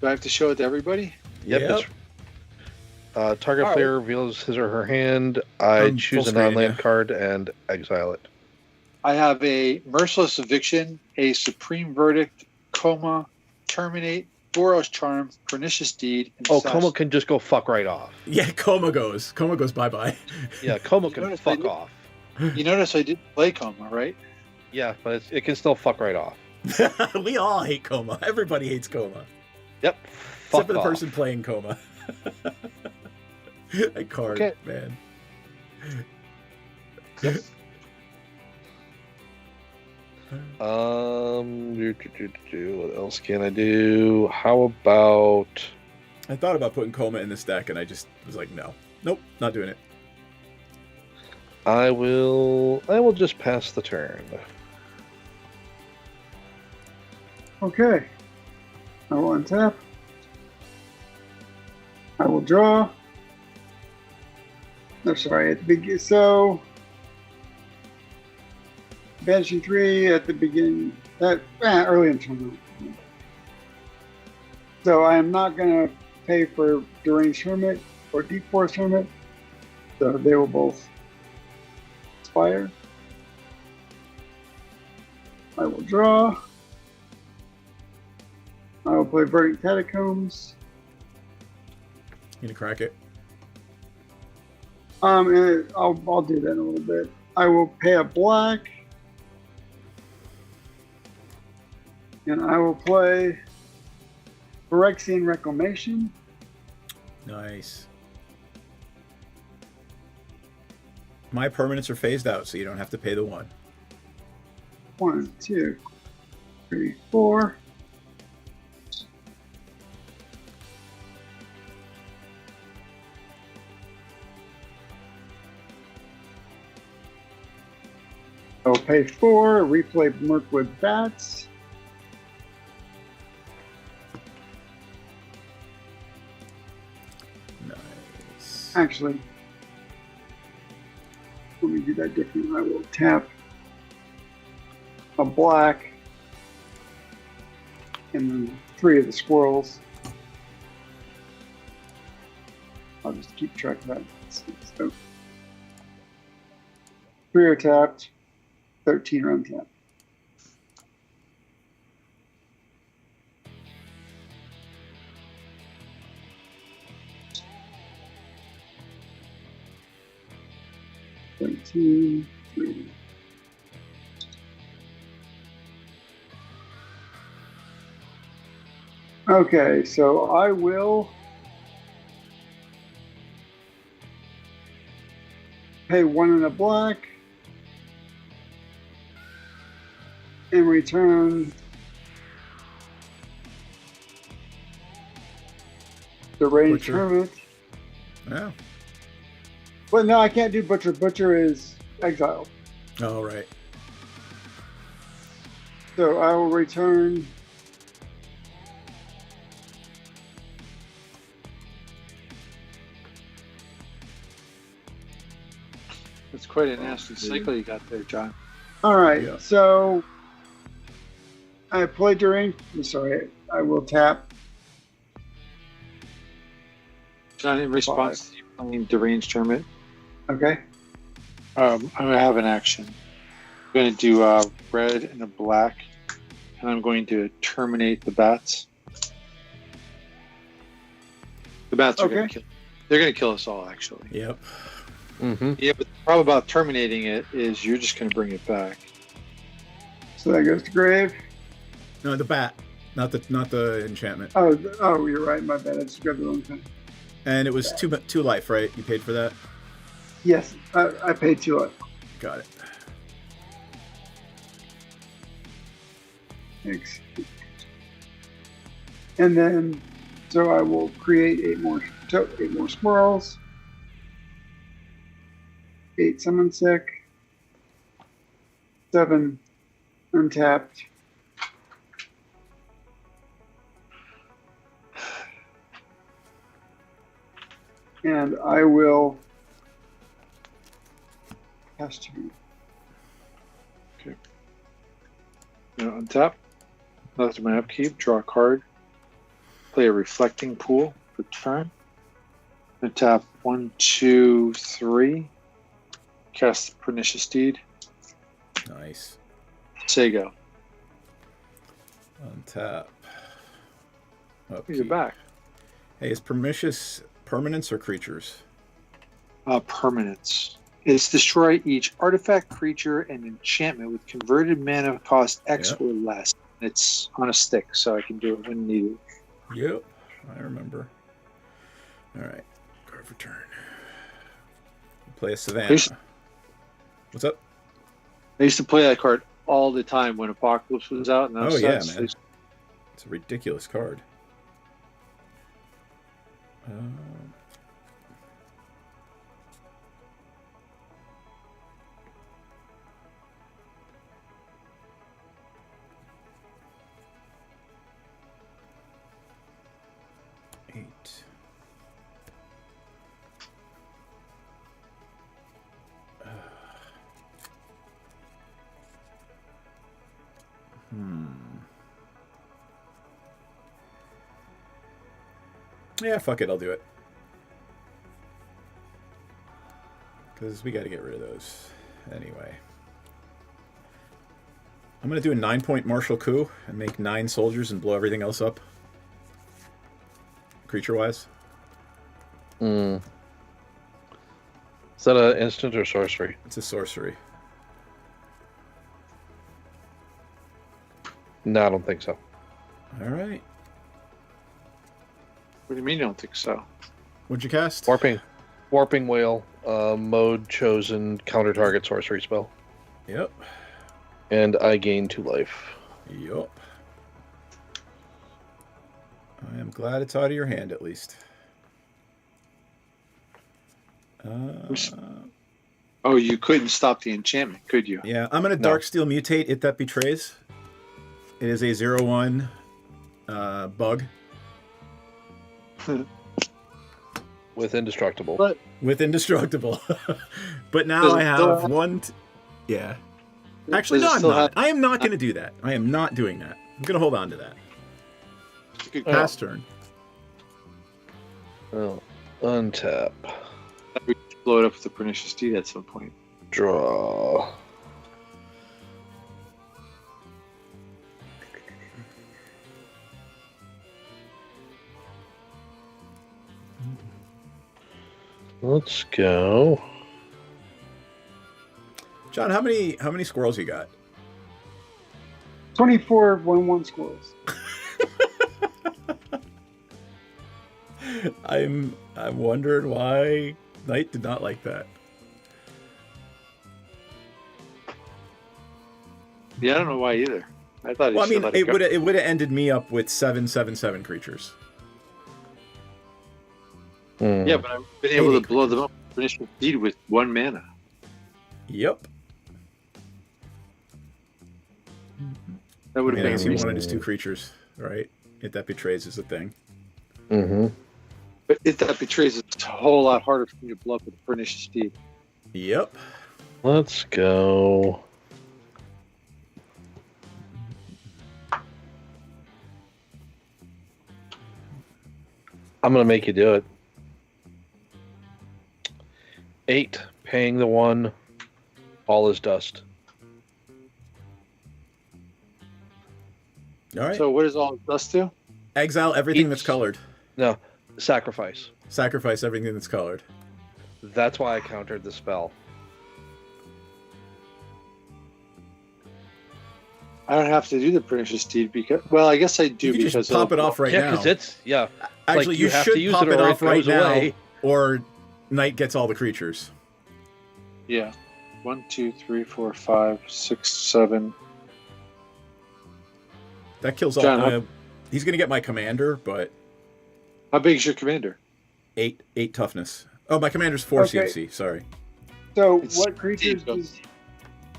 do I have to show it to everybody? Yep. Yep. Target All player reveals his or her hand. I I'm choose full a non-land screening, yeah. card and exile it. I have a Merciless Eviction, a Supreme Verdict, Coma, Terminate, Boros Charm, Pernicious Deed, and Coma can just go fuck right off. Yeah, Coma goes bye-bye. Yeah, Coma can notice I fuck did- off. You notice I didn't play Coma, right? Yeah, but it can still fuck right off. We all hate Coma. Everybody hates Coma. Yep. Except for the off. person playing Coma. That card, Okay. man. What else can I do? How about I thought about putting Coma in this deck, and I just was like, no. Nope, not doing it. I will just pass the turn. Okay. I will untap. I will draw. No, sorry, at the beginning. So, banishing 3 at the beginning. Early in turn. So I am not going to pay for Deranged Hermit or Deep Forest Hermit. So they will both expire. I will draw. I will play Verdant Catacombs. You gonna crack it? And I'll do that in a little bit. I will pay a black. And I will play Phyrexian Reclamation. Nice. My permanents are phased out, so you don't have to pay the 1. 1, 2, 3, 4. I will pay 4, replay Mirkwood Bats. Nice. Actually, let me do that differently. I will tap a black and then 3 of the squirrels. I'll just keep track of that. So 3 are tapped, 13 are untapped. Three. Okay, so I will pay 1 in a black and return the Deranged Hermit. Yeah. But no, I can't do Butcher. Butcher is exiled. Oh, right. So I will return That's quite a nasty cycle you got there, John. All right, so I play during. I'm sorry, I will tap. John, in response to you playing Deranged Hermit, Okay. I'm going to have an action. I'm going to do red and a black, and I'm going to terminate the bats. The bats are going to kill. They're going to kill us all, actually. Yep. Mm-hmm. Yeah, but the problem about terminating it is you're just going to bring it back. So that goes to grave. No, the bat, not the enchantment. Oh, you're right. My bad. I just grabbed the wrong thing. And it was 2 life, right? You paid for that? Yes, I paid 2 life. Got it. Thanks. And then, so I will create 8 more squirrels. 8 summon sick. 7 untapped. And I will pass turn. Okay. Now untap. After my upkeep, draw a card. Play a Reflecting Pool for turn. Untap 1, 2, 3. Cast Pernicious Deed. Nice. Say go. Untap. You're back. Hey, is pernicious permanents or creatures? Permanents. It's destroy each artifact, creature, and enchantment with converted mana cost X or less. It's on a stick, so I can do it when needed. Yep, I remember. All right, card for turn. Play a Savannah. What's up? I used to play that card all the time when Apocalypse was out. And Oh yeah, man. It's a ridiculous card. Eight. Yeah, fuck it, I'll do it. Because we got to get rid of those. Anyway. I'm going to do a 9-point martial coup and make 9 soldiers and blow everything else up. Creature-wise. Is that an instant or sorcery? It's a sorcery. No, I don't think so. Alright. What do you mean you don't think so? What'd you cast? Warping Whale, mode chosen, counter target sorcery spell. Yep. And I gain 2 life. Yup. I am glad it's out of your hand, at least. Oh, you couldn't stop the enchantment, could you? Yeah, I'm going to Darksteel Mutate It That Betrays. It is a 0/1 bug. With Indestructible. With Indestructible. But now I have one... Yeah. Actually, no, I'm not. I am not going to do that. I am not doing that. I'm going to hold on to that. Pass turn. Oh, untap. We blow it up with the Pernicious Deed at some point. Draw. Let's go. John, how many squirrels you got? 24 1/1 squirrels. I'm wondering why Knight did not like that. Yeah, I don't know why either. I thought. Well, I mean, it would have ended me up with 7/7/7 creatures. Yeah, but I've been able to blow them up with Pernicious Deed with 1 mana. Yep. That would have been. I guess he wanted his 2 creatures, right? If that betrays is a thing. Mm-hmm. But if that betrays, it's a whole lot harder for me to blow up with Pernicious Deed. Yep. Let's go. I'm gonna make you do it. 8, paying the 1, all is dust. All right. So what does all dust do? Exile everything that's colored. No, sacrifice. Sacrifice everything that's colored. That's why I countered the spell. I don't have to do the Pernicious Deed because, well, I guess I do You can because just pop it off right now. Yeah, because it's Actually, like, you have should to use pop it it or off it right goes now, away. or Knight gets all the creatures. Yeah. 1, 2, 3, 4, 5, 6, 7. That kills all. John, He's gonna get my commander, but how big is your commander? 8 toughness. Oh, my commander's 4 Okay. CMC. Sorry. So what creatures does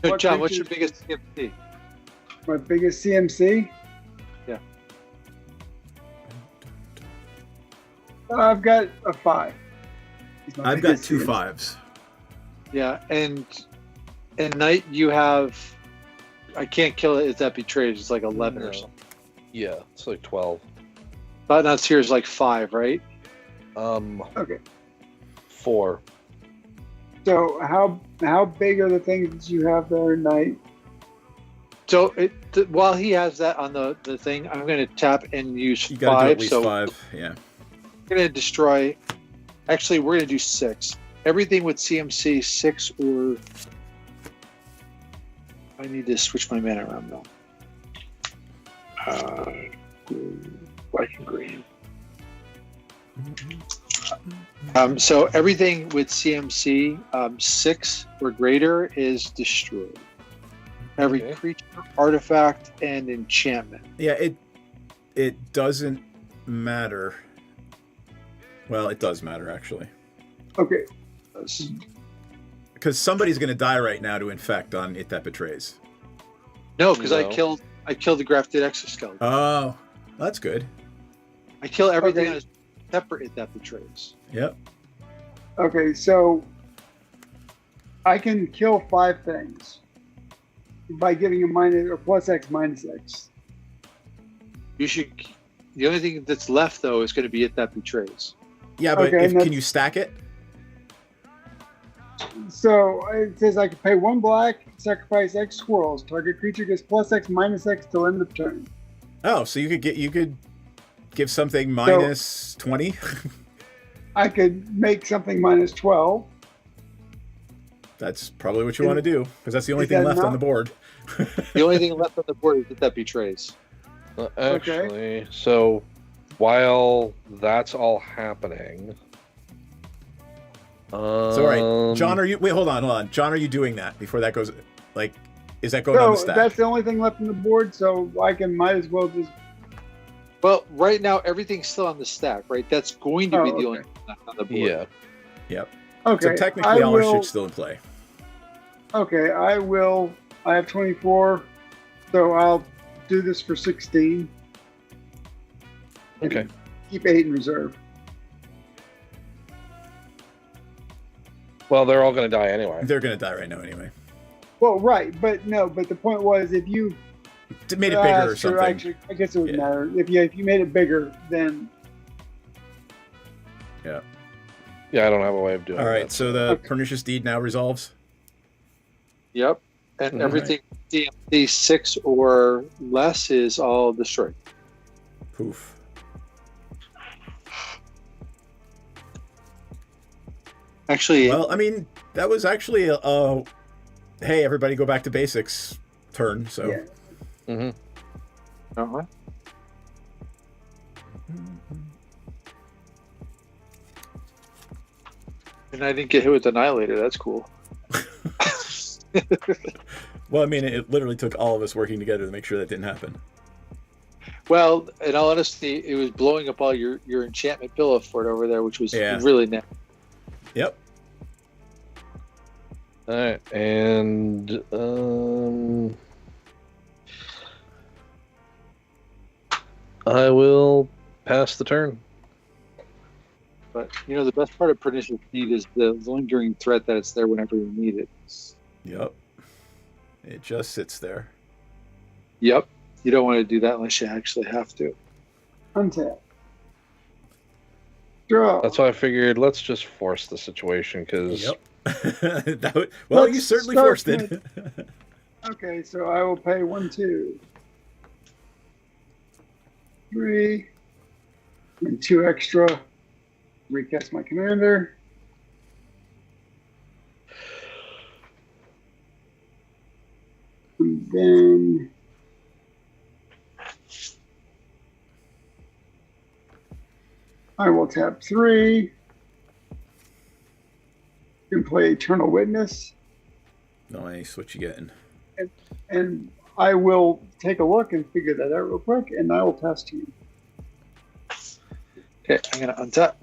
No, what John, what's your creatures- biggest CMC? my biggest CMC? Yeah. I've got a 5. It's my I've got biggest 2 CMC. 5s. Yeah, and Knight, you have. I can't kill it if that betrays. It's like 11 or No. something. Yeah, it's like 12. But Nuts here is like 5, right? Okay. 4. So how big are the things that you have there, Knight? So while he has that on the thing, I'm going to tap and use You gotta do 5. at least So 5. Yeah. we're going to destroy. Actually, we're going to do 6. Everything with CMC 6 or. I need to switch my mana around though. Black and green. So everything with CMC 6 or greater is destroyed. Every creature, artifact, and enchantment. Yeah. It doesn't matter Well, it does matter actually, Okay. because somebody's going to die right now to infect on It That Betrays. No, because I No. killed the grafted exoskeleton. Oh, that's good. I kill everything Okay. that is separate that betrays. Yep. Okay, so I can kill 5 things by giving a minus or plus X minus X. You should. The only thing that's left though is going to be it that betrays. Yeah, but Okay, and can you stack it? So it says I can pay 1 black, sacrifice X squirrels. Target creature gets plus X minus X till end of turn. Oh, so you could give something minus 20. I could make something minus 12. That's probably what you want to do, because that's the only Is thing that left on not- the board. The only thing left on the board is it that betrays. Actually, so while that's all happening, So all right, John, are you? Wait, hold on. John, are you doing that before that goes? Like, is that going on the So stack? that's the only thing left on the board, so I can might as well just. Well, right now everything's still on the stack, right? That's going to be Oh, the okay. only thing left on the board. yeah. Yep. Okay. So technically, I all our will- shit's still in play. Okay, I will. I have 24, so I'll do this for 16. Okay. Keep 8 in reserve. Well, they're all going to die anyway. They're gonna die right now anyway. Well, right, but no. But the point was, if you Made it bigger or sure, something. Actually, I guess it would Yeah. matter if you made it bigger. Then Yeah. Yeah, I don't have a way of doing All right. that. So the pernicious deed now resolves. Yep. And Mhm. everything DMC 6 or less is all destroyed. Poof. Actually, Well, I mean, that was actually a hey, everybody, go back to basics turn. So. Yeah. Mm-hmm. uh-huh. And I didn't get hit with Annihilator. That's cool. Well, I mean, it literally took all of us working together to make sure that didn't happen. Well, in all honesty, it was blowing up all your enchantment pillow fort over there, which was Yeah. really nice. Yep. All right, and I will pass the turn. But you know, the best part of Pernicious Deed is the lingering threat that it's there whenever you need it. Yep. It just sits there. Yep. You don't want to do that unless you actually have to. untap. Draw. That's why I figured let's just force the situation because Yep. Well, you Let's certainly start forced it. Okay, so I will pay 1, 2, 3, and 2 extra. Recast my commander. And then I will tap 3 and play Eternal Witness. Nice. What you getting? And I will take a look and figure that out real quick, and I will pass to you. Okay, I'm gonna untap.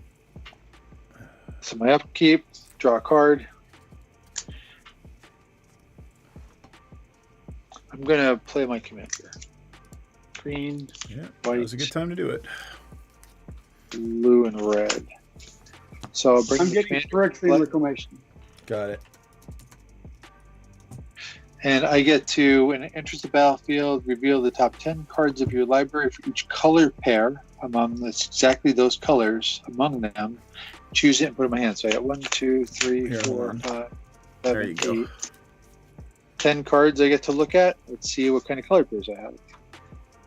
So my upkeep, draw a card. I'm gonna play my commander. Green, Yeah. white, That was a good time to do it. blue, and red. So I'll bring I'm the getting commander, Phyrexian Reclamation. Got it. and I get to, in an interest of battlefield, reveal the top 10 cards of your library for each color pair among exactly those colors among them. Choose it and put it in my hand. So I got 1, 2, 3, Here, 4, hold on. 5, There 7, you go. 8. 10 cards I get to look at. Let's see what kind of color pairs I have.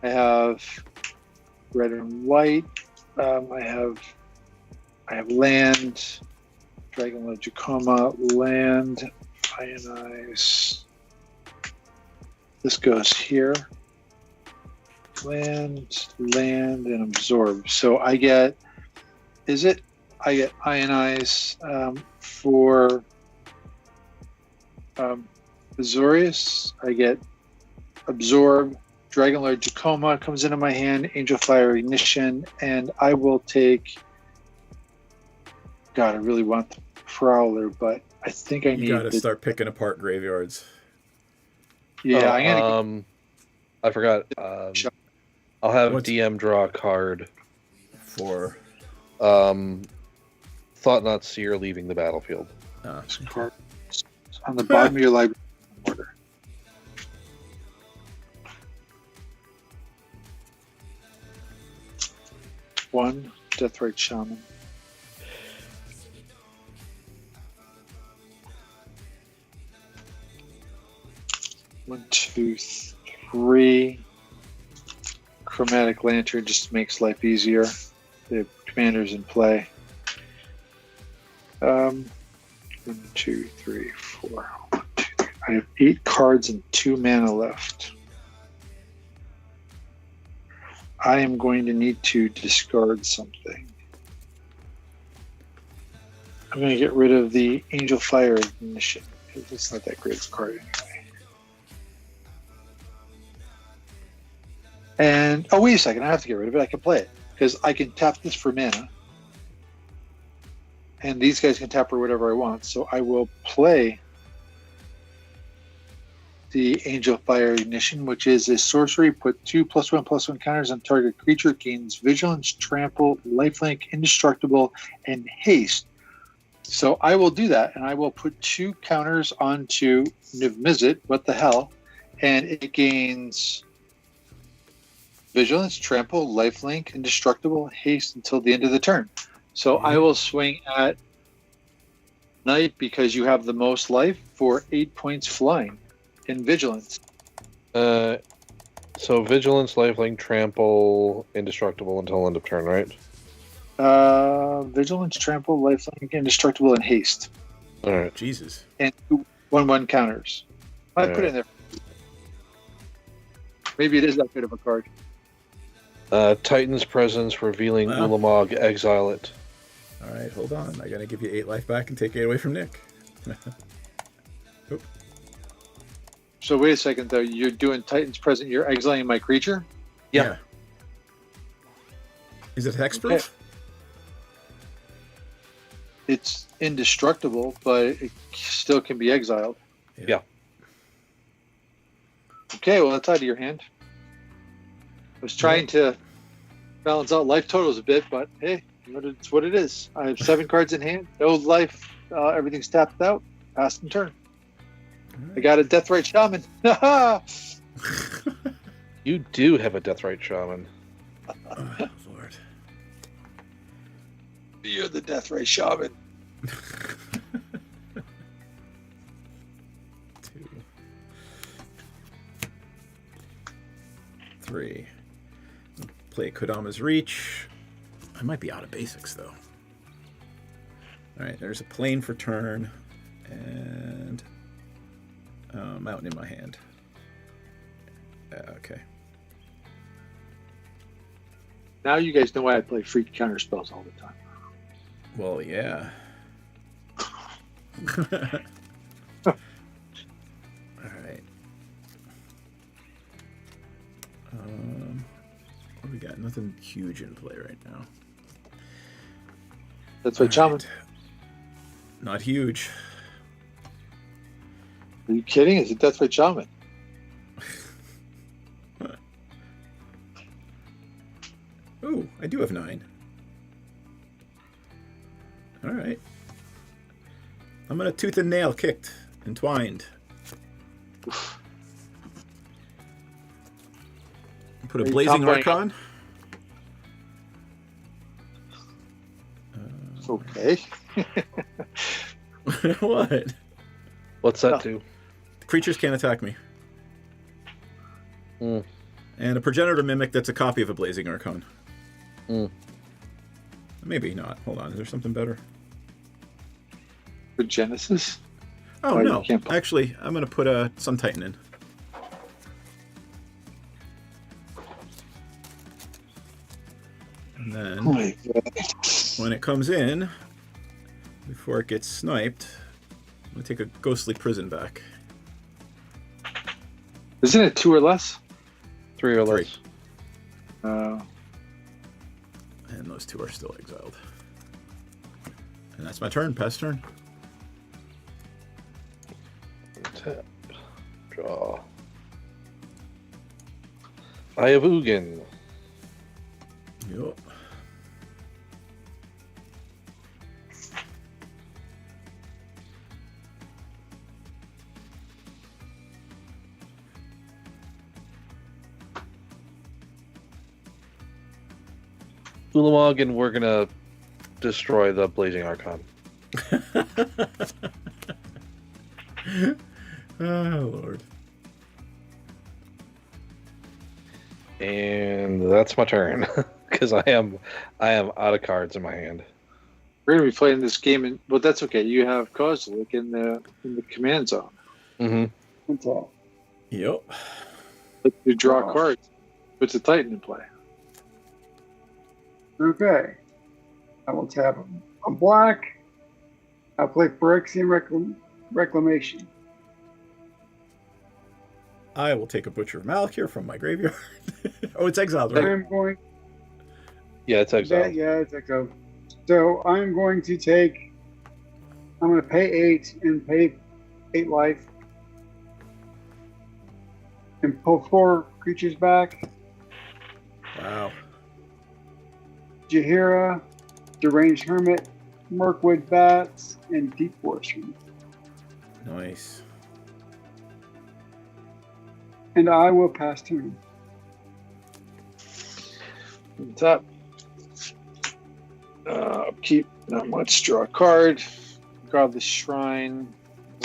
I have red and white. I have land, Dragonlord Jacoma, land, Ionize. This goes here. Land, and absorb. So I get, I get Ionize for Azorius. I get absorb. Dragonlord Jacoma comes into my hand. Angel Fire Ignition, and I will take God, I really want the Prowler, but I think I need. You gotta start picking apart graveyards. Yeah, I'm gonna. I forgot. I'll have What's- DM draw a card. For Thought Not Seer leaving the battlefield. Card on the bottom of your library order. One Deathrite Shaman. One, two, three. Chromatic Lantern just makes life easier. The commander's in play. 1, 2, 3, 4. 1, 2, 3. I have 8 cards and 2 mana left. I am going to need to discard something. I'm going to get rid of the Angel Fire Ignition because it's not that great of a card anyway. And oh, wait a second! I have to get rid of it. I can play it because I can tap this for mana, and these guys can tap for whatever I want. So I will play the Angel Fire Ignition, which is a sorcery. Put 2+1/+1 counters on target creature. Gains Vigilance, Trample, Lifelink, Indestructible, and Haste. So I will do that, and I will put 2 counters onto Niv-Mizzet. What the hell? And it gains Vigilance, Trample, Lifelink, Indestructible, Haste until the end of the turn. So I will swing at Knight because you have the most life for 8 points flying in Vigilance. So Vigilance, Lifelink, Trample, Indestructible until end of turn, right? Vigilance, Trample, Lifelink, Indestructible, and Haste. All right. Jesus. And 1/1 counters. I put it in there. Maybe it is that good of a card. Titan's Presence, revealing Ulamog, exile it. All right, hold on. I gotta give you 8 life back and take 8 away from Nick. Oop. So wait a second, though. You're doing Titan's Present. You're exiling my creature? Yeah. Is it hexproof? Okay. It's indestructible, but it still can be exiled. Yeah. Okay, well, that's out of your hand. I was trying to balance out life totals a bit, but hey, it's what it is. I have 7 cards in hand, no life, everything's tapped out, passed in turn. I got a Deathrite Shaman. You do have a Deathrite Shaman. Oh, Lord. You're the Deathrite Shaman. 2, 3. Play Kodama's Reach. I might be out of basics, though. Alright, there's a plane for turn, and mountain in my hand. Okay. Now you guys know why I play free counter spells all the time. Well, yeah. Alright. What do we got? Nothing huge in play right now. That's right, Shaman. Not huge. Are you kidding? Is it Deathrite Shaman? Ooh, I do have 9. Alright. I'm gonna tooth and nail kicked, entwined. Put a Blazing Archon. Okay. What? What's that do? Creatures can't attack me. Mm. And a Progenitor Mimic that's a copy of a Blazing Archon. Mm. Maybe not. Hold on. Is there something better? For Genesis? Oh, Oh, you no. can't Actually, I'm going to put a Sun Titan in. And then, Oh my God. when it comes in, before it gets sniped, I'm going to take a Ghostly Prison back. Isn't it 2 or less? 3 or less. 3. And those 2 are still exiled. And that's my turn. Pass turn. Tap. Draw. I have Ugin. Yup. Ulamog, and we're gonna destroy the Blazing Archon. Oh, Lord. And that's my turn. Because I am out of cards in my hand. We're gonna be playing this game, but that's okay. You have Kozilek in the command zone. Mm-hmm. That's all. Yep. But you draw cards. Puts a Titan in play. Okay. I will tap a black. I'll play Phyrexian Reclamation. I will take a Butcher of Malakir from my graveyard. Oh, it's exiled, right? I'm going. Yeah, it's exiled. Yeah, it's exiled. So I'm going to take. I'm going to pay 8 and pay 8 life. And pull 4 creatures back. Wow. Jaheira, Deranged Hermit, Mirkwood Bats, and Deep Forestry. Nice. And I will pass turn. Top. Keep not much. Draw a card. Godless Shrine.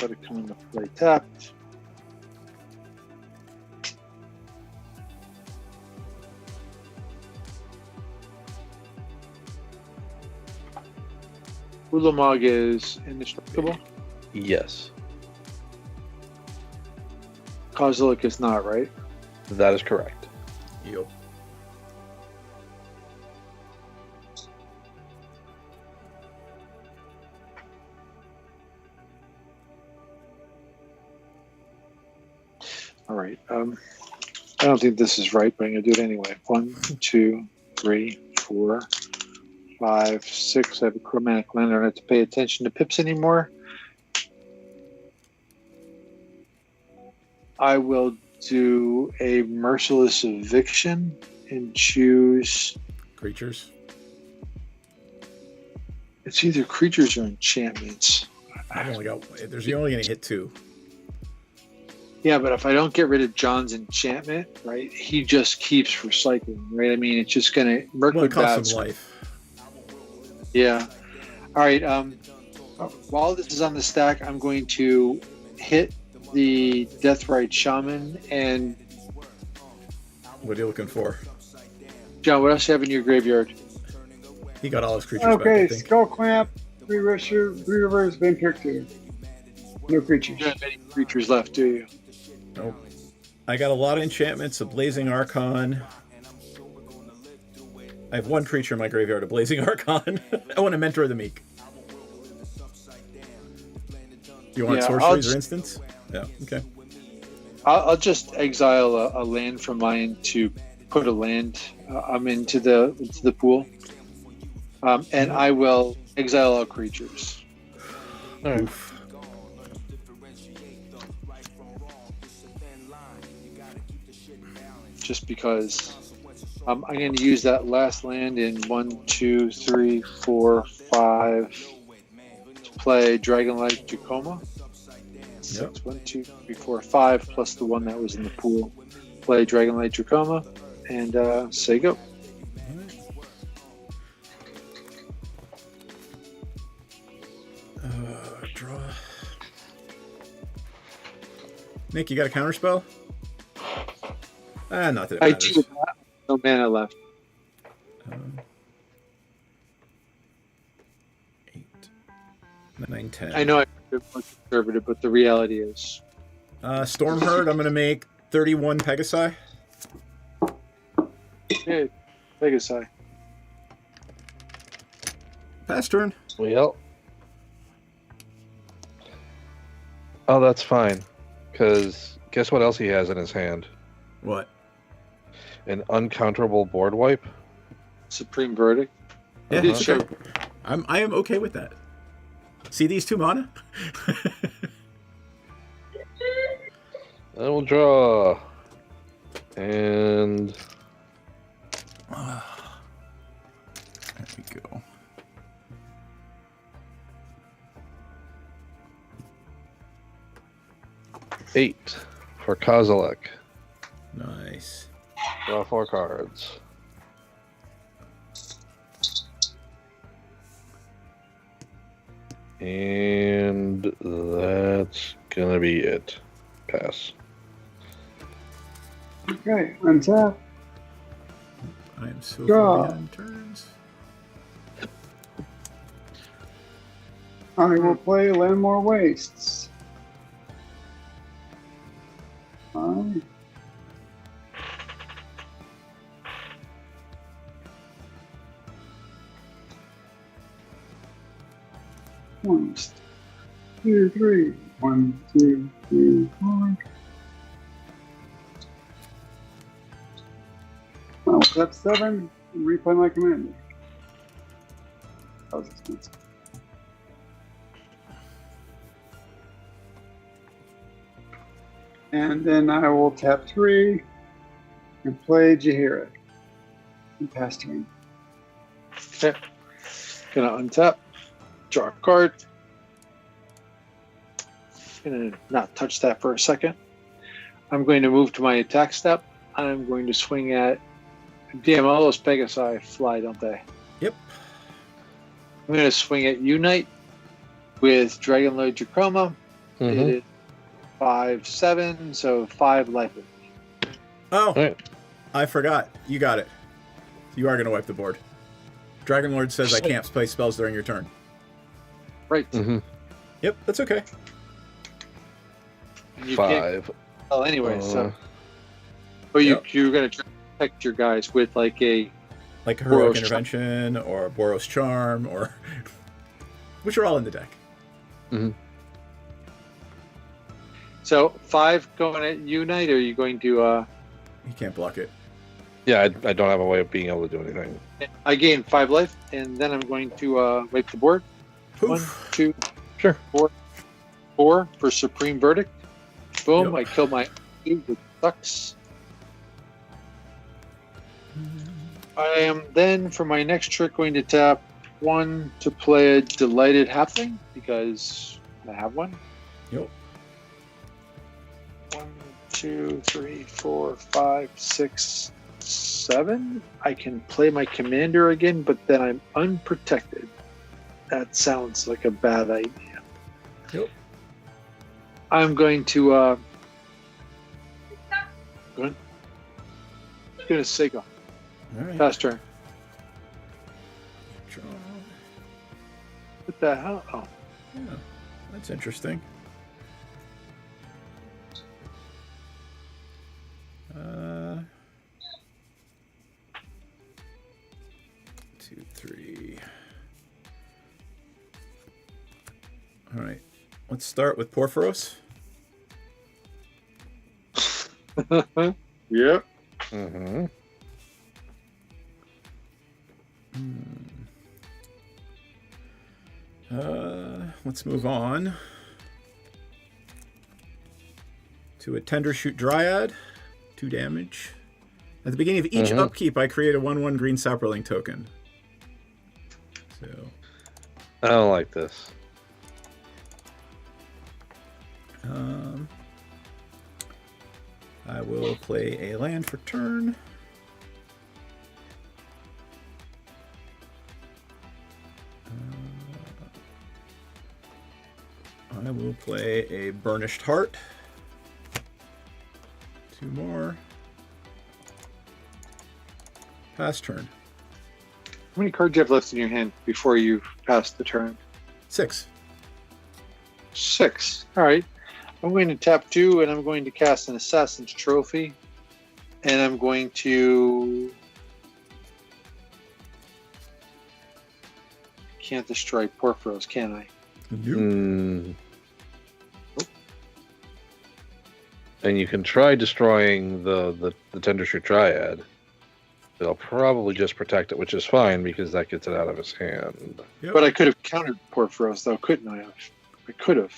Let it come into play tapped. Ulamog is indestructible. Yes, Kozilek is not, right? that is correct. Yep. All right. I don't think this is right, but I'm going to do it anyway. 1, 2, 3, 4, 5, 6. I have a chromatic land. I don't have to pay attention to pips anymore. I will do a Merciless Eviction and choose. Creatures. It's either creatures or enchantments. I've only got. You're only going to hit 2. Yeah, but if I don't get rid of John's enchantment, right, he just keeps recycling, right? I mean, it's just going to... Well, it costs him life. Yeah. All right. While this is on the stack, I'm going to hit the Deathrite Shaman and... What are you looking for? John, what else do you have in your graveyard? He got all his creatures Okay, back, I think. Skull Clamp, Three Rivers, Vampiric Tutor. No creatures. You don't have any creatures left, do you? Nope. I got a lot of enchantments, a Blazing Archon. I have 1 creature in my graveyard, a Blazing Archon. I want to Mentor the Meek. You want sorceries or instants? Yeah, okay. I'll just exile a land from mine to put a land into the pool. And I will exile all creatures. All right. Oof. Just because I'm going to use that last land in 1, 2, 3, 4, 5 to play Dragonlight Jacoma. So it's 1, 2, 3, 4, 5 plus the one that was in the pool. Play Dragonlight Jacoma and say go. Draw. Nick, you got a counterspell? Not that it I matters. do. No mana left. 8, 9, 10. I know I'm more conservative, but the reality is. Stormherd, I'm going to make 31 Pegasi. Hey, Pegasi. Pass turn. Well. Oh, that's fine. Because guess what else he has in his hand? What? An uncounterable board wipe. Supreme Verdict. Yeah, Did okay. I am okay with that. See these 2 mana? I will draw. And There we go. eight for Kozilek. Nice. Draw 4 cards. And that's gonna be it. Pass. Okay, untap. I am so Draw. far behind turns. I will play Landmore Wastes. Fine. One, two, three. 1, 2, 3, 4. I'll tap 7 and replay my commander. That was expensive. And then I will tap 3 and play Jaheira and pass turn. Okay. Gonna untap, draw a card. Gonna not touch that for a second. I'm going to move to my attack step. I'm going to swing at all those Pegasi fly, don't they? Yep. I'm going to swing at Unite with Dragonlord Jachroma. Mhm. It is 5/7, so 5 life. Oh, Right. I forgot. You got it. You are going to wipe the board. Dragonlord says I can't play spells during your turn. Right. Mm-hmm. Yep, that's okay. You can't- 5. Oh, anyway, so. Uh, Oh, Yep. you're going to protect your guys with like a. Like Heroic Boros Intervention or Boros Charm, or which are all in the deck. So 5 going at Unite, or are you going to. You can't block it. Yeah, I don't have a way of being able to do anything. I gain 5 life, and then I'm going to wipe the board. Poof. 1, 2, Sure. 4 for Supreme Verdict. Boom! Yep. I kill my dude, which sucks. I am then for my next trick going to tap 1 to play a Delighted Halfling because I have one. Yep. 1, 2, 3, 4, 5, 6, 7. I can play my commander again, but then I'm unprotected. That sounds like a bad idea. Yep. I'm going to going to Sega. All right. Pass turn. Draw. What the hell? Oh, Yeah, that's interesting. 2, 3. All right. Let's start with Porphyros. yep. Mm-hmm. Let's move on to a Tendershoot Dryad. 2 damage. At the beginning of each upkeep, I create a 1/1 green Saproling token. So, I don't like this. I will play a land for turn. I will play a Burnished Heart. 2 more. Pass turn. How many cards do you have left in your hand before you pass the turn? 6. 6. All right. I'm going to tap 2, and I'm going to cast an Assassin's Trophy, and I'm going to. Can't destroy Porphyros, can I? Mm. And you can try destroying the Tendershoot Dryad. They'll probably just protect it, which is fine because that gets it out of his hand. But I could have countered Porphyros, though, couldn't I have? I could have.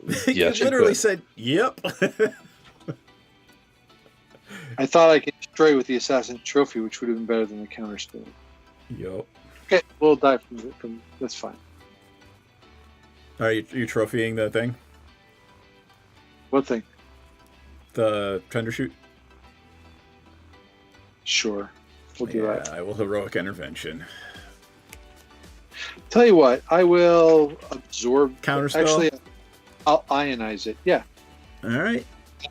You Yes, you literally could. said, "Yep." I thought I could destroy with the Assassin's Trophy, which would have been better than the counter spell. Yep. Okay, we'll die from that's fine. Are you trophying the thing? What thing? The Thunder Shoot? Sure. We'll do that. I will heroic intervention. Tell you what, I will absorb. Counterspell? Actually, I'll ionize it. Yeah. All right.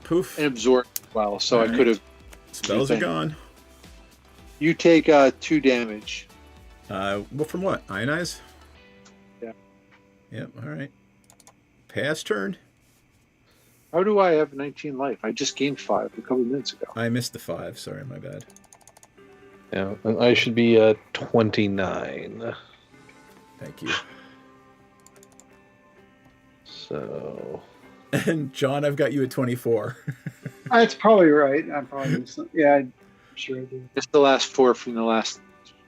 Poof. And absorb as well. So All I right. could have. Spells are gone. You take 2 damage. Well, from what? Ionize? Yeah. Yep. All right. Pass turn. How do I have 19 life? I just gained 5 a couple minutes ago. I missed the 5. Sorry, my bad. Yeah, and I should be at 29. Thank you. So. And John, I've got you at 24. That's probably right. I'm probably yeah. I'm sure I do. It's the last 4 from the last.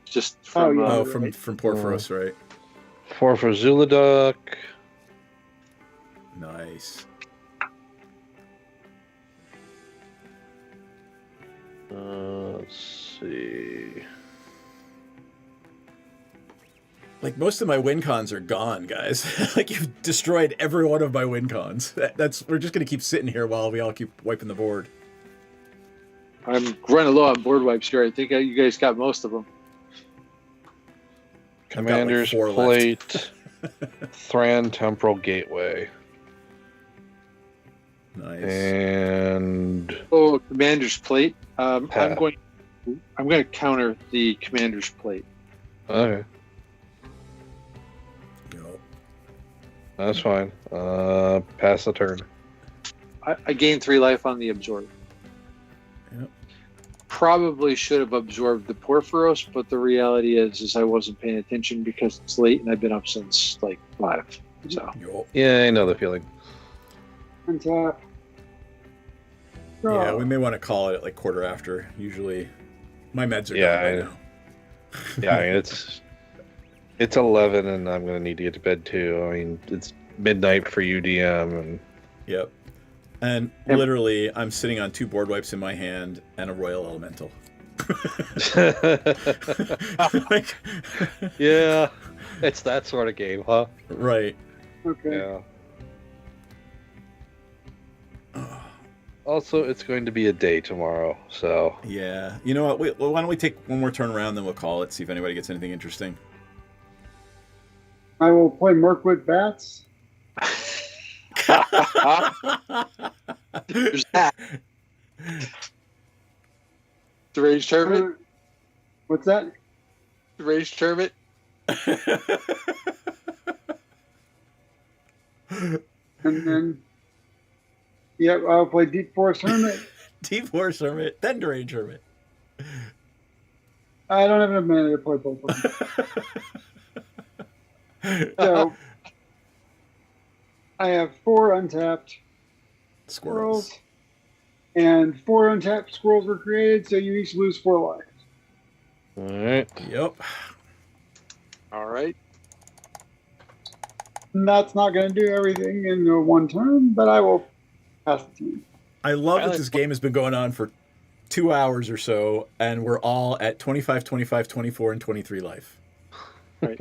Just from. Oh, from Porphyros, right? 4 for Zuladuck. Nice. Let's see. Like, most of my win cons are gone, guys. Like, you've destroyed every one of my win cons. We're just gonna keep sitting here while we all keep wiping the board. I'm running low on board wipes here. I think you guys got most of them. Commander's I've got, like, 4 Plate. Thran Temporal Gateway. Nice. And Oh, Commander's Plate. I'm Pat. going to counter the Commander's Plate. okay, Yep. that's fine. Pass the turn. I gained 3 life on the absorb. Yep. Probably should have absorbed the Porphyros, but the reality is I wasn't paying attention because it's late and I've been up since like 5. So Yep. Yeah, I know the feeling. Untap. Yeah, we may want to call it at like quarter after. Usually, my meds are Yeah, gone by I- now. Yeah, I mean, it's 11, and I'm gonna need to get to bed too. I mean, it's midnight for UDM, and Yep. And literally, I'm sitting on 2 board wipes in my hand and a Royal Elemental. Like, yeah, it's that sort of game, huh? right. Okay. Yeah. Also, it's going to be a day tomorrow, so Yeah. You know what? Why don't we take one more turn around, then we'll call it, see if anybody gets anything interesting. I will play Mirkwood Bats. there's that. The Rage Tournament. What's that? The Rage Tournament. And then, yep, I'll play Deep Forest Hermit. Deep Forest Hermit, then Deranged Hermit. I don't have enough mana to play both of them. So, I have 4 untapped Squirrels. squirrels, and 4 untapped squirrels were created, so you each lose 4 life. all right. Yep. All right. And that's not going to do everything in the 1 turn, but I will pass the turn. I love that this game has been going on for 2 hours or so, and we're all at 25, 25, 24, and 23 life. Right.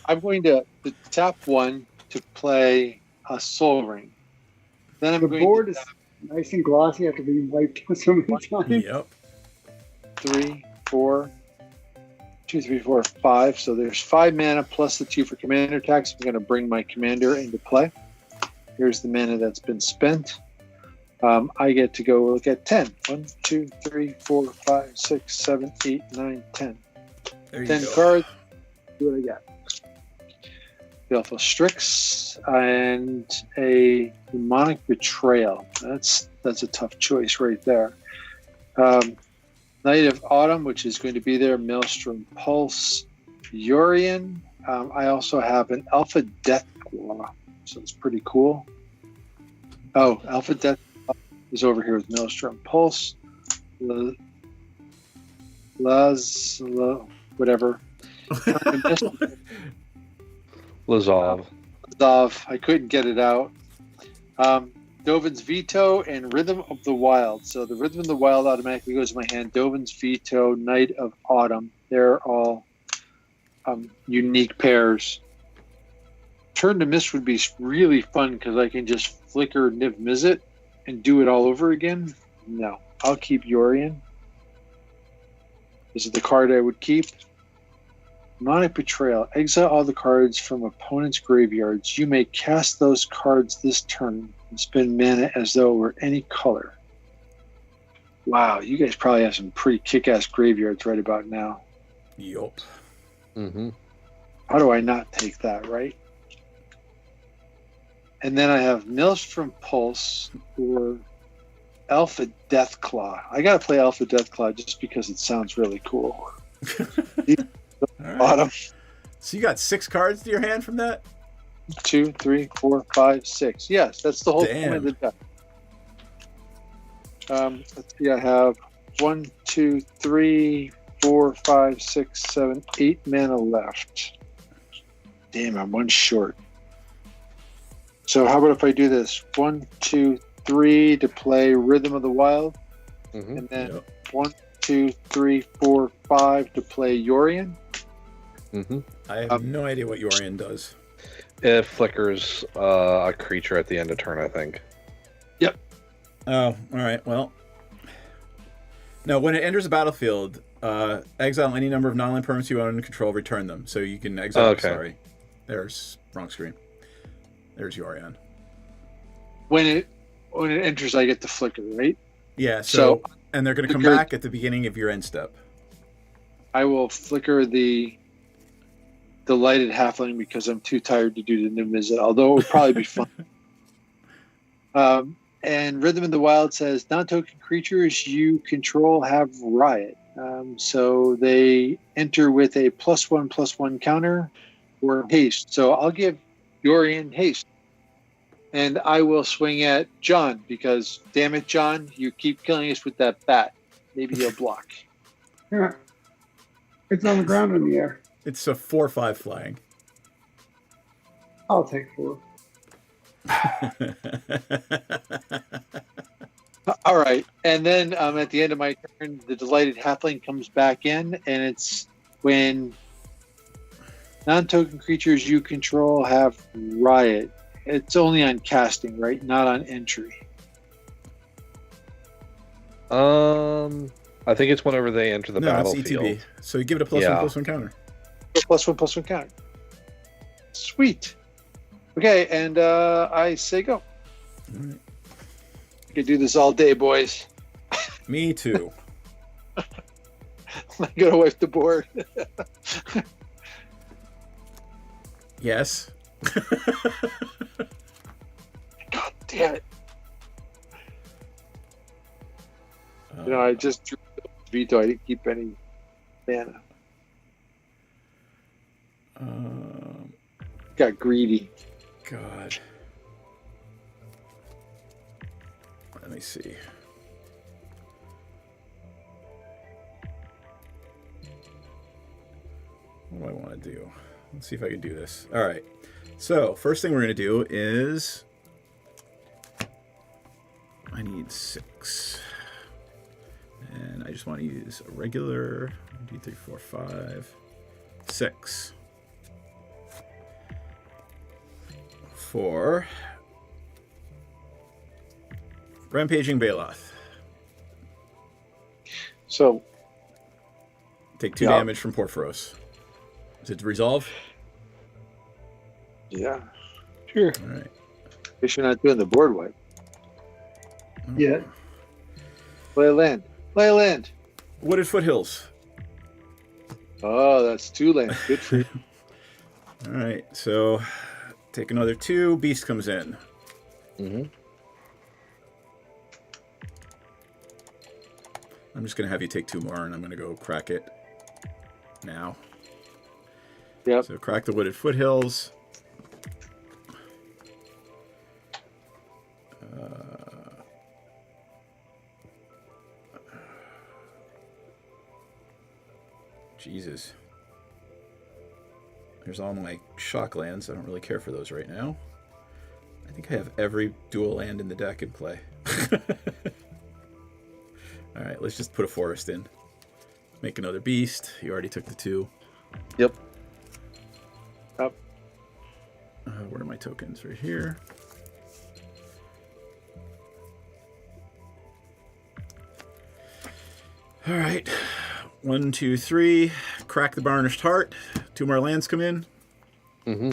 I'm going to tap 1 to play a Soul Ring. Then I'm The going board to is nice and glossy after being wiped so many times. Yep. 3, 4, 2, 3, 4, 5. So there's 5 mana plus the 2 for commander attacks. I'm going to bring my commander into play. Here's the mana that's been spent. I get to go look at 10. 1, 2, 3, 4, 5, 6, 7, 8, 9, 10. There you 10 go. cards. See what I got. Baleful Strix and a Demonic Betrayal. That's a tough choice right there. Night of Autumn, which is going to be there. Maelstrom Pulse. Yorian. I also have an Alpha Death Claw, so it's pretty cool. Oh, Alpha Death Claw is over here with Maelstrom Pulse. whatever. Lazov. I couldn't get it out. Dovin's Veto and Rhythm of the Wild. So the Rhythm of the Wild automatically goes in my hand. Dovin's Veto, Night of Autumn. They're all unique pairs. Turn to Mist would be really fun because I can just flicker Niv Mizzet and do it all over again. No, I'll keep Yorion. This is the card I would keep. Demonic Betrayal. Exile all the cards from opponents' graveyards. You may cast those cards this turn and spend mana as though it were any color. Wow, you guys probably have some pretty kick-ass graveyards right about now. Yup. Mm-hmm. How do I not take that, right? And then I have Maelstrom Pulse or Alpha Deathclaw. I gotta play Alpha Deathclaw just because it sounds really cool. All Bottom. right. So you got 6 cards to your hand from that? 2, 3, 4, 5, 6. Yes, that's the whole point of the deck. Let's see, I have 1, 2, 3, 4, 5, 6, 7, 8 mana left. Damn, I'm 1 short. So how about if I do this? 1, 2, 3 to play Rhythm of the Wild, and then 1, 2, 3, 4, 5 to play Yorion. I have no idea what Yorion does. It flickers a creature at the end of turn, I think. Yep. Oh, all right. Well, no. When it enters the battlefield, exile any number of non-land permanents you own and control. Return them. So you can exile. Okay. Sorry, there's wrong screen. There's Yorion. When it enters, I get the flicker, right? Yeah. So and they're going to come back at the beginning of your end step. I will flicker the lighted halfling because I'm too tired to do the Niv Mizzet, although it would probably be fun. And Rhythm of the Wild says non-token creatures you control have Riot. So they enter with a +1/+1 counter or haste. So I'll give Yorion haste. And I will swing at John because, damn it, John, you keep killing us with that bat. Maybe he'll block. Yeah. It's on the ground in the air. It's a 4/5 flying. I'll take 4. All right. And then at the end of my turn, the Delighted Halfling comes back in, and it's when non-token creatures you control have Riot. It's only on casting, right? Not on entry. I think it's whenever they enter the battlefield. It's ETB. So you give it a +1/+1 counter. +1/+1 counter. Sweet. Okay, and I say go. All right. I could do this all day, boys. Me too. I'm gonna wipe the board. Yes. God damn it. I just drew Veto. I didn't keep any mana. Got greedy. God. Let me see. What do I want to do? Let's see if I can do this. All right. So, first thing we're going to do is I need 6. And I just want to use a regular 1, 2, 3, 4, 5, 6. For Rampaging Baloth. So take 2 damage from Porphyros. Is it to resolve? Yeah. Sure. All right. Guess you're not doing the board wipe. Yeah. Play a land. Play a land. Wooded Foothills. Oh, that's 2 lands. Good for you. All right. So take another 2. Beast comes in. I'm just going to have you take 2 more, and I'm going to go crack it now. Yep. So crack the Wooded Foothills. Jesus. There's all my shock lands. I don't really care for those right now. I think I have every dual land in the deck in play. Alright, let's just put a forest in. Make another beast. You already took the 2. Yep. Up. Where are my tokens? Right here. Alright. 1, 2, 3. Crack the Varnished Heart. 2 more lands come in. Mm-hmm.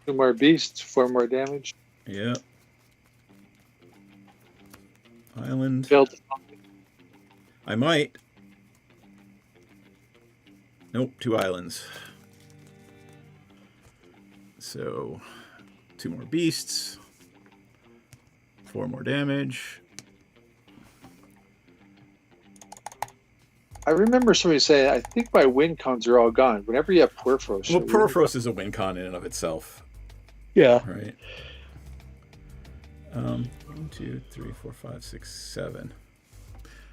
2 more beasts, 4 more damage. Yeah. Island. Failed. I might. Nope, 2 islands. So, 2 more beasts. 4 more damage. I remember somebody saying, I think my win cons are all gone. Whenever you have Purfrost. Well, Purfrost is a win con in and of itself. Yeah. Right. 1, 2, 3, 4, 5, 6, 7.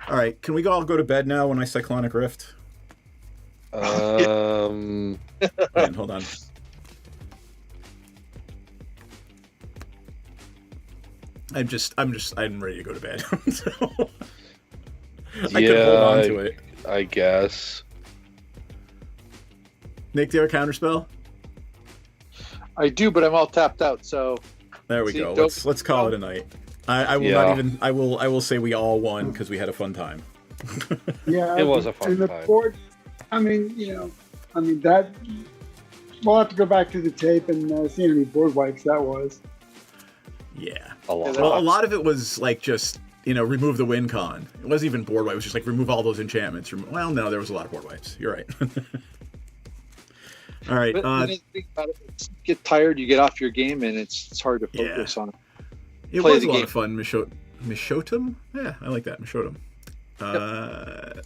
All right, can we all go to bed now when I Cyclonic Rift? Man, hold on. I'm ready to go to bed. So I can hold on to it. I guess. Nick, do you have a counterspell? I do, but I'm all tapped out, so. There we go. Let's call it a night. I will not even. I will say we all won because we had a fun time. Yeah, It was a fun and the time. board. I mean, that. We'll have to go back to the tape and see how many board wipes that was. Yeah. A lot. Well, a lot of it was like just remove the win con. It wasn't even board wipe. It was just like remove all those enchantments. Well, no, there was a lot of board wipes. You're right. All right. But the thing about it, you get tired, you get off your game, and it's hard to focus on it. It was a lot of fun. Mishotum? Yeah, I like that. Mishotum.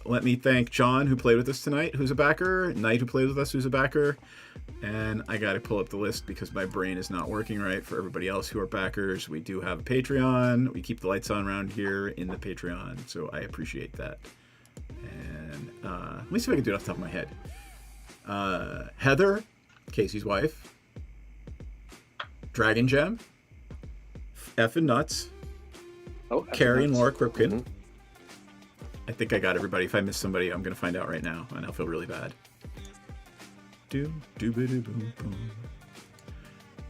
Let me thank John, who played with us tonight, who's a backer. Knight, who played with us, who's a backer. And I got to pull up the list because my brain is not working right for everybody else who are backers. We do have a Patreon. We keep the lights on around here in the Patreon, so I appreciate that. And let me see if I can do it off the top of my head. Heather, Casey's wife. Dragon Gem. Effin' Nuts. Carrie and Laura Kripken. Mm-hmm. I think I got everybody. If I miss somebody, I'm going to find out right now, and I'll feel really bad.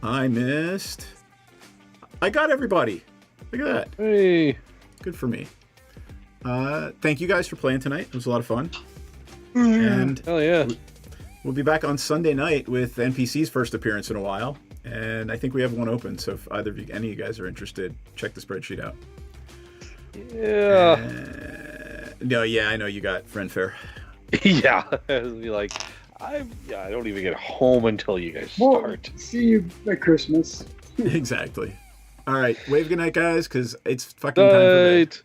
I missed. I got everybody. Look at that. Hey. Good for me. Thank you guys for playing tonight. It was a lot of fun. And hell yeah. We'll be back on Sunday night with NPC's first appearance in a while. And I think we have one open, so if either of you, any of you guys are interested, check the spreadsheet out. Yeah. Yeah, I know you got Friend Fair. Yeah. It'll be like, I don't even get home until you guys Well, start. see you at Christmas. Exactly. All right, wave good night, guys, because it's fucking time for bed. Night.